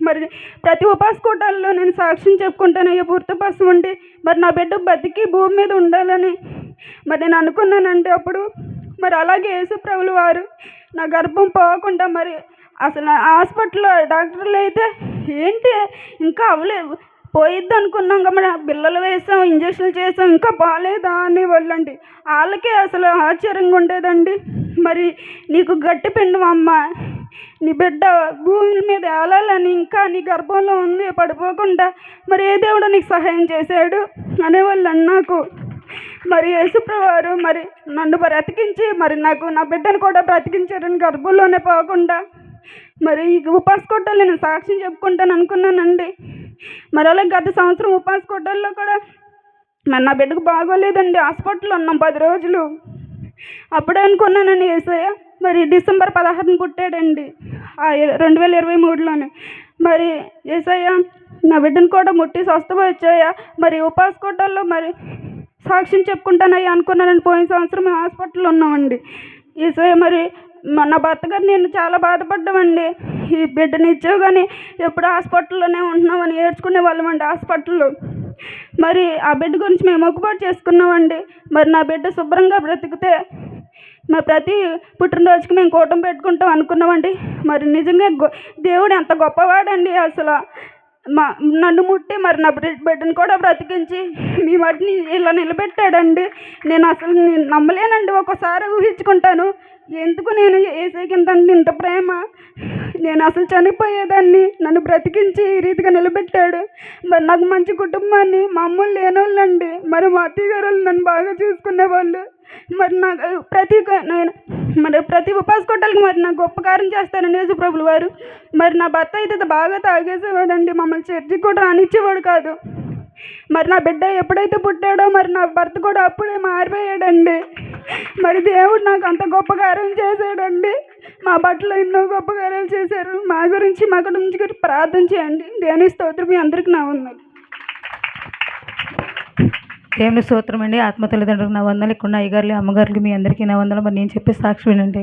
S6: మరి ప్రతి ఉపవాస కూటాల్లో నేను సాక్ష్యం చెప్పుకుంటాను. అయ్యో పూర్తిపాసం ఉండి మరి నా బిడ్డ బతికి భూమి మీద ఉండాలని మరి నేను అనుకున్నానండి అప్పుడు. మరి అలాగే యేసుప్రభులు వారు నా గర్భం పోకుండా మరి అసలు హాస్పిటల్లో డాక్టర్లు అయితే ఏంటి ఇంకా అవ్వలేదు, పోయిద్ది అనుకున్నాం కదా, బిళ్ళలు వేసాం, ఇంజక్షన్లు చేసాం, ఇంకా బాగాలేదా అనేవాళ్ళండి. వాళ్ళకే అసలు ఆశ్చర్యంగా ఉండేదండి. మరి నీకు గట్టి పిండం అమ్మ, నీ బిడ్డ భూమి మీద ఏలాలని, ఇంకా నీ గర్భంలో ఉంది పడిపోకుండా మరి ఏ దేవుడు నీకు సహాయం చేశాడు అనేవాళ్ళు నాకు. మరి యేసుప్రభువారు మరి నన్ను బ్రతికించి మరి నాకు నా బిడ్డను కూడా బ్రతికించారని గర్భంలోనే పోకుండా. మరి ఈ ఉపవాస కోటల్లో నేను సాక్ష్యం చెప్పుకుంటాను అనుకున్నానండి. మరి అలాగే గత సంవత్సరం ఉపవాస కోటల్లో కూడా మరి నా బిడ్డకు బాగోలేదండి, హాస్పిటల్లో ఉన్నాం 10 రోజులు. అప్పుడే అనుకున్నానండి యేసయ్య, మరి డిసెంబర్ 16న పుట్టాడండి 2023లోనే. మరి యేసయ్య నా బిడ్డను కూడా ముట్టి స్వస్థపరిచాయా, మరి ఉపవాస కోటల్లో మరి సాక్ష్యం చెప్పుకుంటానయ్యా అనుకున్నానండి. పోయిన సంవత్సరం మేము హాస్పిటల్లో ఉన్నామండి. యేసయ్య, మరి నా భర్త గారు నేను చాలా బాధపడ్డామండి. ఈ బిడ్డని ఇచ్చావు కానీ ఎప్పుడు హాస్పిటల్లోనే ఉంటున్నామని ఏడ్చుకునే వాళ్ళమండి హాస్పిటల్లో. మరి ఆ బిడ్డ గురించి మేము మొక్కుబడి చేసుకున్నామండి. మరి నా బిడ్డ శుభ్రంగా బ్రతికితే మరి ప్రతి పుట్టినరోజుకి మేము కూటమి పెట్టుకుంటాం అనుకున్నామండి. మరి నిజంగా దేవుడు ఎంత గొప్పవాడండి. అసలు నన్ను ముట్టి మరి నా బిడ్డను కూడా బ్రతికించి మీ వాటిని ఇలా నిలబెట్టాడండి. నేను అసలు నమ్మలేనండి, ఒక్కోసారి ఊహించుకుంటాను ఎందుకు నేను యేసయ్యకి ఇంత ప్రేమ, నేను అసలు చనిపోయేదాన్ని, నన్ను బ్రతికించి ఈ రీతిగా నిలబెట్టాడు. మరి నాకు మంచి కుటుంబాన్ని, మా అమ్మలు లేనోళ్ళండి, మరి మా అత్తయ్య గారు నన్ను బాగా చూసుకునేవాళ్ళు. మరి నాకు ప్రతి ఉపవాస కోటలకి మరి నాకు గొప్ప కార్యం చేస్తారండి యేసుప్రభులు వారు. మరి నా భర్త అయితే బాగా తాగేసేవాడండి, మమ్మల్ని చర్చికి కూడా రానిచ్చేవాడు కాదు. మరి నా బిడ్డ ఎప్పుడైతే పుట్టాడో మరి నా భర్త కూడా అప్పుడే మారిపోయాడండి. మరి దేవుడు నాకు అంత గొప్ప కార్యం చేశాడండి. మా బట్టలు ఎన్నో గొప్ప కార్యాలు చేశారు. మా గురించి ప్రార్థన చేయండి. దేవుని స్తోత్రం. మీ అందరికీ నా వందనాలు.
S5: దేవుని స్తోత్రం అండి. ఆత్మ తల్లిదండ్రులకు నా వందలు, ఇక్కడ ఉన్న అయ్యగారులు అమ్మగారులు మీ అందరికీ నా వందలు. మరి నేను చెప్పే సాక్షి వినండి.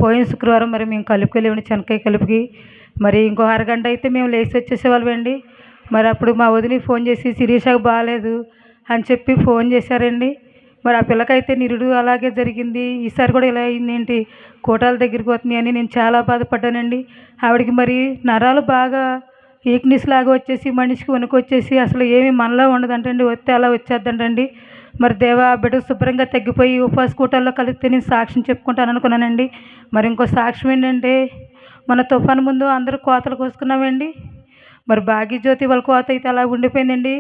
S5: పోయిన శుక్రవారం మరి మేము కలుపుకెళ్ళి చెనక్కాయ కలుపుకి మరి ఇంకో అరగంట అయితే మేము లేచి వచ్చేసేవాళ్ళమండి. మరి అప్పుడు మా వదిలి ఫోన్ చేసి శిరీషకు బాగాలేదు అని చెప్పి ఫోన్ చేశారండి. మరి ఆ పిల్లకైతే నిరుడు అలాగే జరిగింది. ఈసారి కూడా ఇలా అయిందేంటి, కోటాల దగ్గరికి పోతుంది అని నేను చాలా బాధపడ్డానండి. ఆవిడకి మరి నరాలు బాగా వీక్నెస్ లాగా వచ్చేసి మనిషికి వణుకొచ్చేసి అసలు ఏమీ మనలో ఉండదంటండి, వస్తే అలా వచ్చేద్దంటండి. మరి దేవా బిడ్డ శుభ్రంగా తగ్గిపోయి ఉపవాస కూటాల్లో కలిస్తే నేను సాక్ష్యం చెప్పుకుంటాను అనుకున్నానండి. మరి ఇంకో సాక్ష్యం ఏంటంటే, మన తుఫాను ముందు అందరూ కోతలు కోసుకున్నామండి. మరి భాగ్యజ్యోతి వాళ్ళ కోత అయితే అలా ఉండిపోయిందండి.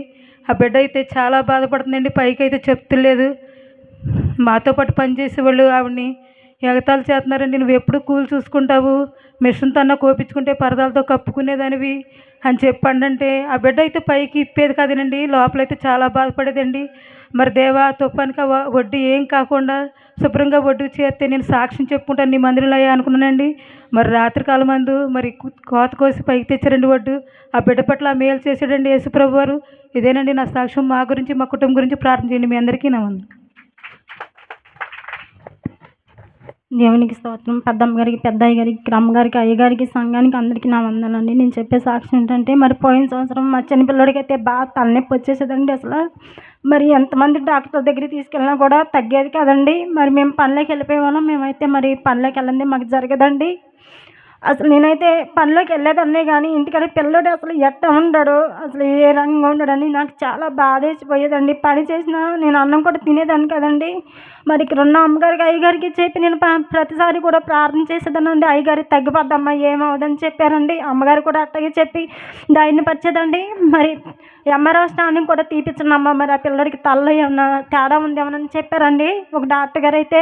S5: ఆ బిడ్డ అయితే చాలా బాధపడుతుందండి, పైకి అయితే చెప్తులేదు. మాతో పాటు పనిచేసేవాళ్ళు ఆవిడని ఎగతాలు చేస్తున్నారండి, నువ్వు ఎప్పుడు కూలి చూసుకుంటావు, మిషన్తో అన్న కోపించుకుంటే పరదాలతో కప్పుకునేదానివి అని చెప్పండి. అంటే ఆ బిడ్డ అయితే పైకి ఇప్పేది కాదేనండి, లోపలైతే చాలా బాధపడేదండి.
S7: మరి దేవా తుఫానుక వడ్డీ ఏం కాకుండా శుభ్రంగా వడ్డీ చేస్తే నేను సాక్ష్యం చెప్పుకుంటాను నీ మందిరంలో అయ్యా అనుకున్నానండి. మరి రాత్రికాలం మందు మరి కోత కోసి పైకి తెచ్చారండి వడ్డు. ఆ బిడ్డ పట్ల మేలు చేశాడండి యేసుప్రభు వారు. ఇదేనండి నా సాక్ష్యం. మా గురించి మా కుటుంబం గురించి ప్రార్థన చేయండి. మీ అందరికీ నా వందనాలు.
S3: దేవునికి స్తోత్రం. పెద్దమ్మ గారికి, పెద్దయ్య గారికి, అమ్మగారికి, అయ్యగారికి, సంఘానికి అందరికీ నా వందనాలండి. నేను చెప్పే సాక్ష్యం ఏంటంటే మరి పోయిన సంవత్సరం మా చిన్నపిల్లడికి అయితే బాగా తలనొప్పి వచ్చేసేదండి. అసలు మరి ఎంతమంది డాక్టర్ దగ్గరికి తీసుకెళ్ళినా కూడా తగ్గేది కాదండి. మరి మేము పనిలోకి వెళ్ళిపోయేవాళ్ళం. మేమైతే మరి పనిలోకి వెళ్ళండి మాకు జరగదండి. అసలు నేనైతే పనిలోకి వెళ్ళేదాన్నే కానీ ఇంటికాడ పిల్లడు అసలు ఎట్ట ఉండడు, అసలు ఏ రంగంగా ఉండడని నాకు చాలా బాధేసిపోయేదండి. పని చేసినా నేను అన్నం కూడా తినేదాన్ని కదండి. మరి ఇక్కడ ఉన్న అమ్మగారికి, అయ్యగారికి చెప్పి నేను ప్రతిసారి కూడా ప్రార్థన చేసేదానండి. అయ్యగారికి తగ్గిపోద్దమ్మా ఏమవుదని చెప్పారండి. అమ్మగారు కూడా అట్టగే చెప్పి ధైర్యపరిచేదండి. మరి ఎంఆర్ఐ స్కానింగ్ కూడా తీపిచ్చానమ్మా, మరి ఆ పిల్లడికి తలలో ఏమన్నా తేడా ఉందేమోనని చెప్పారండి ఒక డాక్టర్ గారు అయితే.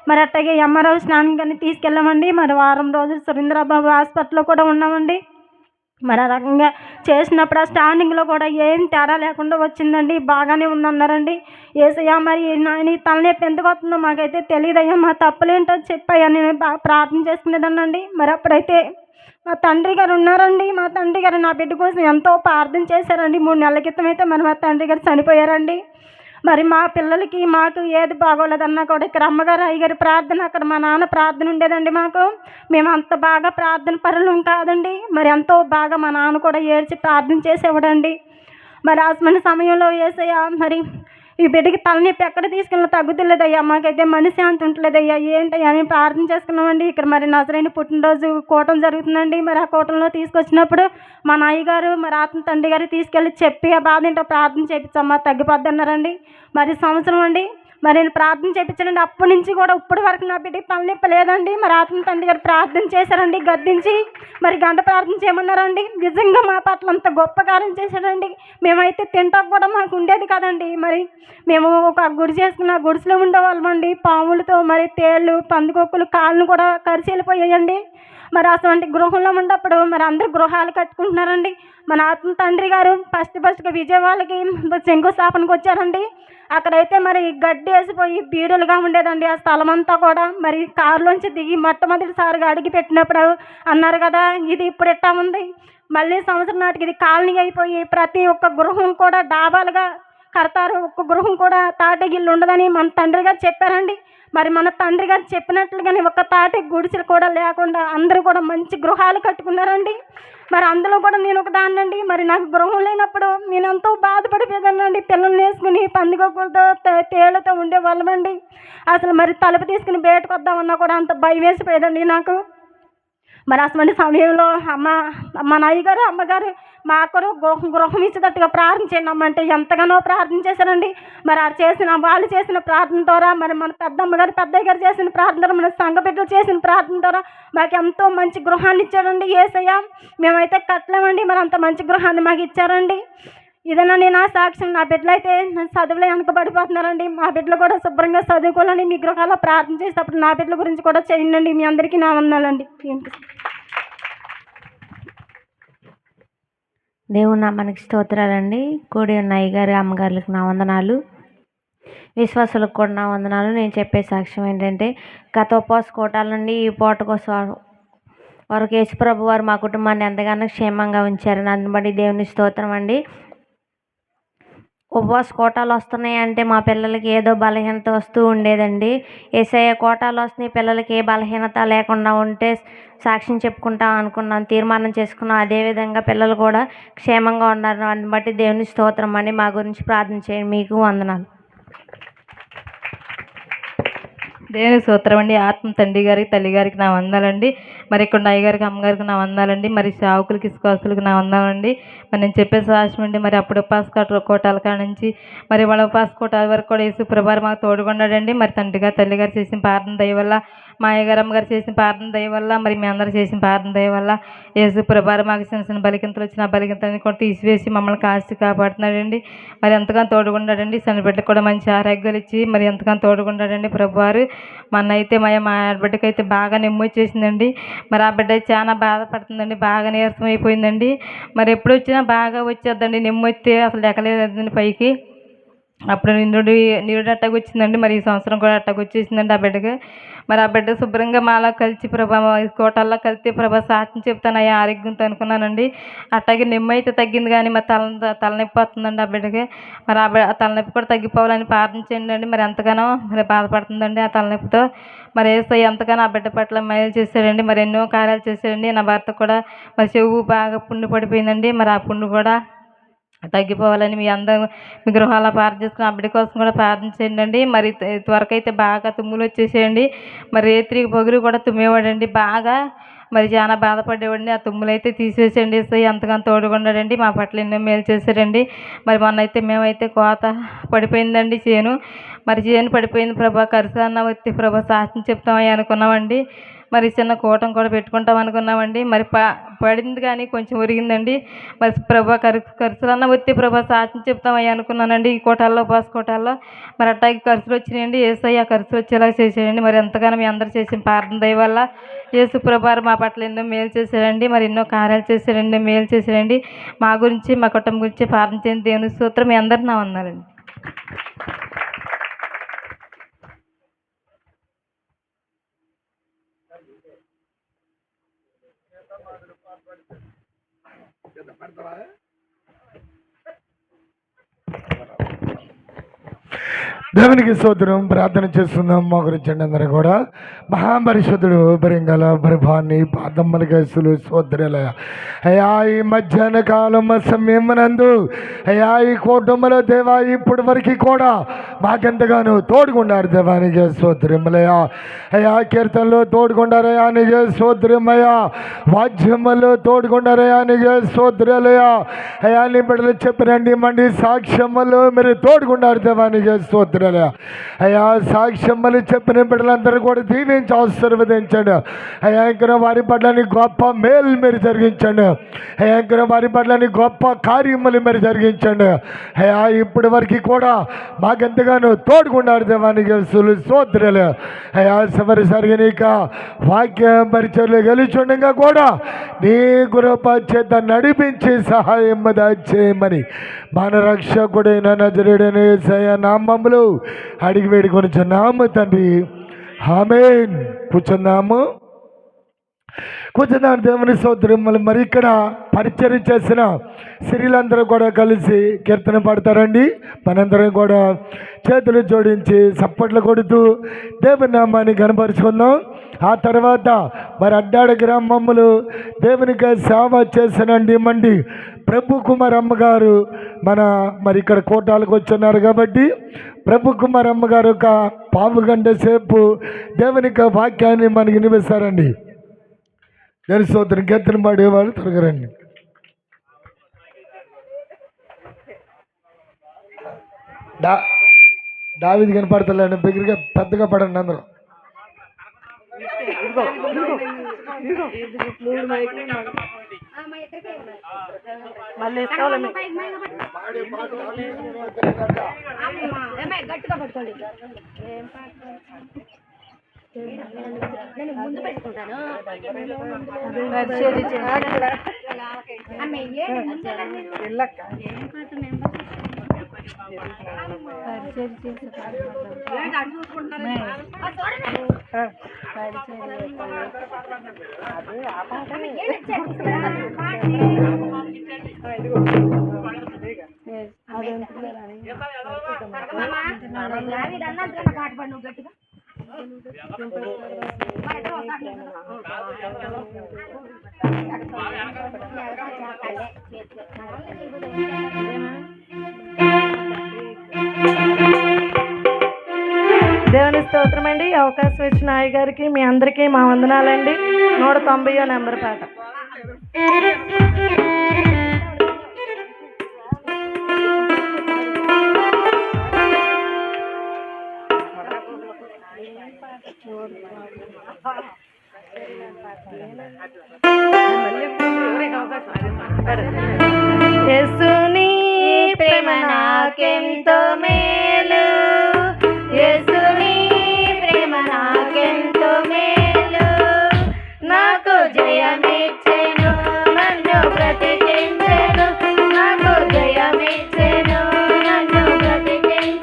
S3: మరి అట్టగే ఎంఆర్ఐ స్కానింగ్ అని తీసుకెళ్ళామండి. మరి వారం రోజులు సురేంద్రబాబు హాస్పిటల్లో కూడా ఉన్నామండి. మరి ఆ రకంగా చేసినప్పుడు ఆ స్టాండింగ్లో కూడా ఏం తేడా లేకుండా వచ్చిందండి. బాగానే ఉందన్నారండి. యేసయ్యా మరి నాయన ఈ తలనొప్పి ఎందుకు వస్తుందో మాకైతే తెలియదయ్యా, మా తప్పులేంటో చెప్పయ్యా నేను బాగా ప్రార్థన చేసుకునేదానండి. మరి అప్పుడైతే మా తండ్రి గారు ఉన్నారండి. మా తండ్రి గారు నా బిడ్డ కోసం ఎంతో ప్రార్థన చేశారండి. 3 నెలల క్రితం అయితే మరి మా తండ్రి గారు చనిపోయారండి. మరి మా పిల్లలకి మాకు ఏది బాగోలేదన్నా కూడా ఇక్కడ అమ్మగారు, అయ్యగారి ప్రార్థన, అక్కడ మా నాన్న ప్రార్థన ఉండేదండి మాకు. మేము అంత బాగా ప్రార్థన పరులం కాదండి. మరి ఎంతో బాగా మా నాన్న కూడా ఏడ్చి ప్రార్థన చేసేవాడండి. మరి ఆసమైన సమయంలో యేసయ్యా మరి ఈ బిడ్డకి తలనొప్పి ఎక్కడ తీసుకెళ్ళినా తగ్గుతులేదయ్యా, మాకైతే మనశ్శాంతి ఉంటలేదయ్యా, ఏంటయ్యా అని ప్రార్థన చేసుకున్నామండి. ఇక్కడ మరి నజరేయుని పుట్టినరోజు కూటం జరుగుతుందండి. మరి ఆ కూటంలో తీసుకొచ్చినప్పుడు మా నాయ్యగారు మరి ఆత్మ తండ్రి గారు తీసుకెళ్ళి చెప్పి ఆ బాధ ఏంటో ప్రార్థన చేయించమ్మా తగ్గిపోద్ది అన్నారండి. మరి సంవత్సరం అండి మరి నేను ప్రార్థన చేయించానండి. అప్పటి నుంచి కూడా ఇప్పటి వరకు నా బిడ్డకి తలనొప్పి లేదండి. మరి ఆత్మ తండ్రి గారు ప్రార్థన చేశారండి, గద్దించి మరి గంట ప్రార్థన చేయమన్నారండి. నిజంగా మా పట్ల అంత గొప్ప కార్యం చేశాడండి. మేమైతే తింటాం కూడా మాకు ఉండేది కదండి. మరి మేము ఒక గుడి చేసుకున్న గుడిసెలో ఉండేవాళ్ళమండి. పాములతో మరి తేళ్ళు, పందికొక్కులు కాళ్ళను కూడా కరిచి వెళ్ళిపోయాయండి. మరి అటువంటి గృహంలో ఉన్నప్పుడు మరి అందరు గృహాలు కట్టుకుంటున్నారండి. మన ఆత్మ తండ్రి గారు ఫస్ట్గా విజయవాడకి శంకుస్థాపనకు వచ్చారండి. అక్కడైతే మరి గడ్డి వేసిపోయి బీడులుగా ఉండేదండి ఆ స్థలం అంతా కూడా. మరి కారులోంచి దిగి మొట్టమొదటిసారిగా అడిగి పెట్టినప్పుడు అన్నారు కదా ఇది ఇప్పుడు ఎట్టా ఉంది. మళ్ళీ సంవత్సరం నాటికి ఇది కాలనీ అయిపోయి ప్రతి ఒక్క గృహం కూడా డాబాలుగా కడతారు, ఒక్క గృహం కూడా తాటి గిల్లు ఉండదని మన తండ్రి గారు చెప్పారండి. మరి మన తండ్రి గారు చెప్పినట్లుగానే ఒక్క తాటి గుడిసెలు కూడా లేకుండా అందరూ కూడా మంచి గృహాలు కట్టుకున్నారండి. మరి అందులో కూడా నేను ఒక దాన్నండి. మరి నాకు గృహం లేనప్పుడు నేను ఎంతో బాధపడిపోయేదానండి. పిల్లల్ని వేసుకుని పందికొక్కులతో తేళ్లతో ఉండేవాళ్ళమండి. అసలు మరి తలుపు తీసుకుని బయటకు వద్దామన్నా కూడా అంత భయం వేసిపోయేదండి నాకు. మరి అటువంటి సమయంలో మా నాయ్యగారు, అమ్మగారు మా అక్కరు గృహం ఇచ్చేటట్టుగా ప్రార్థన చేయండి అమ్మంటే ఎంతగానో ప్రార్థన చేశారండి. మరి వాళ్ళు చేసిన ప్రార్థన ద్వారా, మరి మన పెద్దమ్మగారు, పెద్దయ్య గారు చేసిన ప్రార్థన ద్వారా, మన సంఘ బిడ్డలు చేసిన ప్రార్థన ద్వారా మాకు ఎంతో మంచి గృహాన్ని ఇచ్చారండి యేసయ్య. మేమైతే కట్టలేమండి, మరి అంత మంచి గృహాన్ని మాకు ఇచ్చారండి. ఇదేనండి నా సాక్ష్యం. నా బిడ్డలు అయితే చదువులో వెనకబడిపోతున్నారండి. మా బిడ్డలు కూడా శుభ్రంగా చదువుకోవాలని మీ గృహాల్లో ప్రార్థన చేసేటప్పుడు నా బిడ్డల గురించి కూడా చేయండి. మీ అందరికీ నా వందనాలండి.
S8: దేవుని నామానికి స్తోత్రాలండి. కూడి ఉన్న అయ్యగారు, అమ్మగారులకు నా వందనాలు, విశ్వాసులకు కూడా నా వందనాలు. నేను చెప్పే సాక్ష్యం ఏంటంటే గత ఉపవాస కోటాల నుండి ఈ పూట కోసం వరకు యేసుప్రభు వారు మా కుటుంబాన్ని ఎంతగానో క్షేమంగా ఉంచారని అందుని బట్టి దేవుని స్తోత్రం అండి. ఉపవాస కోటాలు వస్తున్నాయంటే మా పిల్లలకి ఏదో బలహీనత వస్తూ ఉండేదండి. యేసయ్య కోటాలు వస్తున్నాయి, పిల్లలకి ఏ బలహీనత లేకుండా ఉంటే సాక్ష్యం చెప్పుకుంటాం అనుకున్నాం, తీర్మానం చేసుకున్నాం. అదేవిధంగా పిల్లలు కూడా క్షేమంగా ఉన్నారు. అందుని బట్టి దేవుని స్తోత్రం అండి. మా గురించి ప్రార్థన చేయండి. మీకు వందనాలు.
S9: దేవుని స్తోత్రం అండి. ఆత్మ తండ్రి గారికి, తల్లి గారికి నా వందాలండి. మరి ఇక్కడ అయ్యగారికి, అమ్మగారికి నా వందాలండి. మరి సేవకులకి, విశ్వాసులకు నా వందాలండి. మరి నేను చెప్పే సాక్ష్యం అండి. మరి అప్పుడు ఉపాస కోటాల కాడ నుంచి మరి వాళ్ళ ఉపాస కోటాల వరకు కూడా యేసు ప్రభావం మాకు తోడుకున్నాడండి. మరి తండ్రి గారు, తల్లి గారు చేసిన ప్రార్థన దయ వల్ల, మా అయ్యగారు, అమ్మగారు చేసిన ప్రార్థన దయ వల్ల, మరి మీ అందరూ చేసిన ప్రార్థన దయ వల్ల యేసు ప్రభావం మాకు చిన్న చిన్న బలిగింతలు వచ్చిన బలిగింతలని కూడా తీసివేసి మమ్మల్ని కాచి కాపాడుతున్నాడండి. మరి ఎంతగానో తోడుకున్నాడండి. సన్న బిడ్డకు కూడా మంచి ఆరోగ్యాలు ఇచ్చి మరి ఎంతగానో తోడుకున్నాడండి ప్రభువారు. మన అయితే మా బిడ్డకైతే బాగా నెమ్ము వచ్చేసిందండి. మరి ఆ బిడ్డ చాలా బాధపడుతుందండి, బాగా నీరసం అయిపోయిందండి. మరి ఎప్పుడు వచ్చినా బాగా వచ్చేద్దండి, నెమ్ము వస్తే అసలు ఎక్కలేదండి పైకి. అప్పుడు నిరుడు అట్టకు వచ్చిందండి. మరి ఈ సంవత్సరం కూడా అట్టకు వచ్చేసిందండి ఆ బిడ్డకి. మరి ఆ బిడ్డ శుభ్రంగా మాలో కలిసి ప్రభా కోటల్లో కలిసి ప్రభా సాక్ష్యం చెప్తానయ్యా ఆరోగ్యంతో అనుకున్నానండి. అట్టాగే నెమ్మ అయితే తగ్గింది కానీ మరి తలనొప్పి వస్తుందండి ఆ బిడ్డకి. మరి ఆ తలనొప్పి కూడా తగ్గిపోవాలని ప్రార్థించండి అండి. మరి ఎంతగానో మరి బాధపడుతుందండి ఆ తలనొప్పితో. మరి యేసయ్య ఎంతగానో ఆ బిడ్డ పట్ల మేలు చేశాడండి. మరి ఎన్నో కార్యాలు చేశాడండి. నా భర్త కూడా మరి చెవు బాగా పుండు పడిపోయిందండి. మరి ఆ పుండు కూడా తగ్గిపోవాలని మీ అందరూ మీ గృహాల ప్రార్థిస్తున్న ఆ బిడ్డ కోసం కూడా ప్రార్థించండి అండి. మరి త్వరగా అయితే బాగా తుమ్ములు వచ్చేసేయండి. మరి రేత్రికి పొగులు కూడా తుమ్మేవాడండి బాగా. మరి చాలా బాధపడేవాడిని. ఆ తుమ్ములు అయితే తీసేసేయండి. యేసయ్య ఎంతగానో తోడుగున్నాడండి. మా పట్ల ఎన్నో మేలు చేశారండి. మరి మొన్నైతే మేమైతే కోత పడిపోయిందండి చేను. మరి చేను పడిపోయింది ప్రభా, కరిసన్న వచ్చి ప్రభా సాక్ష్యం చెప్తామని అనుకున్నామండి. మరి చిన్న కూటం కూడా పెట్టుకుంటాం అనుకున్నామండి. మరి పడింది కానీ కొంచెం ఒరిగిందండి. మరి ప్రభా ఖర్చులన్న వచ్చి ప్రభా సాక్ష్యం చెప్తామని అనుకున్నానండి. ఈ కోటాల్లో ఉపవాస కోటాల్లో మరి అట్టాకి ఖర్చులు వచ్చినాయండి. యేసయ్య ఆ ఖర్చులు వచ్చేలా చేసాడండి. మరి ఎంతగానో మీ అందరూ చేసిన ప్రార్థన దయ వల్ల యేసు ప్రభారు మా పట్ల ఎన్నో మేలు చేశాడండి. మరి ఎన్నో కార్యాలు చేశాడండి, మేలు చేశాడండి. మా గురించి మా కుటుంబం గురించి ప్రార్థించండి. దేవుని స్తోత్రం. మీ అందరు నా వందనాలండి.
S2: దేవునికి స్తోత్రం. ప్రార్థన చేస్తున్నాం. మోకరించండి అందరూ కూడా. మహాపరిషుద్ధుడు బరింగల బరిభాన్ని పాదమ్మల కేసులు సోదరులయ అయ్యా, ఈ మధ్యాహ్న కాలం సమయమునందు అయ్యా ఈ కుటుంబంలో దేవా ఇప్పటి వరకు కూడా మాకెంతగానో తోడుకున్నారు. దేవానికి సోదరిమలయ అయ్యా, కీర్తనలో తోడుకుంటారయ్యా నీకే సోదరిమయ్యా, వాద్యములో తోడుకుంటారయ్యా నీకే సోదరులయ అయ్యా, నీ బిడ్డలు చెప్పినండి మండి సాక్ష్యములో మీరు తోడుకున్నారు. దేవానికి సోదరు అయ్యా, సాక్ష్యమ్మలు చెప్పిన బిడ్డలందరూ కూడా దీవించి ఆశీర్వదించండి అయ్యా. ఇంకా వారి పట్లని గొప్ప మేలు మీరు జరిగించండి అయ్యా. ఇంకా వారి పట్లని గొప్ప కార్యములు మీరు జరిగించండి అయ్యా. ఇప్పటి వరకు కూడా మాకెంతగానో తోడుకున్నారు. దేవానికి సోదరులు అయ్యా, చివరిసరిగా నీక వాక్య పరిచయలు గెలుచుండగా కూడా నీ కృప చేత నడిపించి సహాయం చేయమని మన రక్షకుడైన నజరేయుడైన యేసయ్య నామములో అడిగి వేడుకొనుచున్నాము తండ్రి. ఆమేన్. కూర్చున్నాము. దేవుని సోదరులు మరి ఇక్కడ పరిచయం చేసిన స్త్రీలందరూ కూడా కలిసి కీర్తన పాడతారండి. మనందరం కూడా చేతులు జోడించి చప్పట్లు కొడుతూ దేవుని నామాన్ని కనపరుచుకుందాం. ఆ తర్వాత మరి అడ్డాడ గ్రామములు దేవునికి సేవ చేసినండి మండి ప్రభు కుమార్ అమ్మగారు మరి ఇక్కడ కోటాలకు వచ్చున్నారు కాబట్టి ప్రభు కుమార్ అమ్మగారు ఒక పావు గంట సేపు దేవునికి వాక్యాన్ని మనకి వినిపిస్తారండి. నేను సోదరుని కీర్తన పాడేవాళ్ళు త్వరగా రండి. దావీది కనపడతలేండి, దగ్గరగా పెద్దగా పడండి అందరూ.
S3: గట్టిగా పట్టుకోండి. నేను ముందు పెట్టుకుంటాను. గట్టిగా
S10: దేవుని స్తోత్రం అండి. అవకాశం ఇచ్చిన అయ్య గారికి మీ అందరికీ మా వందనాలండి. 190వ నెంబర్ పాట. యేసుని ప్రేమ నాకెంతో మేలు, యేసుని ప్రేమ నాకెంతో మేలు, నాకు జయమిచ్చెను నన్ను బ్రతికించెను, నాకు జయమిచ్చెను నన్ను బ్రతికించెను.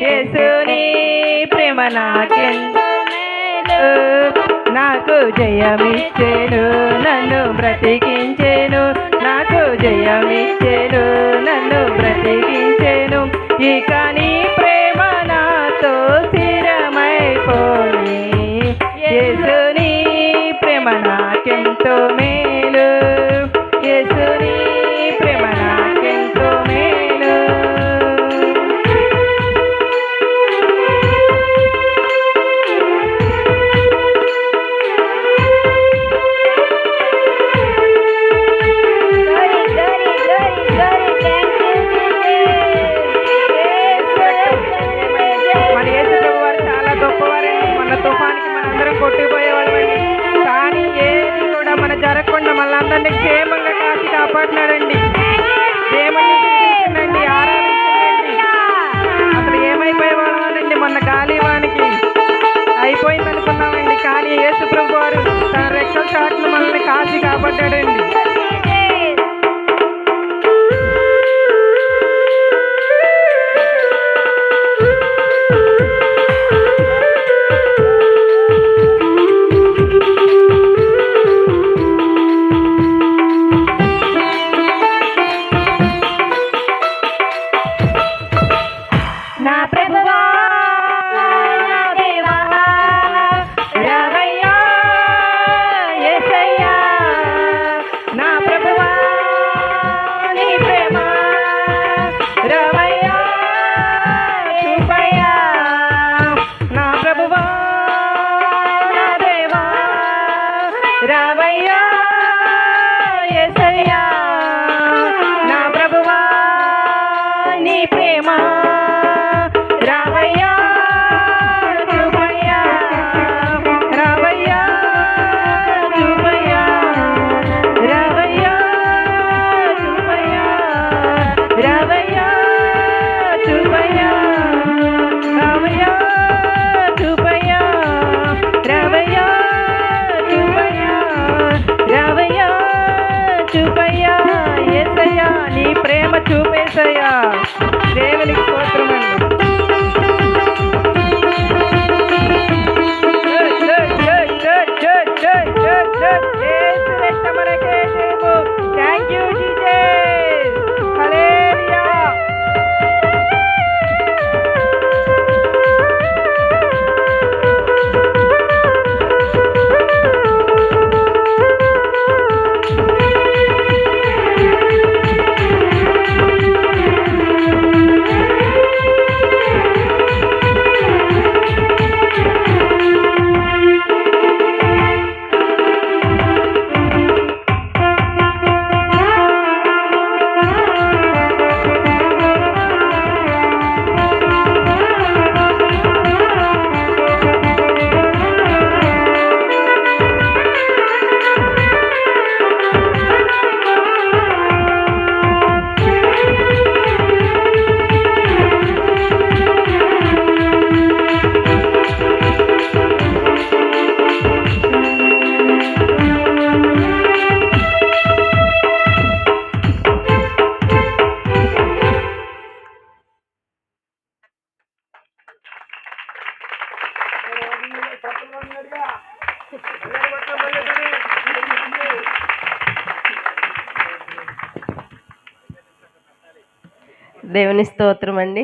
S10: యేసుని ప్రేమ నాకెంతో మేలు. నాకు జయమిచ్చెను నన్ను బ్రతికించెను, నాకు జయమిచ్చెను నన్ను బ్రతికించెను. ఇక నీ ప్రేమ నాతో స్థిరమైపోయి, యేసుని ప్రేమ నాకెంతో మేలు, యేసుని ప్రేమ నాకెంతో మేలు. మన యేసు ప్రభు వారు చాలా గొప్పవారండి. మన తుఫానికి మనందరం కొట్టుకుపోయేవాళ్ళమండి, కానీ ఏది కూడా మన జరగకుండా మనందరినీ క్షేమంగా కాచి కాపాడినాడండి. దేవుణ్ణి స్తుతించండి, ఆరాధించండి. అసలు ఏమైపోయేవాళ్ళమండి మొన్న గాలివానికి అయిపోయింది అనుకున్నామండి, కానీ యేసు ప్రభు వారు తన రెక్కల చాటును మనల్ని కాచి కాపాడాడండి. నా ప్రభువా నా దేవా రావయ్యా యేసయ్యా, నా ప్రభువా నీ ప్రేమ రావయ్యా చూపయ్యా, నా ప్రభువా నా దేవా రావయ్యా యేసయ్యా, నా ప్రభువా నీ ప్రేమ రావయ్యా చూపయ్యా, రావయ్యా చూపయ్యా, రావయ్యా చూపయ్యా, రావయ్యా చూపయ్యా, రావయ్యా చూపయ్యా, రావయ్యా చూపయ్యా, రావయ్యా చూపయ్యా. యేసయ్యా నీ ప్రేమ చూపేసయ్యా. దేవునికి స్తోత్రమండి. Thank you Jesus. హల్లెలూయా.
S11: దేవుని స్తోత్రం అండి.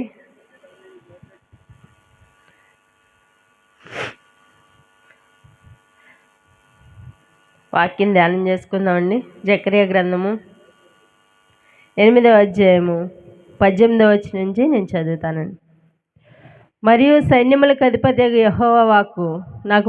S11: వాక్యం ధ్యానం చేసుకుందామండి. జకరియా గ్రంథము 8వ అధ్యాయము 18వ వచనం నుంచి నేను చదువుతానండి. మరియు సైన్యములకు అధిపతి యెహోవా వాక్కు నాకు